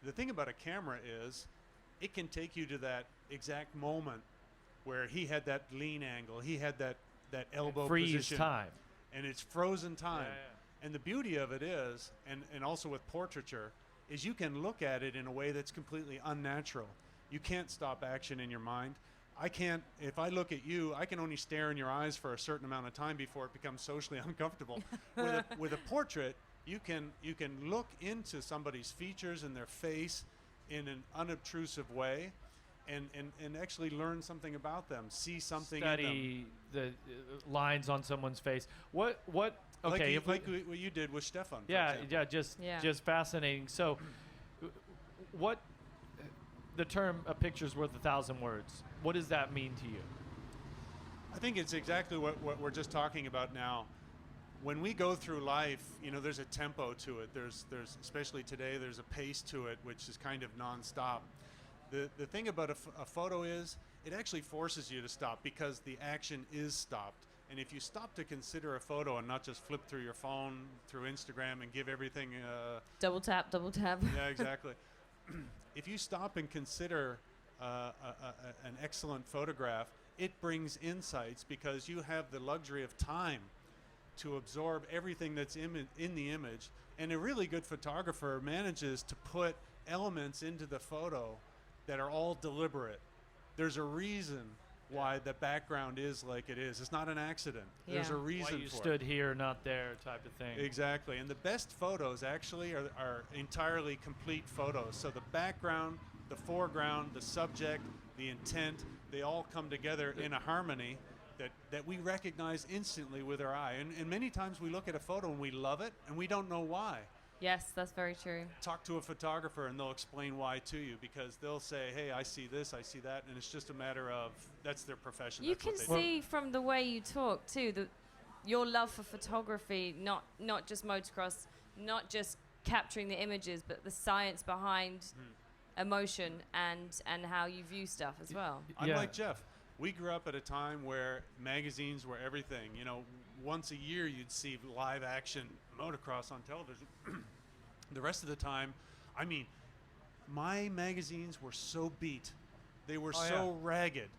The thing about a camera is it can take you to that exact moment where he had that lean angle, he had that elbow position. Time. And it's frozen time. Yeah. And the beauty of it is, and also with portraiture, is you can look at it in a way that's completely unnatural. You can't stop action in your mind. I can't, if I look at you, I can only stare in your eyes for a certain amount of time before it becomes socially uncomfortable. With a portrait, you can look into somebody's features and their face in an unobtrusive way and actually learn something about them, see something Study in them. The lines on someone's face. What okay, like what you did with Stefan. Just fascinating. So what the term "a picture's worth 1,000 words." What does that mean to you? I think it's exactly what we're just talking about now. When we go through life, there's a tempo to it. There's especially today, there's a pace to it, which is kind of nonstop. The thing about a photo is it actually forces you to stop, because the action is stopped. And if you stop to consider a photo and not just flip through your phone, through Instagram, and give everything double tap. Yeah, exactly. If you stop and consider an excellent photograph, it brings insights, because you have the luxury of time to absorb everything that's in the image. And a really good photographer manages to put elements into the photo that are all deliberate. There's a reason why the background is like it is. It's not an accident. Yeah. There's a reason why you for stood it. Here, not there, type of thing. Exactly. And the best photos actually are entirely complete photos. So the background, the foreground, the subject, the intent, they all come together in a harmony that we recognize instantly with our eye. And many times we look at a photo and we love it and we don't know why. Yes, that's very true. Talk to a photographer and they'll explain why to you, because they'll say, hey, I see this, I see that, and it's just a matter of, that's their profession. You can see from the way you talk too, your love for photography, not just motocross, not just capturing the images, but the science behind emotion and how you view stuff as well. I'm like Jeff. We grew up at a time where magazines were everything. Once a year you'd see live action motocross on television. The rest of the time, my magazines were so beat. They were ragged.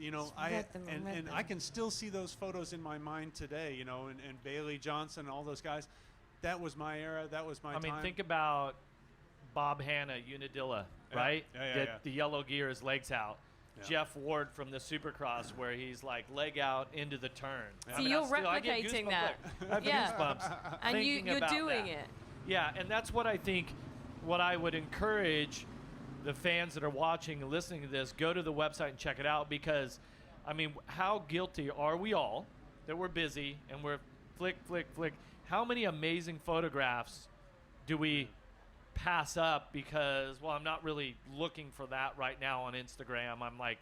And I can still see those photos in my mind today, and Bailey Johnson and all those guys. That was my era. That was my time. Think about Bob Hanna, Unadilla, right? The yellow gear, his legs out. Yeah. Jeff Ward from the Supercross, where he's like leg out into the turn. So you're replicating that. I have goosebumps. And you're doing it. Yeah, and that's what I think, what I would encourage the fans that are watching and listening to this, go to the website and check it out, because, how guilty are we all that we're busy and we're flick. How many amazing photographs do we pass up because, I'm not really looking for that right now on Instagram. I'm like,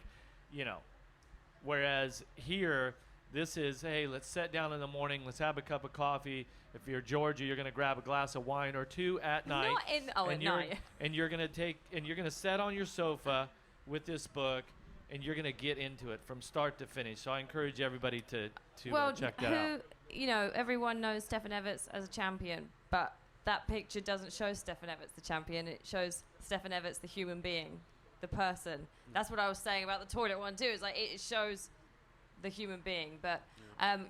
whereas here, this is, hey, let's sit down in the morning, let's have a cup of coffee. If you're Georgia, you're going to grab a glass of wine or two at night. At night. And you're going to sit on your sofa with this book and you're going to get into it from start to finish. So I encourage everybody to Well, check that out. you know, everyone knows Stefan Everts as a champion, but that picture doesn't show Stefan Everts the champion. It shows Stefan Everts the human being, the person. That's what I was saying about the toilet one too. It's like it shows the human being. But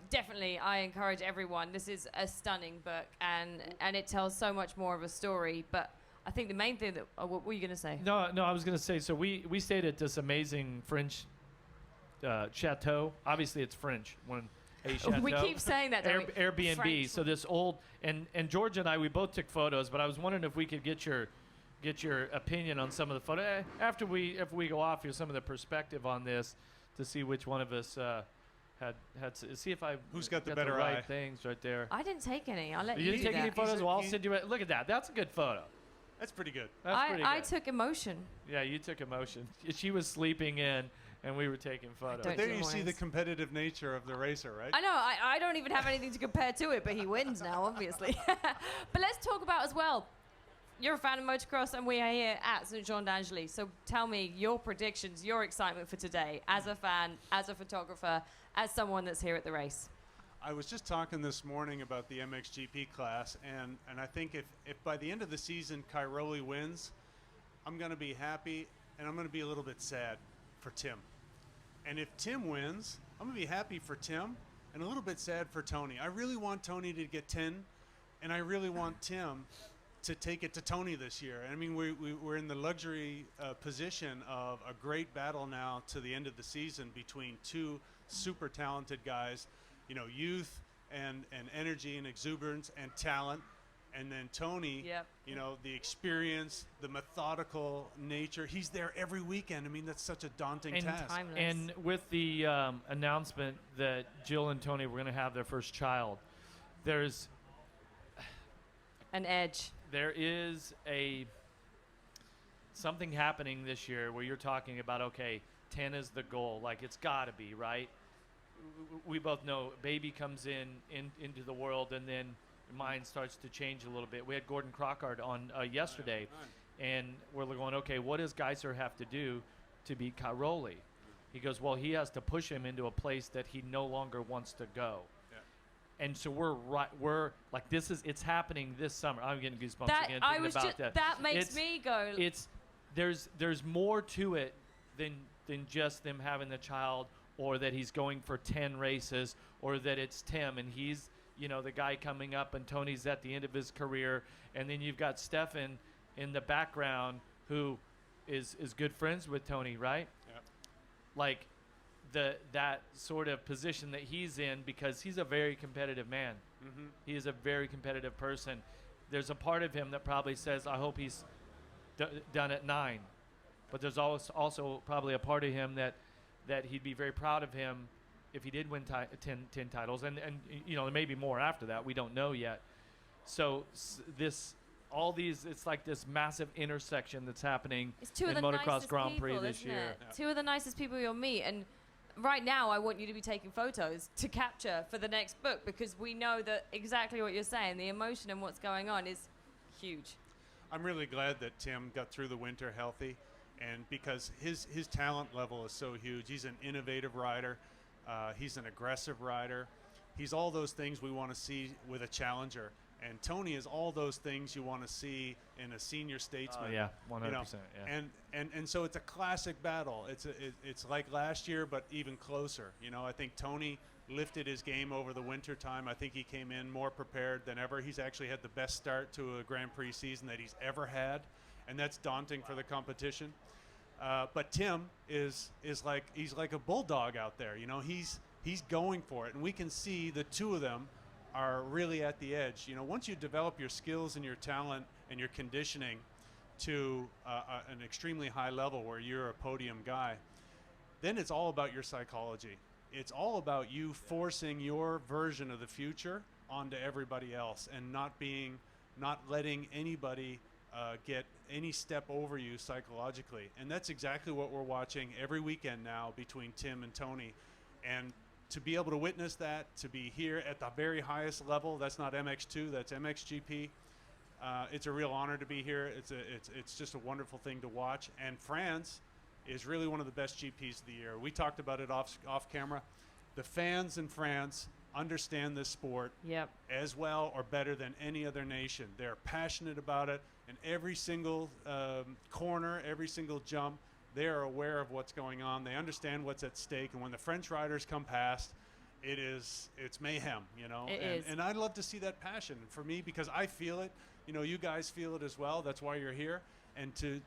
definitely, I encourage everyone. This is a stunning book, and it tells so much more of a story. But I think the main thing that what were you going to say? No, I was going to say, so we stayed at this amazing French chateau. Obviously, it's French. A chateau. We keep saying that, don't we? Airbnb. French. So this old, and George and I, we both took photos, but I was wondering if we could get your opinion on some of the photos. After if we go off here, some of the perspective on this to see which one of us had see if I who's got the got better right eye. Things right there. I didn't take any. I'll let You you didn't do take that. any photos? Well, I'll send you. Look at that. That's a good photo. That's pretty good. That's pretty good. I took emotion. Yeah, you took emotion. She was sleeping in, and we were taking photos. But there you see the competitive nature of the racer, right? I know. I don't even have anything to compare to it, but he wins now, obviously. But let's talk about as well. You're a fan of motocross, and we are here at St. Jean d'Angely. So tell me your predictions, your excitement for today, as a fan, as a photographer, as someone that's here at the race. I was just talking this morning about the MXGP class, and I think if by the end of the season Cairoli wins, I'm going to be happy, and I'm going to be a little bit sad for Tim. And if Tim wins, I'm going to be happy for Tim and a little bit sad for Tony. I really want Tony to get 10, and I really want Tim to take it to Tony this year. I mean, we're in the luxury position of a great battle now to the end of the season between two super talented guys, you know, youth and energy and exuberance and talent. And then Tony, you know, the experience, the methodical nature. He's there every weekend. I mean, that's such a daunting task. And with the announcement that Jill and Tony were going to have their first child, there's an edge. There is something happening this year where you're talking about, okay, 10 is the goal. Like, it's got to be, right? We both know baby comes into the world, and then your mind starts to change a little bit. We had Gordon Crockard on yesterday, and we're going, okay, what does Geiser have to do to beat Cairoli? He goes, well, he has to push him into a place that he no longer wants to go. And so we're like, it's happening this summer. I'm getting goosebumps again thinking about that. That makes me go. There's more to it than just them having the child, or that he's going for 10 races, or that it's Tim and he's, you know, the guy coming up and Tony's at the end of his career, and then you've got Stefan in the background who is good friends with Tony, right? Yeah. Like that sort of position that he's in, because he's a very competitive man. Mm-hmm. He is a very competitive person. There's a part of him that probably says, I hope he's done at 9. But there's also probably a part of him that he'd be very proud of him if he did win 10 titles. And you know, there may be more after that. We don't know yet. So it's like this massive intersection that's happening in Motocross Grand Prix this year. Yeah. Two of the nicest people you'll meet. And right now, I want you to be taking photos to capture for the next book, because we know that exactly what you're saying, the emotion and what's going on is huge. I'm really glad that Tim got through the winter healthy, and because his talent level is so huge. He's an innovative rider. He's an aggressive rider. He's all those things we want to see with a challenger. And Tony is all those things you want to see in a senior statesman. Yeah, 100%. You know? Yeah. And so it's a classic battle. It's like last year, but even closer. You know, I think Tony lifted his game over the winter time. I think he came in more prepared than ever. He's actually had the best start to a Grand Prix season that he's ever had, and that's daunting for the competition. But Tim is like, he's like a bulldog out there. You know, he's going for it, and we can see the two of them are really at the edge. You know, once you develop your skills and your talent and your conditioning to an extremely high level where you're a podium guy, then it's all about your psychology. It's all about you forcing your version of the future onto everybody else, and not letting anybody get any step over you psychologically. And that's exactly what we're watching every weekend now between Tim and Tony. And to be able to witness that, to be here at the very highest level, that's not MX2, that's MXGP. It's a real honor to be here. It's just a wonderful thing to watch. And France is really one of the best GPs of the year. We talked about it off camera. The fans in France understand this sport as well or better than any other nation. They're passionate about it, and every single corner, every single jump, they are aware of what's going on. They understand what's at stake, and when the French riders come past, it's mayhem, you know. And I'd love to see that passion for me, because I feel it. You know, you guys feel it as well. That's why you're here. And to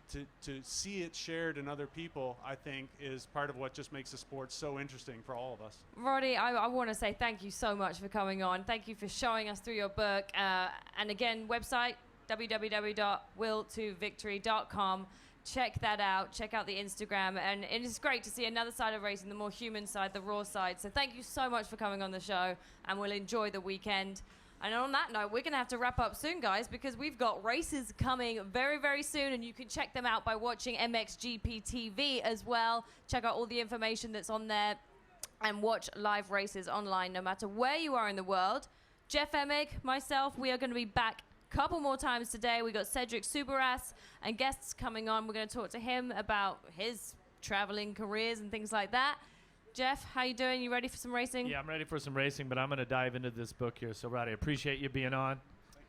see it shared in other people, I think, is part of what just makes the sport so interesting for all of us. Roddy, I want to say thank you so much for coming on. Thank you for showing us through your book. And again, website, www.willtovictory.com. Check that out. Check out the Instagram. And it is great to see another side of racing, the more human side, the raw side. So thank you so much for coming on the show, and we'll enjoy the weekend. And on that note, we're going to have to wrap up soon, guys, because we've got races coming very, very soon, and you can check them out by watching MXGP TV as well. Check out all the information that's on there and watch live races online no matter where you are in the world. Jeff Emig, myself, we are going to be back couple more times today. We got Cedric Soubeyras and guests coming on. We're going to talk to him about his traveling careers and things like that. Jeff, how you doing? You ready for some racing? Yeah, I'm ready for some racing, but I'm going to dive into this book here. So, Roddy, appreciate you being on.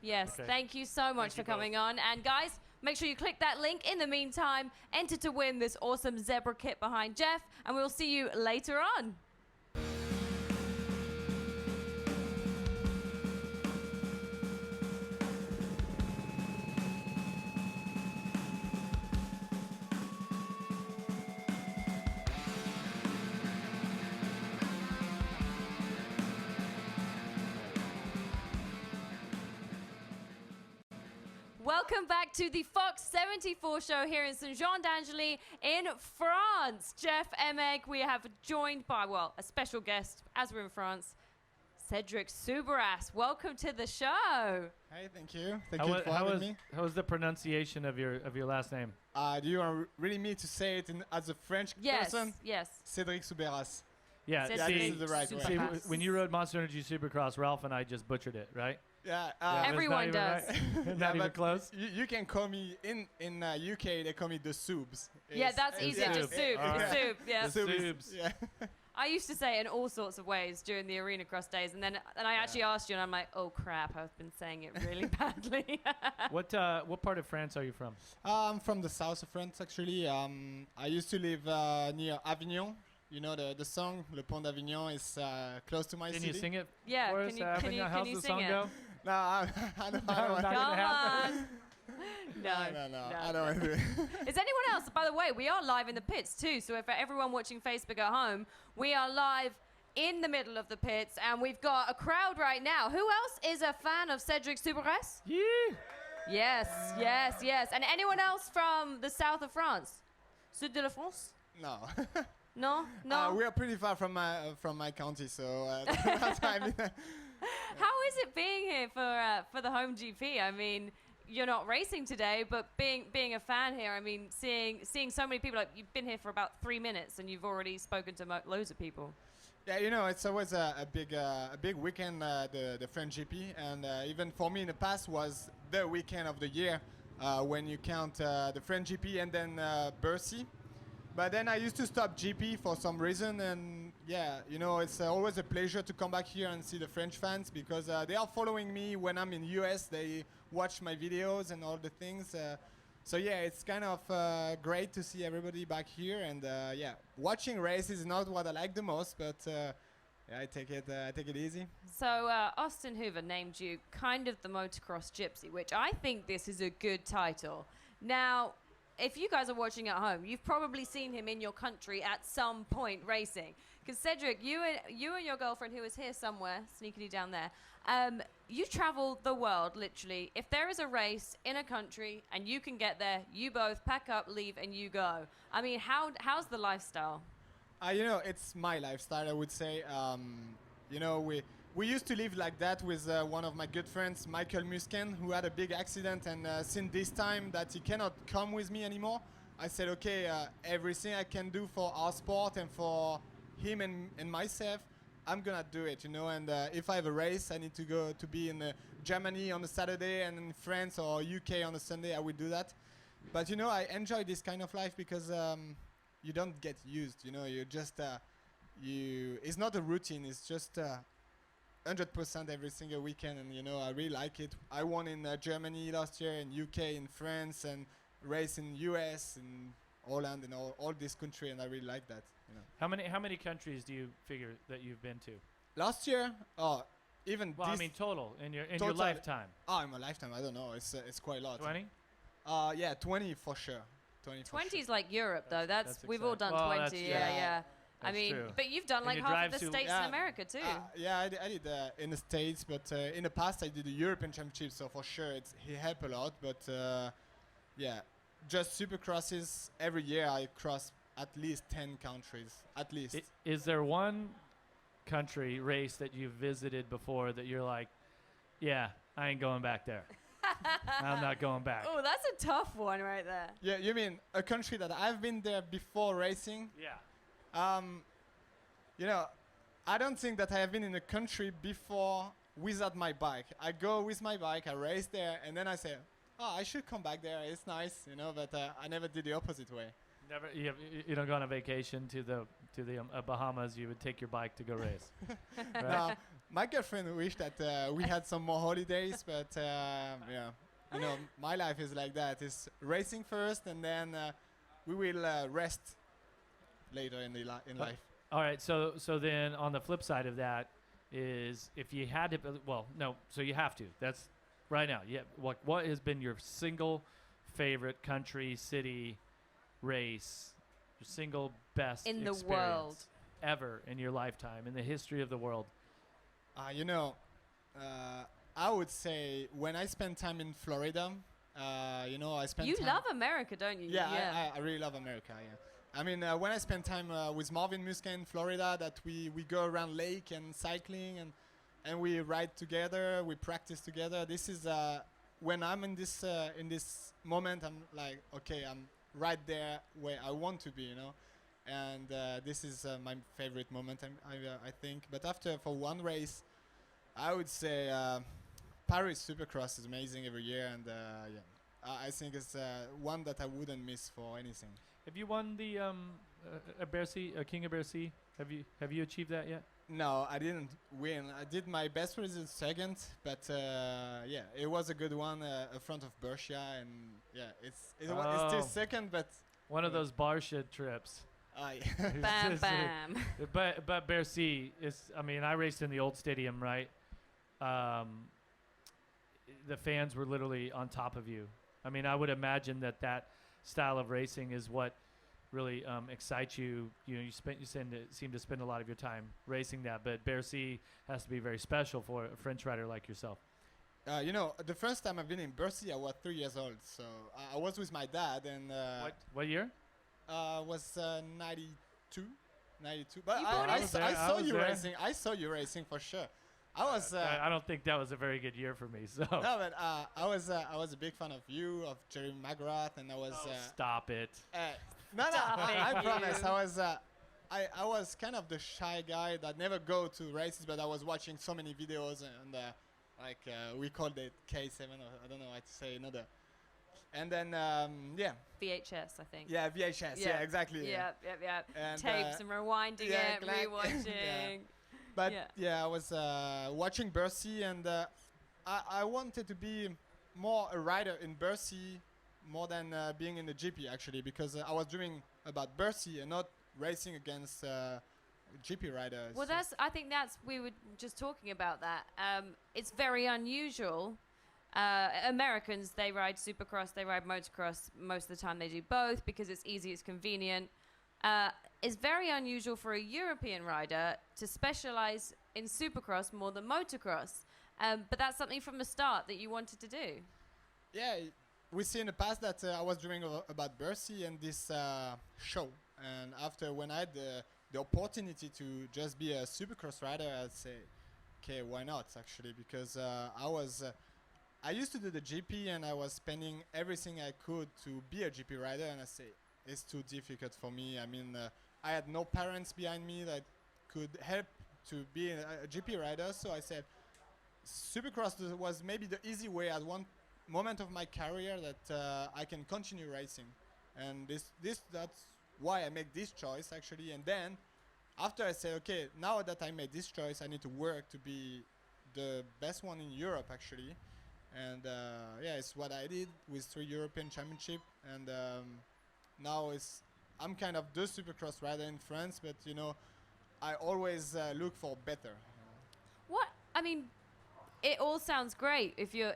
Yes, thank you so much for coming on. And guys, make sure you click that link. In the meantime, enter to win this awesome zebra kit behind Jeff, and we'll see you later on. Welcome back to the Fox 74 show here in Saint-Jean-d'Angely in France. Jeff Emig, we have joined by, well, a special guest, as we're in France, Cedric Soubeyras. Welcome to the show. Hey, thank you. Thank you for having me. How was the pronunciation of your last name? Do you want really me to say it as a French person? Yes. Cedric Soubeyras. Yeah, this is the right way. See, when you rode Monster Energy Supercross, Ralph and I just butchered it, right? Yeah, everyone does. Right. Not even close. You can call me in UK. They call me the Soubs. Yeah, that's easy. Just Soup. The Soup. Yeah. The Soubs. Yeah. I used to say it in all sorts of ways during the arena cross days, and then I actually asked you, and I'm like, oh crap, I've been saying it really badly. What part of France are you from? I'm from the south of France, actually. I used to live near Avignon. You know the song Le Pont d'Avignon is close to my city. Can you sing it? Yeah, for us? can you How's the sing song it? go? No, I don't know. Come on. No, I don't want to do it. Is anyone else? By the way, we are live in the pits too. So for everyone watching Facebook at home, we are live in the middle of the pits, and we've got a crowd right now. Who else is a fan of Cedric Soubeyras? Yeah. Yes. And anyone else from the south of France? Sud de la France? No. No. We are pretty far from my county, so that's why I mean. How is it being here for the home GP? I mean, you're not racing today, but being a fan here, I mean, seeing so many people. Like, you've been here for about 3 minutes, and you've already spoken to loads of people. Yeah, you know, it's always a big weekend, the French GP, and even for me in the past was the weekend of the year when you count the French GP and then Bercy. But then I used to stop GP for some reason, and yeah, you know, it's always a pleasure to come back here and see the French fans, because they are following me when I'm in US. They watch my videos and all the things. So yeah, it's kind of great to see everybody back here, and yeah, watching races is not what I like the most, but yeah, I take it easy. So Austin Hoover named you kind of the motocross gypsy, which I think this is a good title. Now, if you guys are watching at home, you've probably seen him in your country at some point racing. Because Cedric, you and your girlfriend, who is here somewhere, sneakily down there, you travel the world, literally. If there is a race in a country and you can get there, you both pack up, leave, and you go. I mean, how's the lifestyle? You know, it's my lifestyle, I would say. You know, we used to live like that with one of my good friends, Michael Muscan, who had a big accident, and since this time that he cannot come with me anymore, I said, okay, everything I can do for our sport and for him and myself, I'm gonna do it, you know. And if I have a race, I need to go to be in Germany on a Saturday and in France or UK on a Sunday, I will do that. But you know, I enjoy this kind of life because you don't get used. You know, you just it's not a routine. It's just 100% every single weekend, and you know, I really like it. I won in Germany last year, in UK, in France, and race in US, in Holland, and all this country, and I really like that. You know. How many countries do you figure that you've been to? Last year, even well, this I mean total in your lifetime. Oh, in my lifetime, I don't know. It's quite a lot. 20? Yeah, 20 for sure. 20 is like Europe, though. That's we've all done well, 20. Yeah. I mean, true. but you've done And like you half drive of the to- states in America too. Yeah, I did in the States, but in the past I did the European Championship, so for sure it helped a lot. But yeah, just supercrosses every year I cross at least 10 countries, at least. Is there one country race that you've visited before that you're like, yeah, I ain't going back there. I'm not going back. Oh, that's a tough one right there. Yeah, you mean a country that I've been there before racing? Yeah. You know, I don't think that I have been in a country before without my bike. I go with my bike, I race there, and then I say, oh, I should come back there. It's nice, you know. But I never did the opposite way. Never. You don't go on a vacation to the Bahamas. You would take your bike to go race. Right? No, my girlfriend wished that we had some more holidays, but yeah, you know, my life is like that. It's racing first, and then we will rest later in life. All right. So then on the flip side of that is if you had to, so you have to. That's right now. Yeah. What has been your single favorite country, city, race, your single best in the experience world ever in your lifetime in the history of the world? You know, I would say when I spend time in Florida, you know, I spend. You time love America, don't you? Yeah, I really love America. Yeah. I mean, when I spend time with Marvin Musquin in Florida, that we go around lake and cycling and we ride together, we practice together. This is when I'm in this moment, I'm like, okay, I'm right there where I want to be, you know. And this is my favorite moment, I think. But for one race, I would say Paris Supercross is amazing every year, and yeah, I think it's one that I wouldn't miss for anything. Have you won the King of Bercy? Have you achieved that yet? No, I didn't win. I did my best result second, but yeah, it was a good one in front of Bercia, and yeah, it's still second, but one of those Barcia trips. Bam, bam. But Bercy is. I mean, I raced in the old stadium, right? The fans were literally on top of you. I mean, I would imagine that style of racing is what really excites you. You know, you seem to spend a lot of your time racing that, but Bercy has to be very special for a French rider like yourself. You know, the first time I've been in Bercy, I was 3 years old, so I was with my dad. And what year? Was 92. But You I born in- saw I was you there. racing. I saw you racing for sure. I was. I don't think that was a very good year for me. So No, but I was a big fan of you, of Jeremy McGrath, and I was. Stop it. No, Stop it, I promise. you. I was kind of the shy guy that never go to races, but I was watching so many videos, and we called it K7, or I don't know how to say another. And then yeah. VHS, I think. Yeah, VHS. Yeah, exactly. Yeah. And, Tapes and rewinding yeah, it, like- rewatching. yeah. But yeah, I was watching Bercy, and I wanted to be more a rider in Bercy more than being in the GP, actually, because I was dreaming about Bercy and not racing against GP riders. Well, I think we were just talking about that. It's very unusual. Americans, they ride Supercross, they ride Motocross. Most of the time they do both because it's easy, it's convenient. It's very unusual for a European rider to specialize in Supercross more than Motocross. But that's something from the start that you wanted to do. Yeah, we see in the past that I was dreaming about Bercy and this show. And after, when I had the opportunity to just be a Supercross rider, I'd say, okay, why not, actually? Because I used to do the GP, and I was spending everything I could to be a GP rider, and I say, it's too difficult for me. I mean, I had no parents behind me that could help to be a GP rider, so I said, Supercross was maybe the easy way at one moment of my career that I can continue racing. And that's why I make this choice actually, and then after I say, okay, now that I made this choice, I need to work to be the best one in Europe actually, and yeah, it's what I did with 3 European Championship, and now I'm kind of the Supercross rider in France, but you know, I always look for better. What I mean, it all sounds great if you're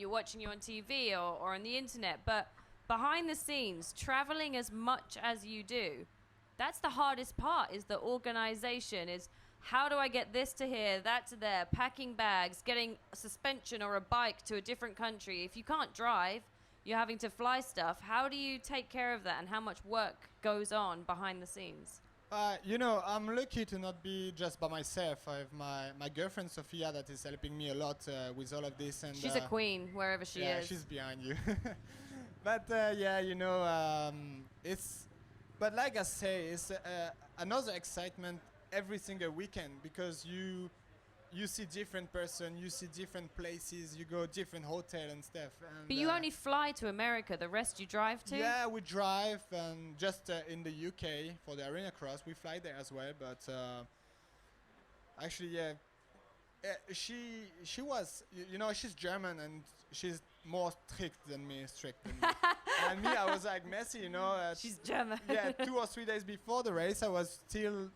watching you on TV or on the internet, but behind the scenes, traveling as much as you do, that's the hardest part. Is the organization? Is how do I get this to here, that to there, packing bags, getting a suspension or a bike to a different country. If you can't drive, you're having to fly stuff. How do you take care of that, and how much work goes on behind the scenes? You know, I'm lucky to not be just by myself. I have my girlfriend Sophia that is helping me a lot with all of this. And she's a queen wherever she is. Yeah, she's behind you. But yeah, you know, but like I say, it's another excitement every single weekend, because you see different person, you see different places, you go different hotel and stuff. And but you only fly to America, the rest you drive to? Yeah, we drive, and just in the UK for the Arena Cross, we fly there as well. But actually, yeah, she was, you know, she's German and she's more strict than me. And me, I was like messy, you know. She's German. Yeah, 2 or 3 days before the race, I was still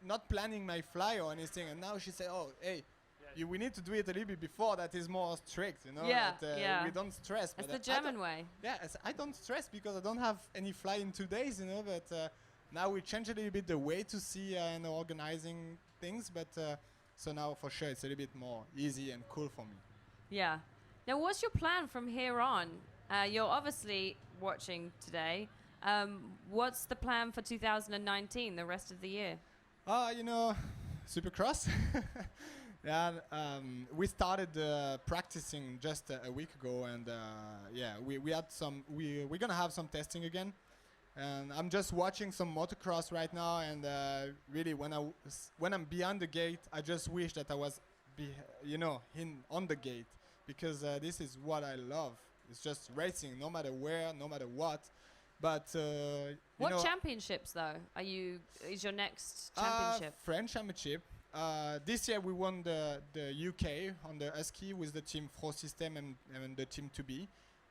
not planning my fly or anything, and now she said, "Oh, hey, we need to do it a little bit before. That is more strict, you know. Yeah, that, we don't stress." It's but the German way. Yeah, I don't stress because I don't have any fly in 2 days, you know. But now we change a little bit the way to see and organizing things. But so now for sure it's a little bit more easy and cool for me. Yeah. Now, what's your plan from here on? You're obviously watching today. What's the plan for 2019, the rest of the year? You know, Supercross. Yeah, we started practicing just a week ago, and yeah, we had some. We're gonna have some testing again, and I'm just watching some motocross right now. And really, when I'm beyond the gate, I just wish that I was, on the gate, because this is what I love. It's just racing, no matter where, no matter what. But what championships though is your next championship? French championship. This year we won the UK on the Husky with the team Pro System and the team 2B.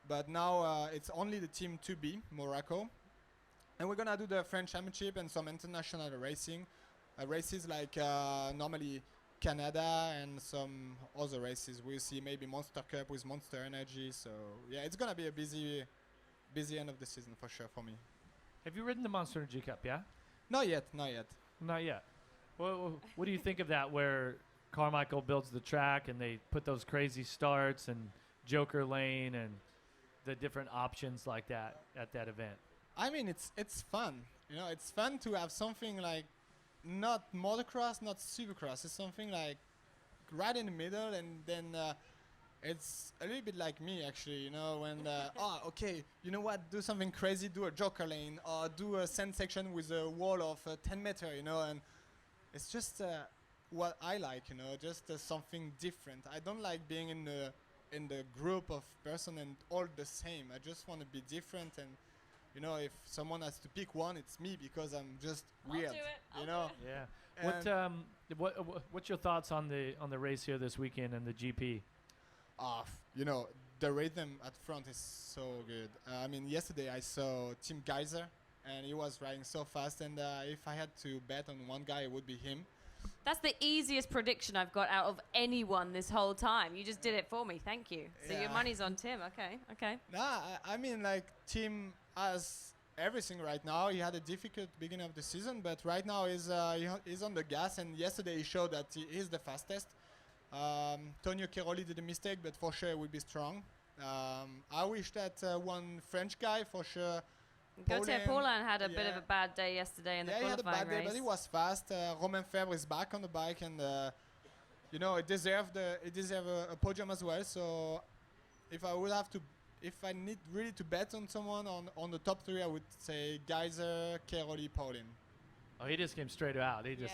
But now it's only the team 2B, Morocco. And we're gonna do the French championship and some international racing, races like normally Canada and some other races. We'll see maybe Monster Cup with Monster Energy. So yeah, it's gonna be a busy end of the season for sure for me. Have you ridden the Monster Energy Cup, yeah? Not yet. Not yet. Well, what do you think of that, where Carmichael builds the track and they put those crazy starts and Joker Lane and the different options like that at that event? I mean, it's fun. You know, it's fun to have something like not motocross, not supercross. It's something like right in the middle, and then it's a little bit like me, actually, you know, when, okay, you know what, do something crazy, do a Joker Lane, or do a sand section with a wall of 10 meters, you know, and it's just what I like, you know, just something different. I don't like being in the group of person and all the same. I just want to be different, and, you know, if someone has to pick one, it's me, because I'm just weird, you know. Yeah. What's your thoughts on the race here this weekend and the GP? You know, the rhythm at front is so good. I mean, yesterday I saw Tim Geiser, and he was riding so fast, and if I had to bet on one guy, it would be him. That's the easiest prediction I've got out of anyone this whole time. You just did it for me. Thank you. So your money's on Tim. Okay. Nah, I mean, like, Tim has everything right now. He had a difficult beginning of the season, but right now he's on the gas, and yesterday he showed that he is the fastest. Tonio Cheroli did a mistake, but for sure he will be strong. I wish that one French guy, for sure. Gauthier Paulin had a bit of a bad day yesterday in the qualifying race. Yeah, he had a bad day, but he was fast. Romain Febvre is back on the bike, and you know, he deserved a podium as well. So if I need really to bet on someone on the top 3, I would say Geiser, Cheroli, Paulin. Oh, he just came straight out. He just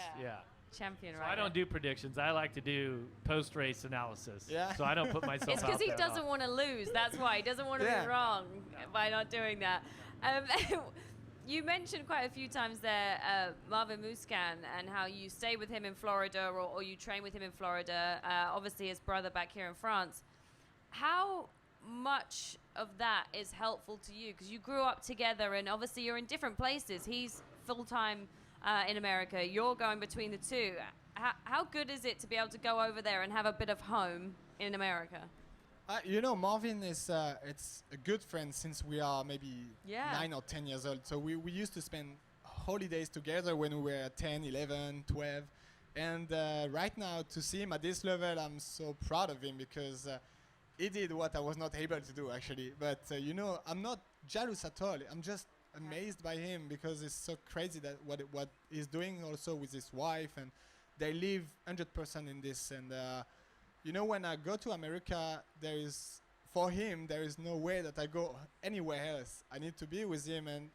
champion, so right? I don't do predictions. I like to do post-race analysis. Yeah. So I don't put myself It's because he doesn't want to lose. That's why. He doesn't want to be wrong by not doing that. You mentioned quite a few times there Marvin Musquin and how you stay with him in Florida or you train with him in Florida. Obviously, his brother back here in France. How much of that is helpful to you? Because you grew up together and obviously you're in different places. He's full-time in America. You're going between the two. How good is it to be able to go over there and have a bit of home in America? Marvin is it's a good friend since we are maybe 9 or 10 years old. So we used to spend holidays together when we were 10, 11, 12. And right now, to see him at this level, I'm so proud of him because he did what I was not able to do, actually. But, I'm not jealous at all. I'm just amazed by him because it's so crazy that what he's doing also with his wife. And they live 100% in this. And when I go to America, for him, there is no way that I go anywhere else. I need to be with him, and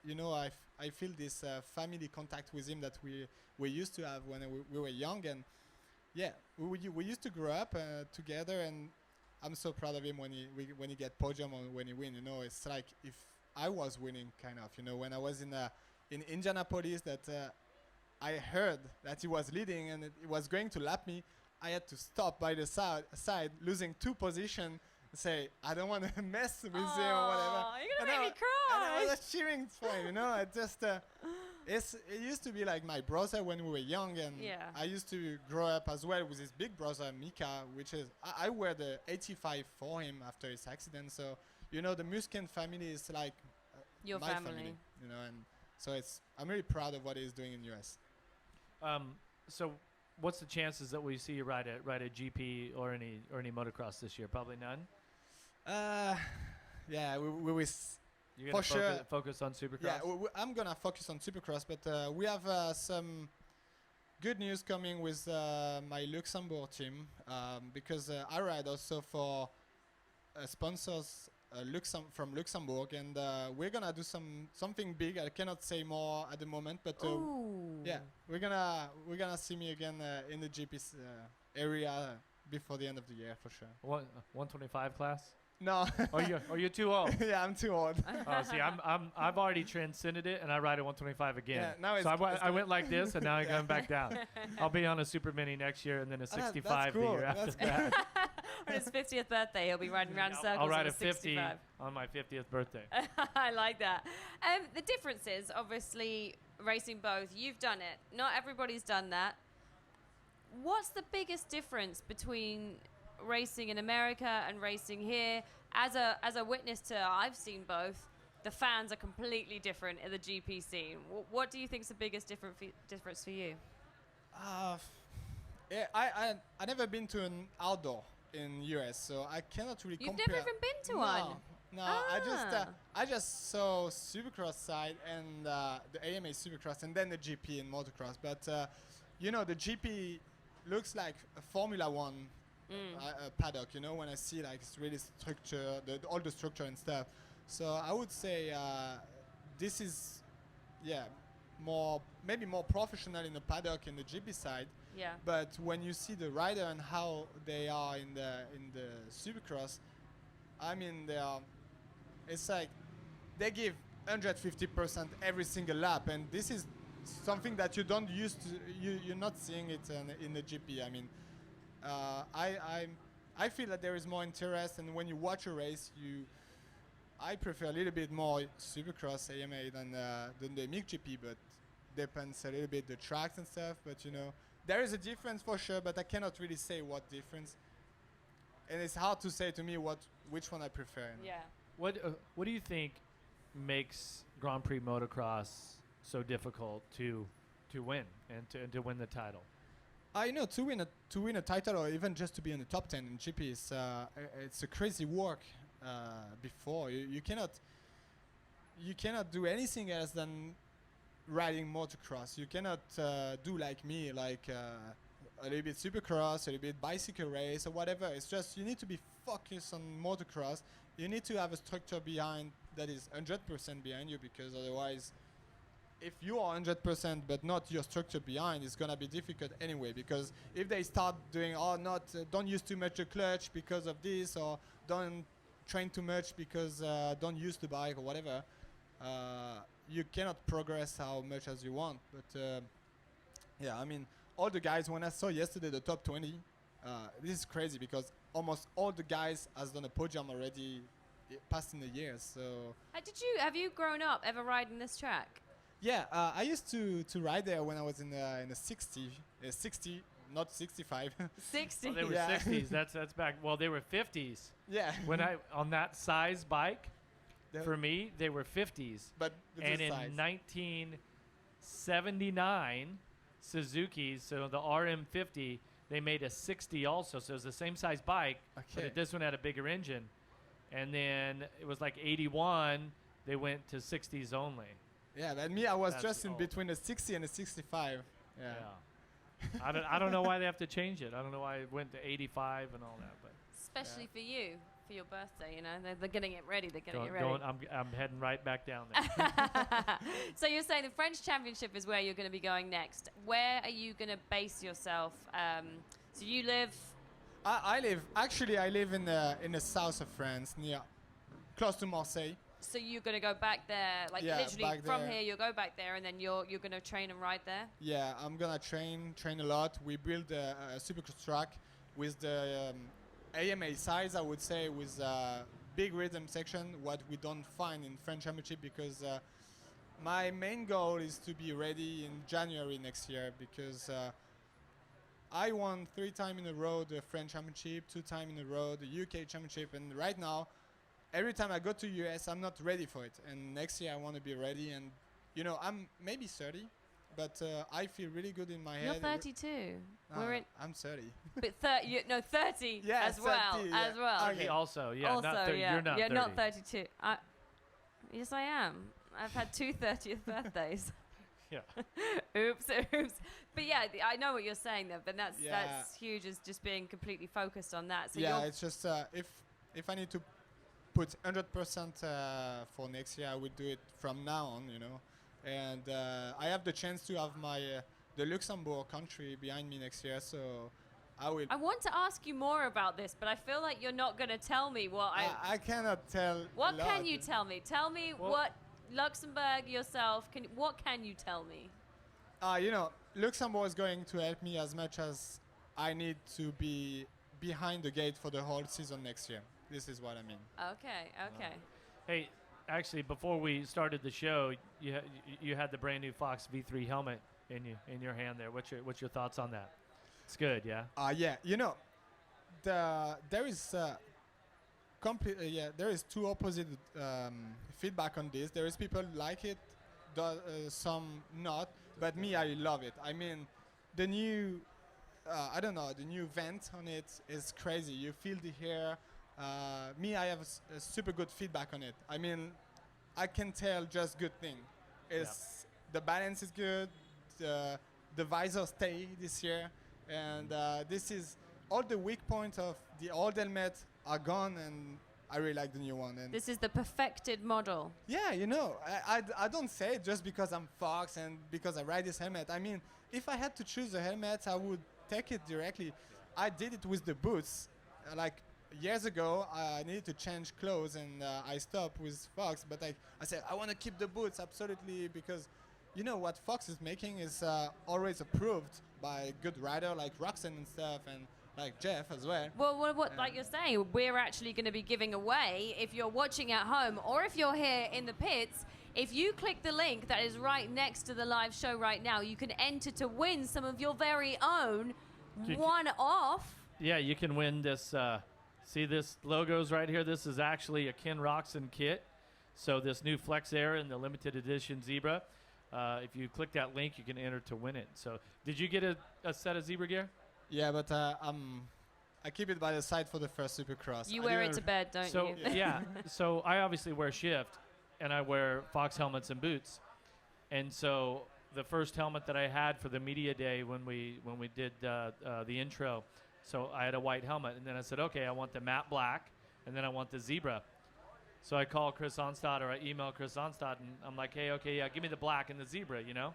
I feel this family contact with him that we used to have when we were young, and we used to grow up together, and I'm so proud of him when he get podium or when he win. It's like if I was winning, kind of. When I was in Indianapolis, that I heard that he was leading and he was going to lap me. I had to stop by the side, losing 2 positions, and say, I don't want to mess with him or whatever. You're going to make me cry. And I was cheering for him, It just, it used to be like my brother when we were young, and I used to grow up as well with his big brother, Mika, which is, I wear the 85 for him after his accident. So, the Musquin family is like your my family. And so I'm really proud of what he's doing in US. So what's the chances that we see you ride a GP or any motocross this year? Probably none. We You're gonna focus on Supercross. Yeah, I'm gonna focus on Supercross, but we have some good news coming with my Luxembourg team because I ride also for sponsors from Luxembourg, and we're gonna do something big. I cannot say more at the moment, but we're gonna see me again in the GP area before the end of the year for sure. 125 class? No. Are you too old? Yeah, I'm too old. See, I've already transcended it, and I ride a 125 again. Yeah, now so I went like this, and now I'm going back down. I'll be on a Super Mini next year, and then a 65 the year after that. On his 50th birthday, he'll be riding around circles. I'll ride a 50 on my 50th birthday. I like that. The difference is, obviously, racing both. You've done it. Not everybody's done that. What's the biggest difference between racing in America and racing here? As a witness to, I've seen both. The fans are completely different in the GP scene. What do you think is the biggest difference for you? I never been to an outdoor in US, so I cannot really compare. You've never even been to one? No, I just saw Supercross side and the AMA Supercross and then the GP in motocross. But the GP looks like a Formula One paddock. When I see like it's really structured, all the structure and stuff. So I would say this is maybe more professional in the paddock in the GP side. Yeah. But when you see the rider and how they are in the Supercross, I mean it's like they give 150% every single lap, and this is something that you don't used to. You're not seeing it in the GP. I mean, I feel that there is more interest, and when you watch a race, I prefer a little bit more Supercross AMA than the MXGP, but depends a little bit the tracks and stuff. But there is a difference for sure, but I cannot really say what difference. And it's hard to say to me which one I prefer. Yeah. What do you think makes Grand Prix motocross so difficult to win and to win the title? To win a title or even just to be in the top 10 in GP it's a crazy work. Before you cannot do anything else than riding motocross. You cannot do like me, like a little bit supercross, a little bit bicycle race or whatever. It's just you need to be focused on motocross. You need to have a structure behind that is 100% behind you, because otherwise, if you are 100% but not your structure behind, it's gonna be difficult anyway. Because if they start doing don't use too much the clutch because of this, or don't train too much because don't use the bike or whatever, you cannot progress how much as you want. But yeah, I mean, all the guys, when I saw yesterday the top 20, this is crazy because almost all the guys has done a podium already past in the years. So Have you grown up ever riding this track? yeah, I used to ride there when I was in the 60, not 65. 60. Oh, they were Yeah. 60s. That's back. Well, they were 50s. Yeah. When I on that size bike, The- for me, they were 50s. But with and this in size. 1979, Suzuki's, so the RM50, they made a 60 also. So it was the same size bike, Okay. but this one had a bigger engine. And then it was like 81, they went to 60s only. Yeah, but me, I was That's just in old. between a 60 and a 65. Yeah. I don't know why they have to change it. I don't know why it went to 85 and all that, but Especially for you, for your birthday, you know. They're getting it ready. They're getting Go- it ready. going, I'm heading right back down there. So you're saying the French Championship is where you're going to be going next. Where are you going to base yourself? So you live... I live in the south of France, close to Marseille. So you're going to go back there, like Yeah, literally back from there. here, you'll go back there, and then you're going to train and ride there? Yeah, I'm gonna train a lot. We build a supercross track with the AMA size, I would say, with big rhythm section, what we don't find in French Championship, because my main goal is to be ready in January next year, because I won 3 times in a row the French Championship, 2 times in a row the UK Championship, and right now, every time I go to US, I'm not ready for it. And next year I want to be ready. And you know, I'm maybe 30, but I feel really good in my You're head. 32. I'm 30. But 30 Yeah, as well, 30, yeah. as well. Okay. Also, yeah, Also, not 30. yeah. You're not You're 30. not 32. Yes, I am. I've had 2 30th birthdays. Yeah. Oops. But yeah, I know what you're saying there, but that's Yeah. huge, is just being completely focused on that. So Yeah, you're it's just if I need to put 100% for next year, I will do it from now on, you know. And I have the chance to have my the Luxembourg country behind me next year, so I will. I want to ask you more about this, but I feel like you're not going to tell me what I cannot tell. What a can lot. you tell me? Tell me what Luxembourg yourself can. What can you tell me? You know, Luxembourg is going to help me as much as I need to be behind the gate for the whole season next year. This is what I mean. Okay. Hey, actually, before we started the show, you had the brand new Fox V3 helmet in your hand there. What's your thoughts on that? It's good, yeah. Yeah, you know, there is there is 2 opposite feedback on this. There is people like it, some not, but me, I love it. I mean, the new I don't know, the new vent on it is crazy. You feel the hair. Me, I have a super good feedback on it. I mean, I can tell just good thing. The balance is good. The visor stay this year, and this is all the weak points of the old helmet are gone, and I really like the new one. And This is the perfected model. yeah, you know, I don't say it just because I'm Fox and because I ride this helmet. I mean, if I had to choose a helmet, I would take it directly. I did it with the boots. Like years ago, I needed to change clothes and I stopped with Fox. But I said, I want to keep the boots, absolutely, because you know what Fox is making is always approved by good rider like Roxanne and stuff, and like Jeff as well. Well, what like you're saying, we're actually going to be giving away, if you're watching at home or if you're here in the pits, if you click the link that is right next to the live show right now, you can enter to win some of your very own one-off. Yeah, you can win this. See this logos right here? This is actually a Ken Roxon kit. So this new Flex Air and the limited edition Zebra. If you click that link, you can enter to win it. So did you get a set of Zebra gear? Yeah, but I keep it by the side for the first Supercross. You wear it to bed, don't so, you? Yeah. So I obviously wear shift, and I wear Fox helmets and boots. And so the first helmet that I had for the media day when we did the intro, so I had a white helmet, and then I said, okay, I want the matte black, and then I want the Zebra. So I called Chris Onstad, or I emailed Chris Onstad, and I'm like, hey, okay, yeah, give me the black and the Zebra, you know?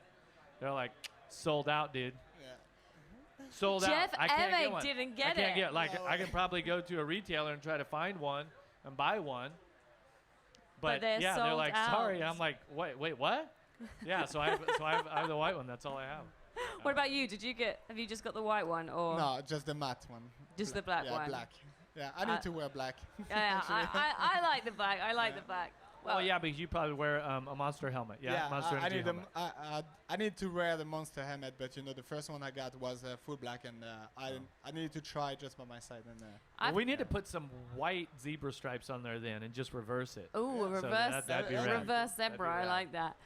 They're like, sold out, dude. Yeah. Sold Jeff out. I can't get Emig one. didn't get I can't it. get, like, I can probably go to a retailer and try to find one and buy one. But they're yeah, they're sold like, out. sorry. I'm like, wait, what? Yeah, so I have the white one. That's all I have. What about you? Have you just got the white one or? No, just the matte one. Just the black one. Yeah, black. Yeah, I need to wear black. Yeah, I like the black. I like the black. Well, yeah, because you probably wear a Monster helmet. Yeah, Monster I Energy need helmet. I need to wear the Monster helmet, but the first one I got was full black, and I need to try just by my side. And Well, we need to put some white zebra stripes on there then, and just reverse it. Oh, a So reverse, that'd be rad. reverse That'd be zebra. I rad. like that.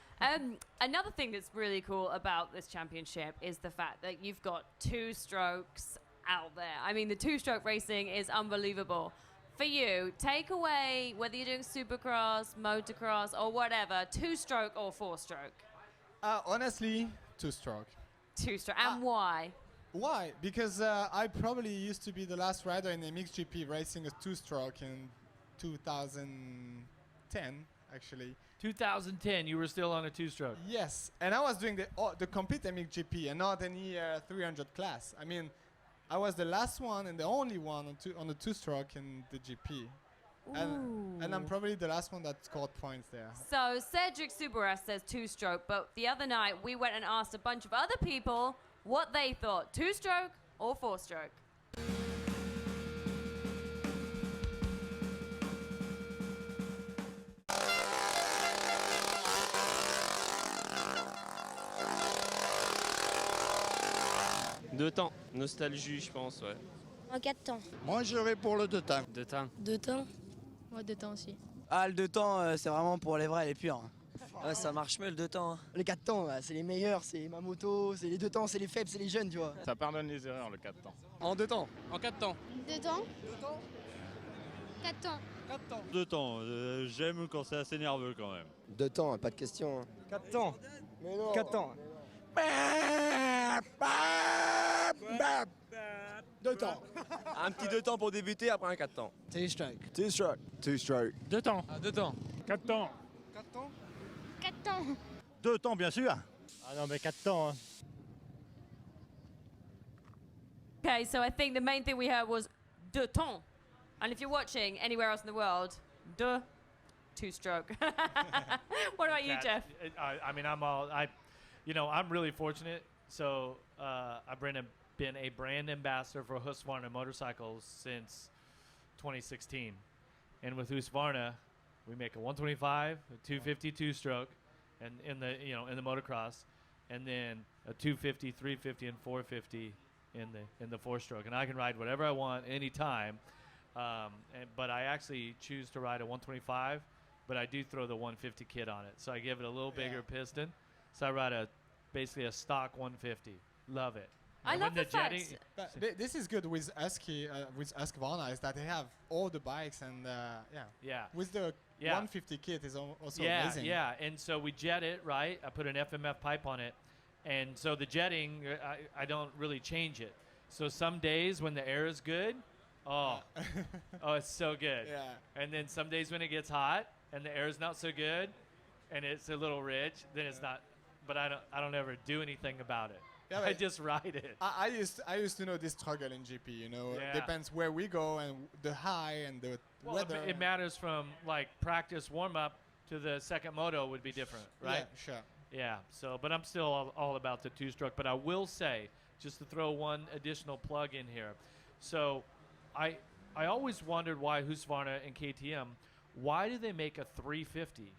Another thing that's really cool about this championship is the fact that you've got 2 strokes out there. I mean, the 2-stroke racing is unbelievable. For you, take away whether you're doing supercross, motocross, or whatever, 2-stroke or 4-stroke. Honestly, 2-stroke. 2-stroke, and why? Why? Because I probably used to be the last rider in MXGP racing a 2-stroke in 2010, actually. 2010, you were still on a 2-stroke. Yes, and I was doing the complete MXGP and not any 300 class. I mean, I was the last one and the only one on the 2-stroke in the GP. And I'm probably the last one that scored points there. So Cedric Soubeyras says 2-stroke, but the other night we went and asked a bunch of other people what they thought, 2-stroke or 4-stroke. Deux temps, nostalgie, je pense, ouais. En 4 temps. Moi, j'irais pour le 2 temps. 2 temps. 2 temps. Moi, 2 temps aussi. Ah, le 2 temps, c'est vraiment pour les vrais, les purs. Ouais, ça marche mieux le 2 temps. Hein. Les 4 temps, c'est les meilleurs, c'est ma moto, c'est les 2 temps, c'est les faibles, c'est les jeunes, tu vois. Ça pardonne les erreurs, le 4 temps. En 2 temps. En 4 temps. 2 temps. 4 temps. 4 temps. 2 temps, j'aime quand c'est assez nerveux quand même. 2 temps, pas de question. 4 temps. Mais non. 4 temps. 2 temps. Un petit 2 temps pour débuter, après un 4 temps. 2-stroke. 2-stroke. 2-stroke. 2 temps. 2 temps. 4 temps. 4 temps. 4 temps. 2 temps, bien sûr. Ah non, mais 4 temps. Hein. Okay, so I think the main thing we heard was 2 temps. And if you're watching anywhere else in the world, 2-stroke. What about you, Jeff? I mean, I'm really fortunate. So I've been a brand ambassador for Husqvarna motorcycles since 2016, and with Husqvarna, we make a 125, a 250 2-stroke, and in the motocross, and then a 250, 350, and 450 in the 4-stroke, and I can ride whatever I want anytime. But I actually choose to ride a 125, but I do throw the 150 kit on it, so I give it a little bigger piston. So I ride basically a stock 150. Love it. I love the fact. But this is good with Husqvarna is that they have all the bikes and with the 150 kit is also amazing. Yeah, and so we jet it, right? I put an FMF pipe on it, and so the jetting, I don't really change it. So some days when the air is good, it's so good. Yeah. And then some days when it gets hot and the air is not so good, and it's a little rich, then it's not. But I don't ever do anything about it. Yeah, I just ride it. I used to know this struggle in GP. It depends where we go and the high and the weather. It matters from like practice warm up to the second moto would be different, right? Yeah, sure. Yeah. So, but I'm still all about the 2-stroke. But I will say, just to throw one additional plug in here. So, I always wondered why Husqvarna and KTM, why do they make a 350?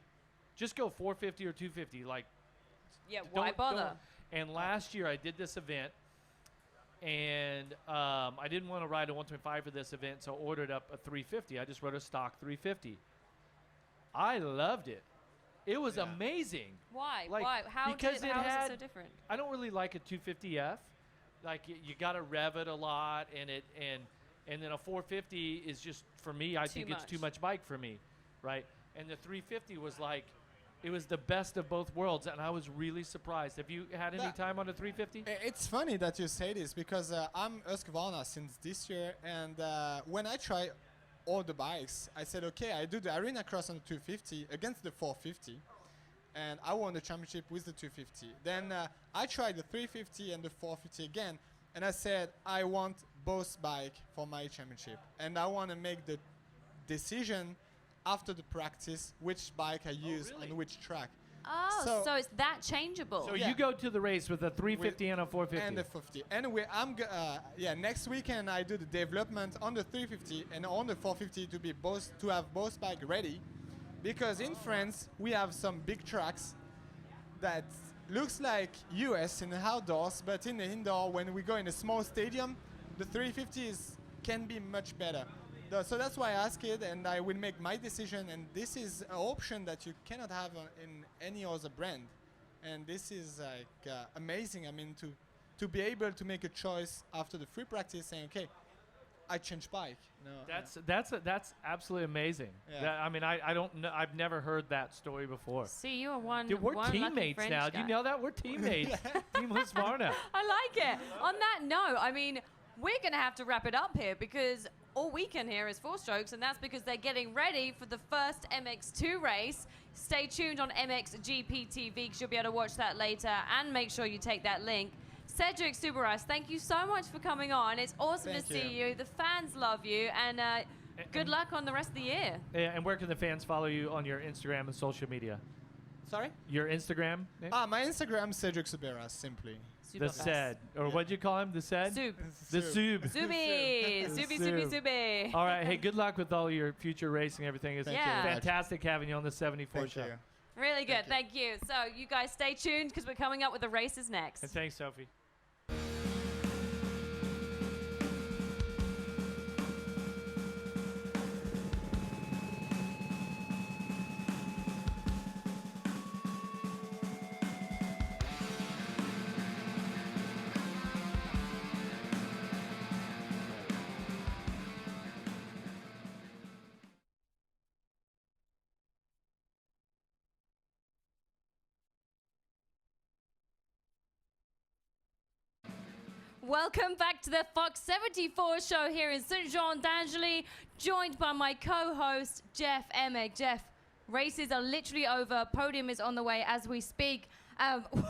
Just go 450 or 250, like. Yeah, why bother? And last year I did this event, and I didn't want to ride a 125 for this event, so I ordered up a 350. I just rode a stock 350. I loved it. It was amazing. Why? Like, Why? How is it so different? I don't really like a 250F. Like you got to rev it a lot, and then a 450 is just for me. I think it's too much bike for me, right? And the 350 was like. It was the best of both worlds, and I was really surprised. Have you had any time on a 350? It's funny that you say this because I'm Husqvarna since this year, and when I try all the bikes, I said, okay, I do the arena cross on the 250 against the 450, and I won the championship with the 250. Then I tried the 350 and the 450 again, and I said, I want both bike for my championship, and I want to make the decision after the practice which bike I use on which track. Oh, so it's that changeable. So you go to the race with a 350 and a 450. And a 50. Anyway, next weekend I do the development on the 350 and on the 450 to have both bikes ready, because in France we have some big tracks that looks like US in the outdoors, but in the indoor, when we go in a small stadium, the 350 can be much better. So that's why I ask it, and I will make my decision. And this is an option that you cannot have in any other brand. And this is like amazing. I mean, to be able to make a choice after the free practice, saying, okay, I change bike. No, that's absolutely amazing. Yeah. I mean, I don't know. I've never heard that story before. See, you are one. Dude, we're one teammates lucky now. French Do you guy. know that? We're teammates. Team Husqvarna. I like it. On that note, I mean, we're going to have to wrap it up here because all we can hear is four strokes, and that's because they're getting ready for the first MX2 race. Stay tuned on MXGP TV because you'll be able to watch that later, and make sure you take that link. Cedric, Soubeyras, thank you so much for coming on. It's awesome to see you. The fans love you, and good luck on the rest of the year. And where can the fans follow you on your Instagram and social media? Sorry? Your Instagram? My Instagram, Cedric Soubeyras, simply. The Ced. Or what'd you call him? The Ced? Sub. The Sub. Zuby. Zuby. All right. Hey, good luck with all your future racing and everything. It's fantastic having you on the 74 show. You. Really good. Thank you. So you guys stay tuned because we're coming up with the races next. And thanks, Sophie. Welcome back to the Fox 74 show here in Saint-Jean-d'Angely, joined by my co-host, Jeff Emig. Jeff, races are literally over. Podium is on the way as we speak.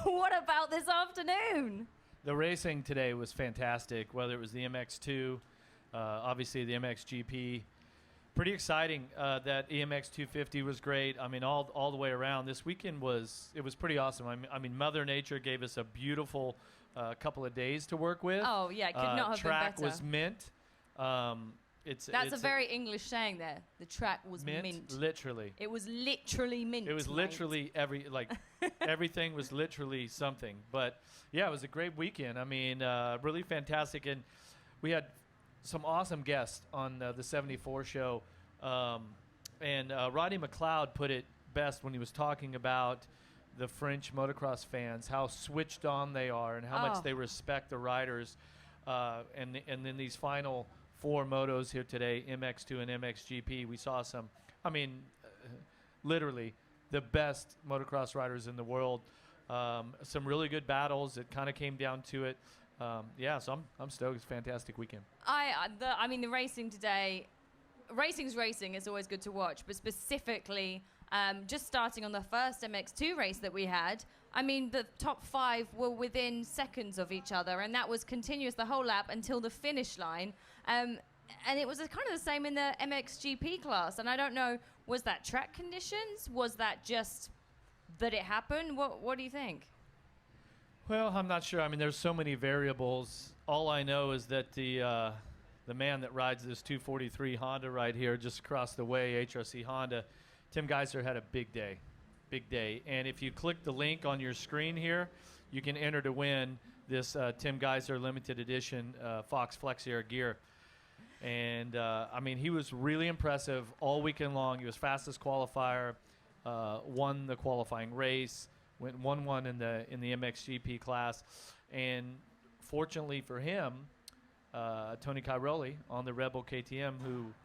What about this afternoon? The racing today was fantastic, whether it was the MX2, obviously the MXGP. Pretty exciting. That EMX 250 was great. I mean, all the way around. This weekend was pretty awesome. I mean, Mother Nature gave us a beautiful couple of days to work with. Oh, yeah, it could not have been track better. was mint. That's a very English saying there. The track was mint. Literally. It was literally mint. It was literally everything was literally something. But yeah, it was a great weekend. I mean, really fantastic. And we had some awesome guests on the 74 show. And Roddy McLeod put it best when he was talking about the French motocross fans, how switched on they are and how much they respect the riders. And then these final four motos here today, MX2 and MXGP, we saw some, I mean, literally the best motocross riders in the world. Some really good battles. It kind of came down to it. So I'm stoked. It's a fantastic weekend. I mean, the racing today, racing's racing. It's always good to watch, but specifically, just starting on the first MX2 race that we had, I mean, the top five were within seconds of each other, and that was continuous the whole lap until the finish line. And it was kind of the same in the MXGP class. And I don't know, was that track conditions? Was that just that it happened? What do you think? Well, I'm not sure. I mean, there's so many variables. All I know is that the man that rides this 243 Honda right here just across the way, HRC Honda, Tim Geiser, had a big day. And if you click the link on your screen here, you can enter to win this Tim Geiser limited edition Fox Flex Air gear. And I mean, he was really impressive all weekend long. He was fastest qualifier, won the qualifying race, went 1-1 in the MXGP class, and fortunately for him, Tony Cairoli on the Rebel KTM,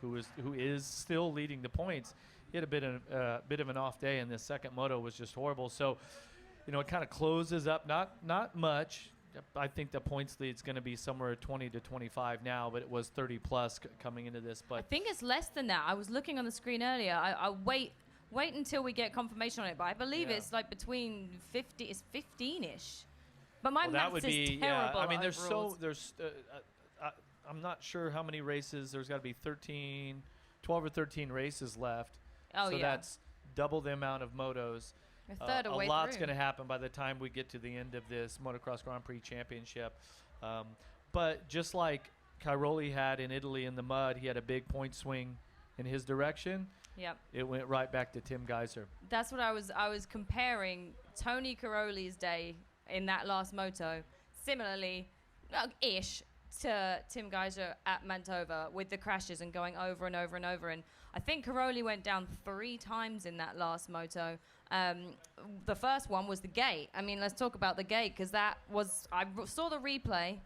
who is still leading the points, he had a bit of an off day, and this second moto was just horrible. So, you know, it kind of closes up, not much. I think the points lead's going to be somewhere 20 to 25 now, but it was 30 plus coming into this. But I think it's less than that. I was looking on the screen earlier. I'll wait until we get confirmation on it, but I believe it's like between 50, it's 15-ish. But my maths is terrible. I mean, I'm not sure how many races. There's got to be 12 or 13 races left. Oh, so yeah. that's double the amount of motos. A third of the way lot's through. going to happen by the time we get to the end of this Motocross Grand Prix Championship. But just like Cairoli had in Italy in the mud, he had a big point swing in his direction. Yep. It went right back to Tim Geiser. That's what I was comparing Tony Cairoli's day in that last moto, similarly, ish, to Tim Geiser at Mantova with the crashes and going over and over and over. And I think Cairoli went down 3 times in that last moto. The first one was the gate. I mean, let's talk about the gate, because that was, I saw the replay,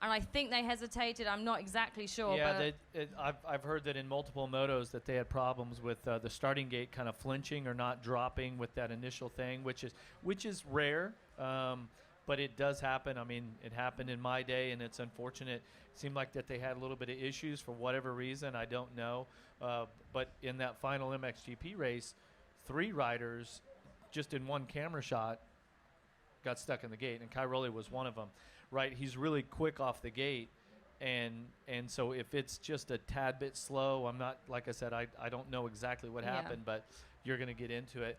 and I think they hesitated. I'm not exactly sure. Yeah, but I've heard that in multiple motos that they had problems with the starting gate kind of flinching or not dropping with that initial thing, which is rare, but it does happen. I mean, it happened in my day, and it's unfortunate. It seemed like that they had a little bit of issues for whatever reason. I don't know. But in that final MXGP race, 3 riders just in one camera shot got stuck in the gate, and Cairoli was one of them. Right, he's really quick off the gate, and so if it's just a tad bit slow, I'm not, like I said, I don't know exactly what happened, but you're going to get into it.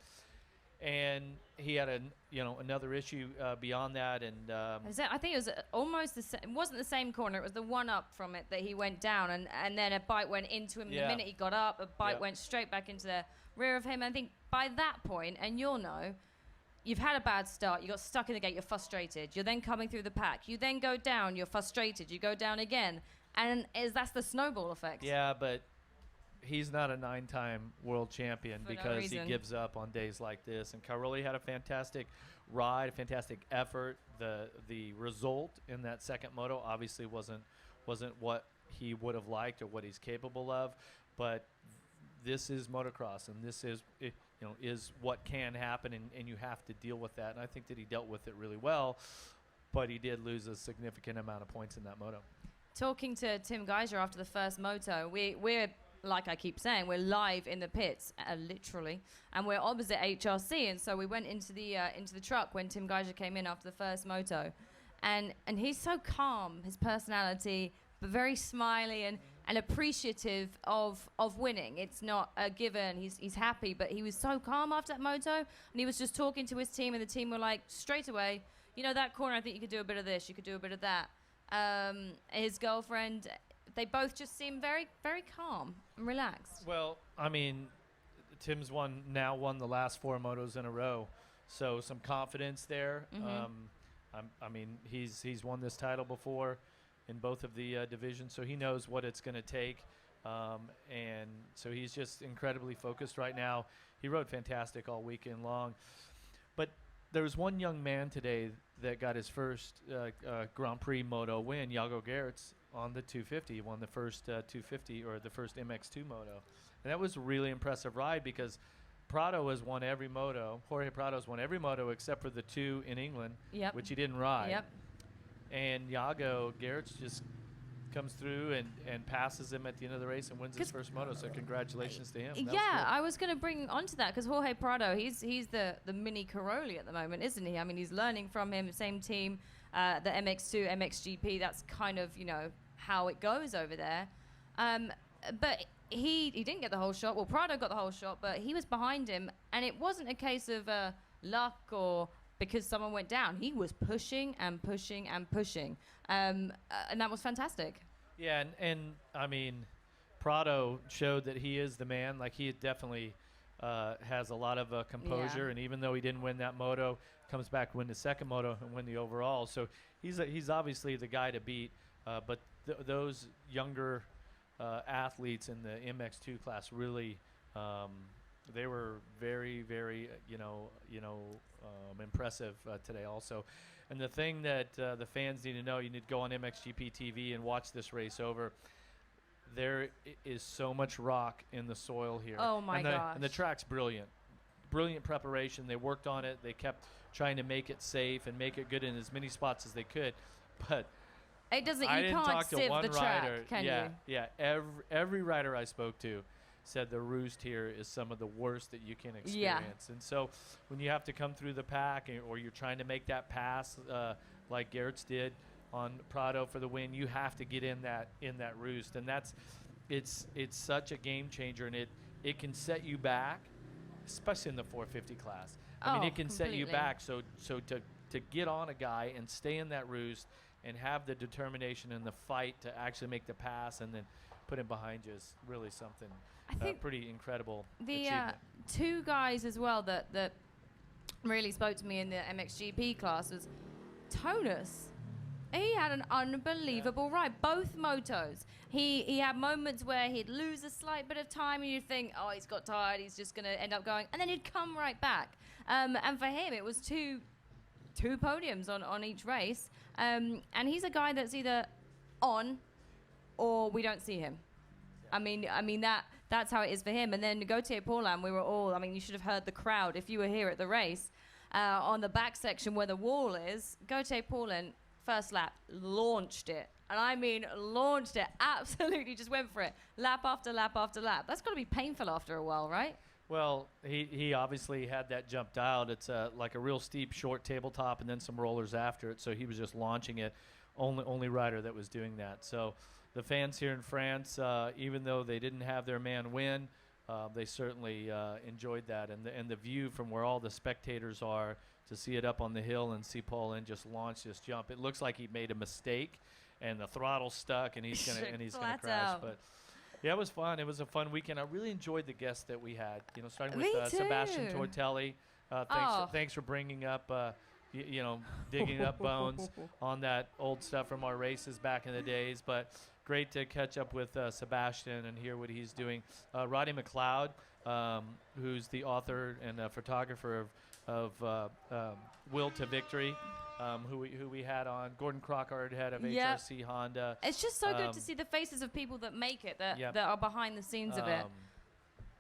And he had another issue beyond that, and I think it was almost the same. It wasn't the same corner. It was the one up from it that he went down, and then a bike went into him. Yeah. The minute he got up, a bike Yep. went straight back into the rear of him. I think by that point, and you'll know, you've had a bad start. You got stuck in the gate. You're frustrated. You're then coming through the pack. You then go down. You're frustrated. You go down again, and that's the snowball effect. yeah, but he's not a 9-time world champion For no because he reason. gives up on days like this. And Cairoli had a fantastic ride, a fantastic effort. The result in that second moto obviously wasn't what he would have liked or what he's capable of, but this is motocross, and this is is what can happen, and you have to deal with that. And I think that he dealt with it really well, but he did lose a significant amount of points in that moto. Talking to Tim Geiser after the first moto, we're like I keep saying, we're live in the pits, literally, and we're opposite HRC, and so we went into the truck when Tim Geiser came in after the first moto, and he's so calm, his personality, but very smiley and appreciative of winning. It's not a given. He's happy, but he was so calm after that moto, and he was just talking to his team, and the team were like, straight away, that corner, I think you could do a bit of this, you could do a bit of that. His girlfriend, they both just seem very, very calm and relaxed. Well, I mean, Tim's won the last 4 motos in a row, so some confidence there. I mean, he's won this title before in both of the divisions, so he knows what it's going to take, and so he's just incredibly focused right now. He rode fantastic all weekend long, but there was one young man today that got his first Grand Prix Moto win, Jago Gerets, on the 250. He won the first 250, or the first MX2 Moto, and that was a really impressive ride because Prado has won every moto. Jorge Prado's won every moto except for the 2 in England, which he didn't ride. Yep. And Jago Gerets just comes through and passes him at the end of the race and wins his first moto. So congratulations to him. That was cool. I was going to bring onto that because Jorge Prado, he's the mini Cairoli at the moment, isn't he? I mean, he's learning from him, same team, the MX2, MXGP. That's kind of how it goes over there. But he didn't get the whole shot. Well, Prado got the whole shot, but he was behind him, and it wasn't a case of luck or because someone went down. He was pushing and pushing and pushing, and that was fantastic. Yeah, and I mean, Prado showed that he is the man. Like, he definitely has a lot of composure, and even though he didn't win that moto, comes back to win the second moto and win the overall. So he's obviously the guy to beat. But those younger athletes in the MX2 class really, they were very, very, impressive today also. And the thing that the fans need to know, you need to go on MXGP TV and watch this race over. There is so much rock in the soil here. Oh, my gosh. And the track's brilliant. Brilliant preparation. They worked on it. They kept trying to make it safe and make it good in as many spots as they could. But it doesn't. I You didn't can't talk to sieve one the track, rider. can you? Yeah. Every rider I spoke to said the roost here is some of the worst that you can experience. And so when you have to come through the pack, or you're trying to make that pass like Gerets did on Prado for the win, you have to get in that roost, and it's such a game changer, and it it can set you back, especially in the 450 class. I mean, Oh, it can set you completely. back. So to get on a guy and stay in that roost and have the determination and the fight to actually make the pass and then put him behind you is really something I think pretty incredible the achievement. two guys as well that really spoke to me in the MXGP class was Tonus. He had an unbelievable ride, both motos. He had moments where he'd lose a slight bit of time and you'd think, oh, he's got tired, he's just going to end up going, and then he'd come right back. And for him, it was two podiums on each race. And he's a guy that's either on or we don't see him. I mean that's how it is for him. And then Gauthier Paulin, we were all, I mean, you should have heard the crowd if you were here at the race. On the back section where the wall is, Gauthier Paulin, first lap, launched it. And I mean launched it, absolutely just went for it. Lap after lap after lap. That's got to be painful after a while, right? Well, he obviously had that jump dialed. It's like a real steep, short tabletop and then some rollers after it. So he was just launching it. Only rider that was doing that. So the fans here in France, even though they didn't have their man win, they certainly enjoyed that. And the view from where all the spectators are to see it up on the hill and see Paulin just launch this jump. It looks like he made a mistake and the throttle's stuck and he's gonna crash. out. But yeah, it was fun. It was a fun weekend. I really enjoyed the guests that we had. You know, starting Me with too. Sebastien Tortelli. Thanks for bringing up, digging up bones on that old stuff from our races back in the days. But great to catch up with Sebastien and hear what he's doing. Roddy McLeod, who's the author and photographer of Will to Victory, who we had on. Gordon Crockard, head of Yep. HRC Honda. It's just so good to see the faces of people that make it, that are behind the scenes of it.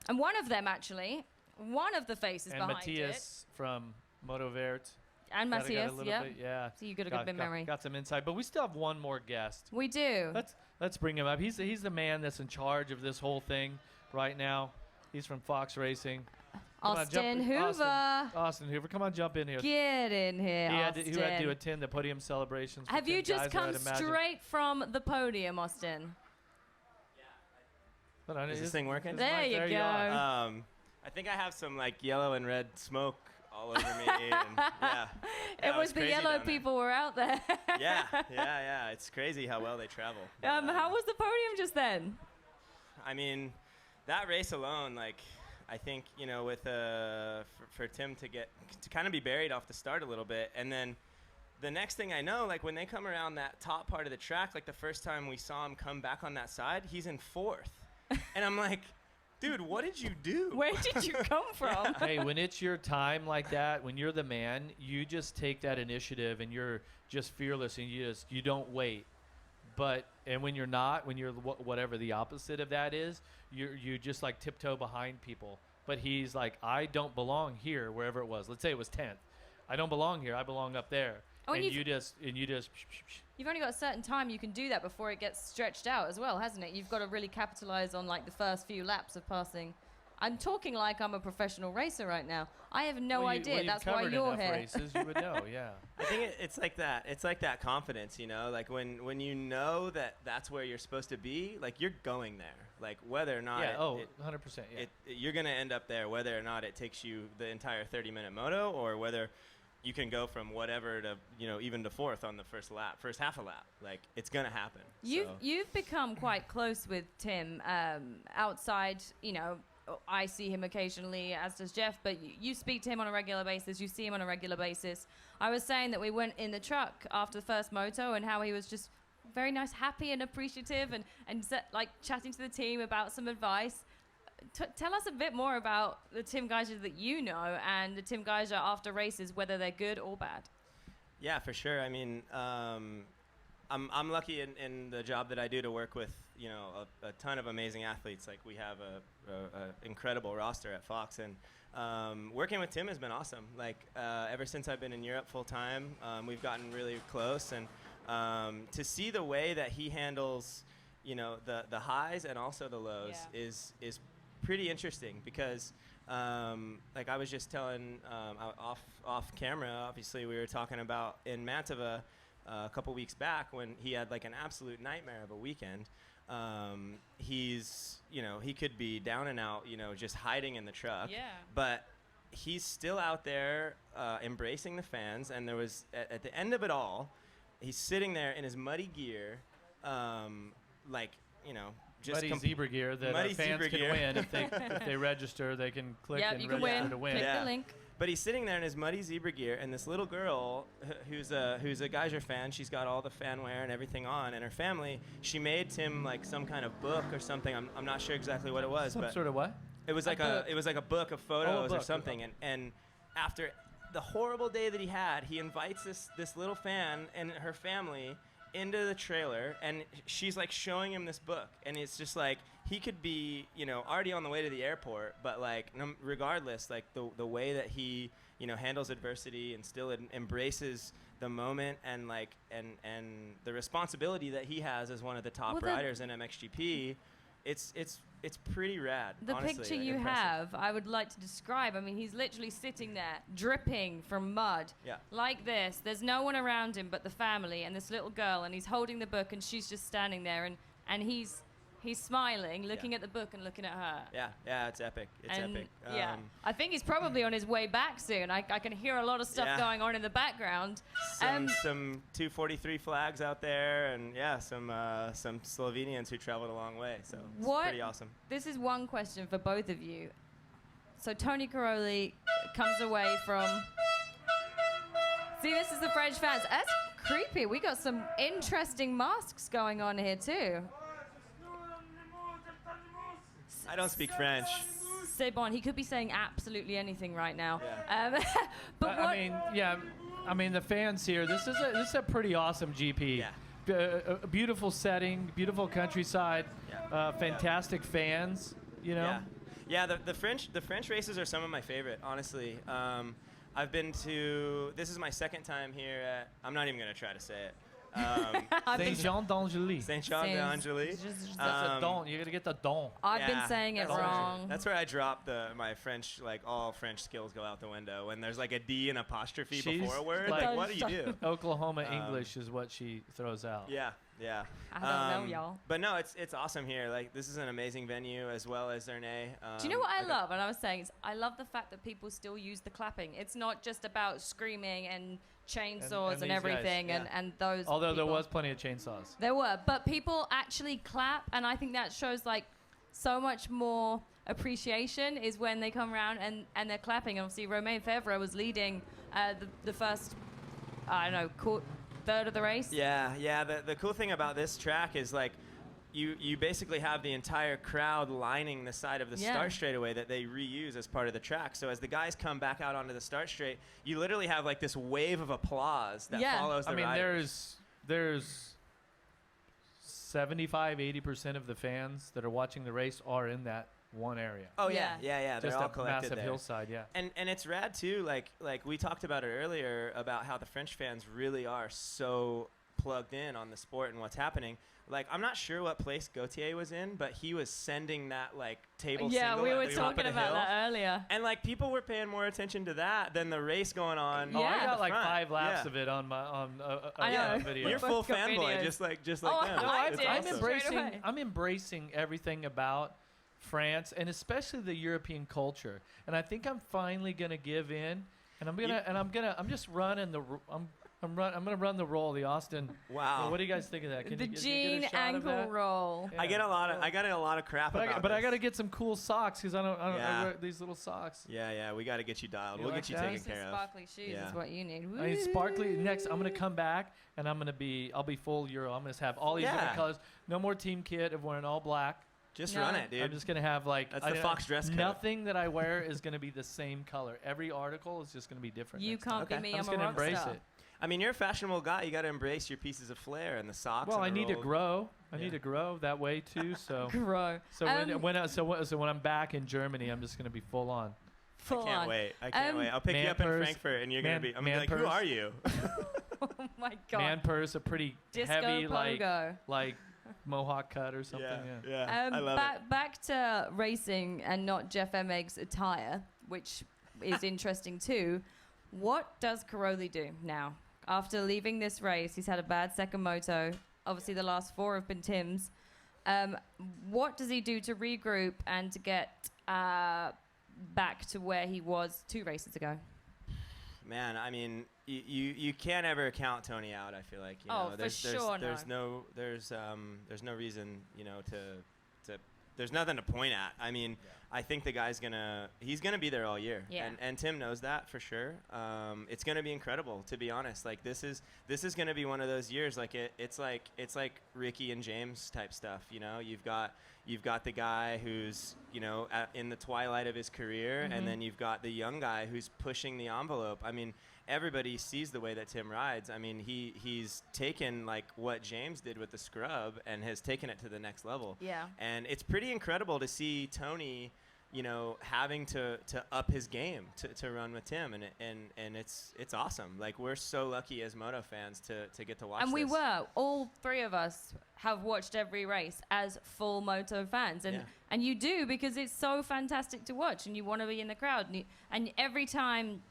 And one of them, actually, one of the faces and behind Matthias from Moto Verte. And Got a Matthias, little yeah. bit, yeah. So you got a good memory. Got some insight, but we still have one more guest. We do. Let's bring him up. He's the man that's in charge of this whole thing right now. He's from Fox Racing. Come on, Austin Hoover. Austin Hoover, come on, jump in here. Get in here, He Austin. had to attend the podium celebrations. Have you just come straight from the podium, Austin? Is this thing working? There you go. I think I have some like yellow and red smoke all over me. And, yeah. It was the yellow people were out there. Yeah. It's crazy how well they travel. How was the podium just then? I mean, that race alone, like, I think, with for Tim to kind of be buried off the start a little bit, and then the next thing I know, like when they come around that top part of the track, like the first time we saw him come back on that side, he's in fourth, and I'm like, dude, what did you do? Where did you come from? Hey, when it's your time like that, when you're the man, you just take that initiative and you're just fearless and you don't wait. And when you're not, when you're whatever the opposite of that is, you just like tiptoe behind people. But he's like, I don't belong here, wherever it was. Let's say it was 10th. I don't belong here. I belong up there. Oh, and and you just. You've only got a certain time you can do that before it gets stretched out as well, hasn't it? You've got to really capitalize on like the first few laps of passing. I'm talking like I'm a professional racer right now. I have no idea. That's why you're here. Races, you would know, yeah. I think it's like that. It's like that confidence, like when you know that that's where you're supposed to be, like you're going there. Like whether or not 100%, yeah. You're going to end up there whether or not it takes you the entire 30-minute moto or whether you can go from whatever to, even to fourth on the first half a lap. Like it's going to happen. You've become quite close with Tim outside, I see him occasionally, as does Jeff, but you speak to him on a regular basis. You see him on a regular basis. I was saying that we went in the truck after the first moto and how he was just very nice, happy and appreciative and like chatting to the team about some advice. Tell us a bit more about the Tim Geiger that you know and the Tim Geiger after races, whether they're good or bad. Yeah, for sure. I mean, I'm lucky in the job that I do to work with, a ton of amazing athletes. Like we have a incredible roster at Fox, and working with Tim has been awesome. Like ever since I've been in Europe full time, we've gotten really close, and to see the way that he handles, the highs and also the lows is pretty interesting because. Like I was just telling off camera, obviously we were talking about in Mantova a couple weeks back when he had like an absolute nightmare of a weekend. He's, he could be down and out, just hiding in the truck. Yeah. But he's still out there embracing the fans. And there was, at the end of it all, he's sitting there in his muddy gear, just muddy zebra gear that muddy fans can gear. win if they register. They can click and you can register win. to win. Click the link. But he's sitting there in his muddy zebra gear, and this little girl, who's a Geyser fan, she's got all the fanware and everything on, and her family, she made Tim like some kind of book or something. I'm not sure exactly what it was, Some but sort of what? It was like a book of photos book. or something, and after the horrible day that he had, he invites this little fan and her family into the trailer, and she's like showing him this book, and it's just like he could be already on the way to the airport, but like regardless, like the way that he handles adversity and still embraces the moment and the responsibility that he has as one of the top riders in MXGP, it's pretty rad. The honestly, picture like, you impressive. have, I would like to describe. I mean, he's literally sitting there, dripping from mud, Yeah. like this. There's no one around him but the family and this little girl, and he's holding the book, and she's just standing there, and he's smiling, looking at the book and looking at her. Yeah, it's epic. It's epic. I think he's probably on his way back soon. I can hear a lot of stuff Yeah. going on in the background. Some 243 flags out there, and some Slovenians who traveled a long way. So it's pretty awesome. This is one question for both of you. So Tony Caroli comes away from. See, this is the French fans. That's creepy. We got some interesting masks going on here too. I don't speak French. C'est bon. He could be saying absolutely anything right now. Yeah. But what? I mean the fans here. This is a pretty awesome GP. Yeah. A beautiful setting, beautiful countryside, fantastic fans. Yeah. The French races are some of my favorite, honestly. I've been to. This is my second time here at. I'm not even gonna try to say it. Saint-Jean-d'Angely. Saint-Jean-d'Angely. That's a don. You gotta get the don. I've been saying it wrong. That's where I drop my French, like all French skills go out the window. When there's like a D and apostrophe before a word, like what do you do? Oklahoma English is what she throws out. Yeah. I don't know, y'all. But no, it's awesome here. Like this is an amazing venue as well as Ernée. Do you know what I love? And I was saying, I love the fact that people still use the clapping. It's not just about screaming and chainsaws and everything and those. Although there people. was plenty of chainsaws. There were, but people actually clap, and I think that shows like so much more appreciation is when they come around and they're clapping. Obviously, Romain Fevre was leading the first, third of the race. Yeah. The cool thing about this track is like you basically have the entire crowd lining the side of the start straightaway that they reuse as part of the track. So as the guys come back out onto the start straight, you literally have like this wave of applause that follows the riders. There's 75-80% of the fans that are watching the race are in that one area. Oh yeah. They're Just all a collected massive there. hillside, yeah. And it's rad too. Like we talked about it earlier about how the French fans really are so plugged in on the sport and what's happening. Like I'm not sure what place Gautier was in, but he was sending that like table single. We at were the top of talking the about hill. that earlier. And like people were paying more attention to that than the race going on. Oh, I got like front. 5 laps Yeah. of it on my I know. video. You're full Both got fanboy, videos. just like them. I It's did. awesome. I'm embracing everything about France and especially the European culture. And I think I'm finally gonna give in, and I'm just running the. I'm gonna run the roll, the Austin. Wow. What do you guys think of that? Can The you get jean a shot of ankle that? roll. Yeah. I get a lot of crap about But I this. got to get some cool socks because I don't Yeah. wear these little socks. Yeah, we got to get you dialed. You We'll like get you that? taken Some care of. sparkly shoes is what you need. I mean, sparkly. Next, I'm gonna come back and I'll be full Euro. I'm gonna have all these different colors. No more team kit of wearing all black. Just run it, dude. I'm just gonna have like That's the Fox dress code. Nothing that I wear is gonna be the same color. Every article is just gonna be different. You next can't time. be me. I'm I'm just a gonna rock embrace star. it. I mean, you're a fashionable guy. You got to embrace your pieces of flair and the socks. Well, and I the need to rolled- grow. I need to grow that way too. So Grow. So when I'm back in Germany, I'm just gonna be full on. I can't wait. I'll pick you up in Frankfurt, and you're gonna be. I'm gonna be like, who are you? Oh my god. Man purse, a pretty Disco heavy pogo. like mohawk cut or something. Yeah. I love it. Back to racing and not Jeff Emig's attire, which is interesting too. What does Caroli do now? After leaving this race, he's had a bad second moto. Obviously, the last 4 have been Tim's. What does he do to regroup and to get back to where he was 2 races ago? Man, I mean, you can't ever count Tony out. I feel like there's no reason there's nothing to point at. I mean, I think the guy's he's gonna be there all year, and Tim knows that for sure. It's gonna be incredible, to be honest. Like this is gonna be one of those years. Like it's like Ricky and James type stuff. You've got the guy who's in the twilight of his career, and then you've got the young guy who's pushing the envelope. I mean, everybody sees the way that Tim rides. I mean, he's taken like what James did with the scrub and has taken it to the next level. Yeah. And it's pretty incredible to see Tony, having to up his game to run with Tim, and it's awesome. Like we're so lucky as Moto fans to get to watch. And this. we were, all 3 of us have watched every race as full Moto fans, and you do, because it's so fantastic to watch, and you want to be in the crowd, and every time.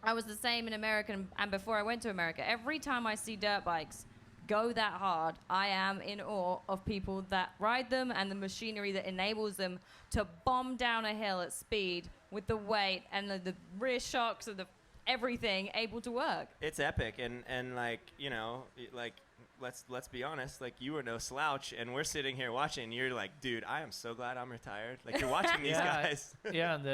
I was the same in America, and before I went to America, every time I see dirt bikes go that hard, I am in awe of people that ride them and the machinery that enables them to bomb down a hill at speed with the weight and the rear shocks and everything able to work. It's epic, and let's be honest, like you were no slouch, and we're sitting here watching. You're like, dude, I am so glad I'm retired. Like you're watching these guys. Yeah, and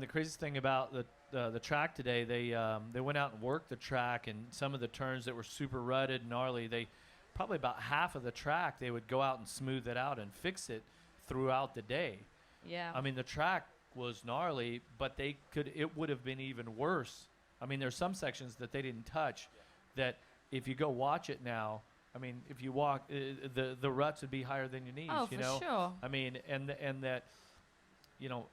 the craziest thing about the track today, they went out and worked the track, and some of the turns that were super rutted and gnarly, they probably about half of the track they would go out and smooth it out and fix it throughout the day. Yeah. I mean, the track was gnarly, but it would have been even worse. I mean, there's some sections that they didn't touch that if you go watch it now, I mean, if you walk, the ruts would be higher than your knees. Oh, for sure. I mean, and that,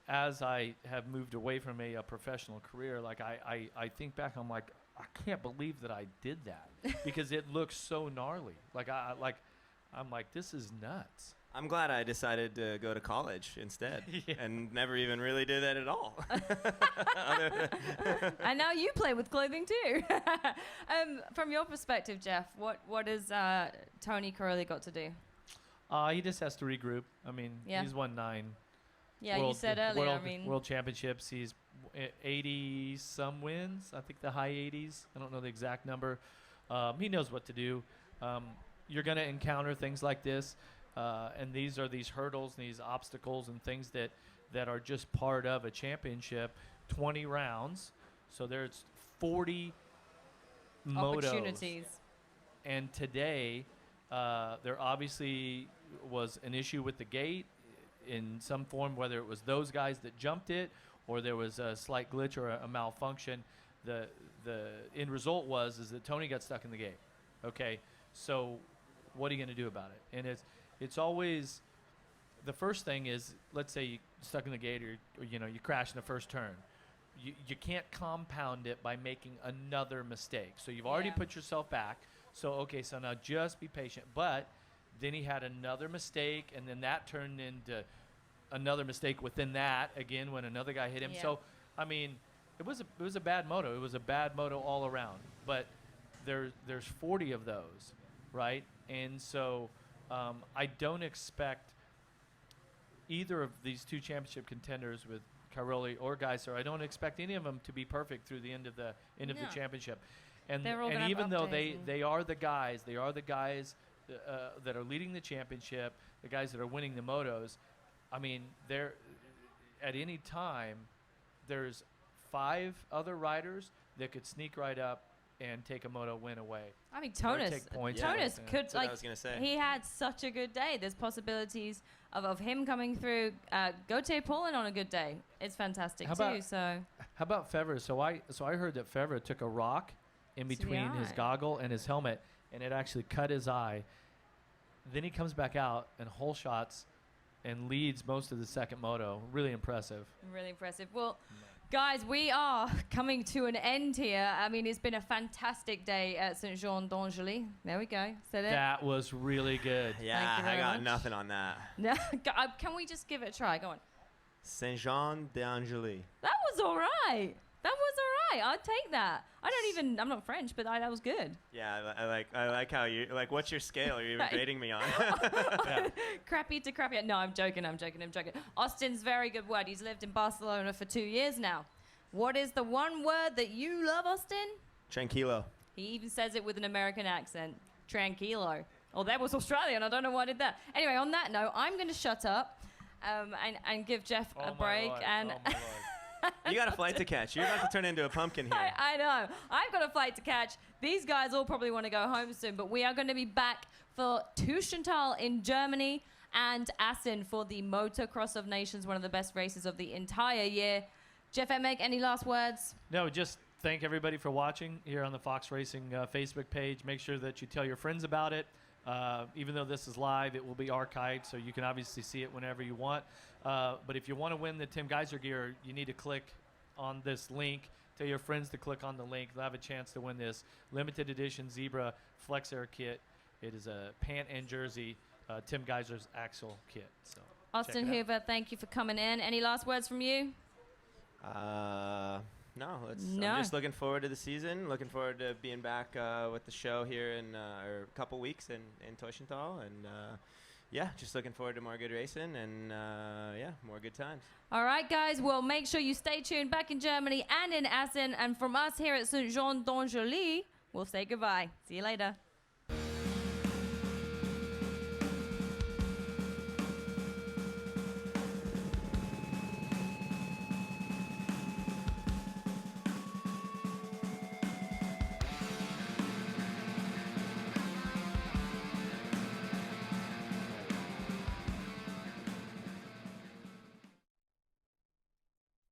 as I have moved away from a professional career, like I think back, I'm like, I can't believe that I did that because it looks so gnarly. I'm like, this is nuts. I'm glad I decided to go to college instead and never even really did that at all. And now you play with clothing too. From your perspective, Jeff, what has Tony Corelli got to do? He just has to regroup. I mean, he's won 9. Yeah, you said earlier. World championships. He's 80 some wins. I think the high 80s. I don't know the exact number. He knows what to do. You're going to encounter things like this. And these are these hurdles and these obstacles and things that are just part of a championship. 20 rounds, so there's 40 opportunities. And today, there obviously was an issue with the gate in some form, whether it was those guys that jumped it or there was a slight glitch or a malfunction. The end result is that Tony got stuck in the gate. Okay, so what are you going to do about it? And it's always the first thing is, let's say you stuck in the gate or you crash in the first turn. You can't compound it by making another mistake. So you've already put yourself back. So now just be patient. But then he had another mistake, and then that turned into another mistake within that again when another guy hit him. Yeah. So I mean, it was a bad moto. It was a bad moto all around. But there's 40 of those, right? And so I don't expect either of these 2 championship contenders with Caroli or Geiser, I don't expect any of them to be perfect through the end of the championship. And even though they are the guys, that are leading the championship, the guys that are winning the motos, I mean, they're at any time there's 5 other riders that could sneak right up and take a moto win away. I mean, Or Tonus take points could, That's what I was gonna say. he had such a good day. There's possibilities of him coming through. Gautier Paulin on a good day. It's fantastic too. So how about Fevre? So I heard that Fevre took a rock in between his goggle and his helmet, and it actually cut his eye. Then he comes back out and whole shots and leads most of the second moto. Really impressive. Really impressive. Well, guys, we are coming to an end here. I mean, it's been a fantastic day at Saint-Jean-d'Angely. There we go. Said it. That was really good. Yeah, Thank you I very got much. nothing on that. Can we just give it a try? Go on. Saint-Jean-d'Angely. That was all right. I'll take that. I'm not French, but that was good. Yeah, I like how you like. What's your scale? Are you even grading me on? Crappy to crappy. No, I'm joking. Austin's very good word. He's lived in Barcelona for 2 years now. What is the one word that you love, Austin? Tranquilo. He even says it with an American accent. Tranquilo. Oh, that was Australian. I don't know why I did that. Anyway, on that note, I'm going to shut up and give Jeff a break. And you got a flight to catch. You're about to turn into a pumpkin here. I know. I've got a flight to catch. These guys all probably want to go home soon, but we are going to be back for Tuschenthal in Germany and Assen for the Motocross of Nations, one of the best races of the entire year. Jeff Emig, any last words? No, just thank everybody for watching here on the Fox Racing Facebook page. Make sure that you tell your friends about it. Even though this is live, it will be archived, so you can obviously see it whenever you want. But if you want to win the Tim Geiser gear, you need to click on this link. Tell your friends to click on the link. They'll have a chance to win this limited edition Zebra Flex Air kit. It is a pant and jersey, Tim Geiser's Axel kit. So Austin Hoover, thank you for coming in. Any last words from you? No. I'm just looking forward to the season. Looking forward to being back with the show here in a couple weeks in Tuschenthal, and just looking forward to more good racing and more good times. All right, guys. Well, make sure you stay tuned back in Germany and in Assen. And from us here at Saint-Jean-d'Angely, we'll say goodbye. See you later.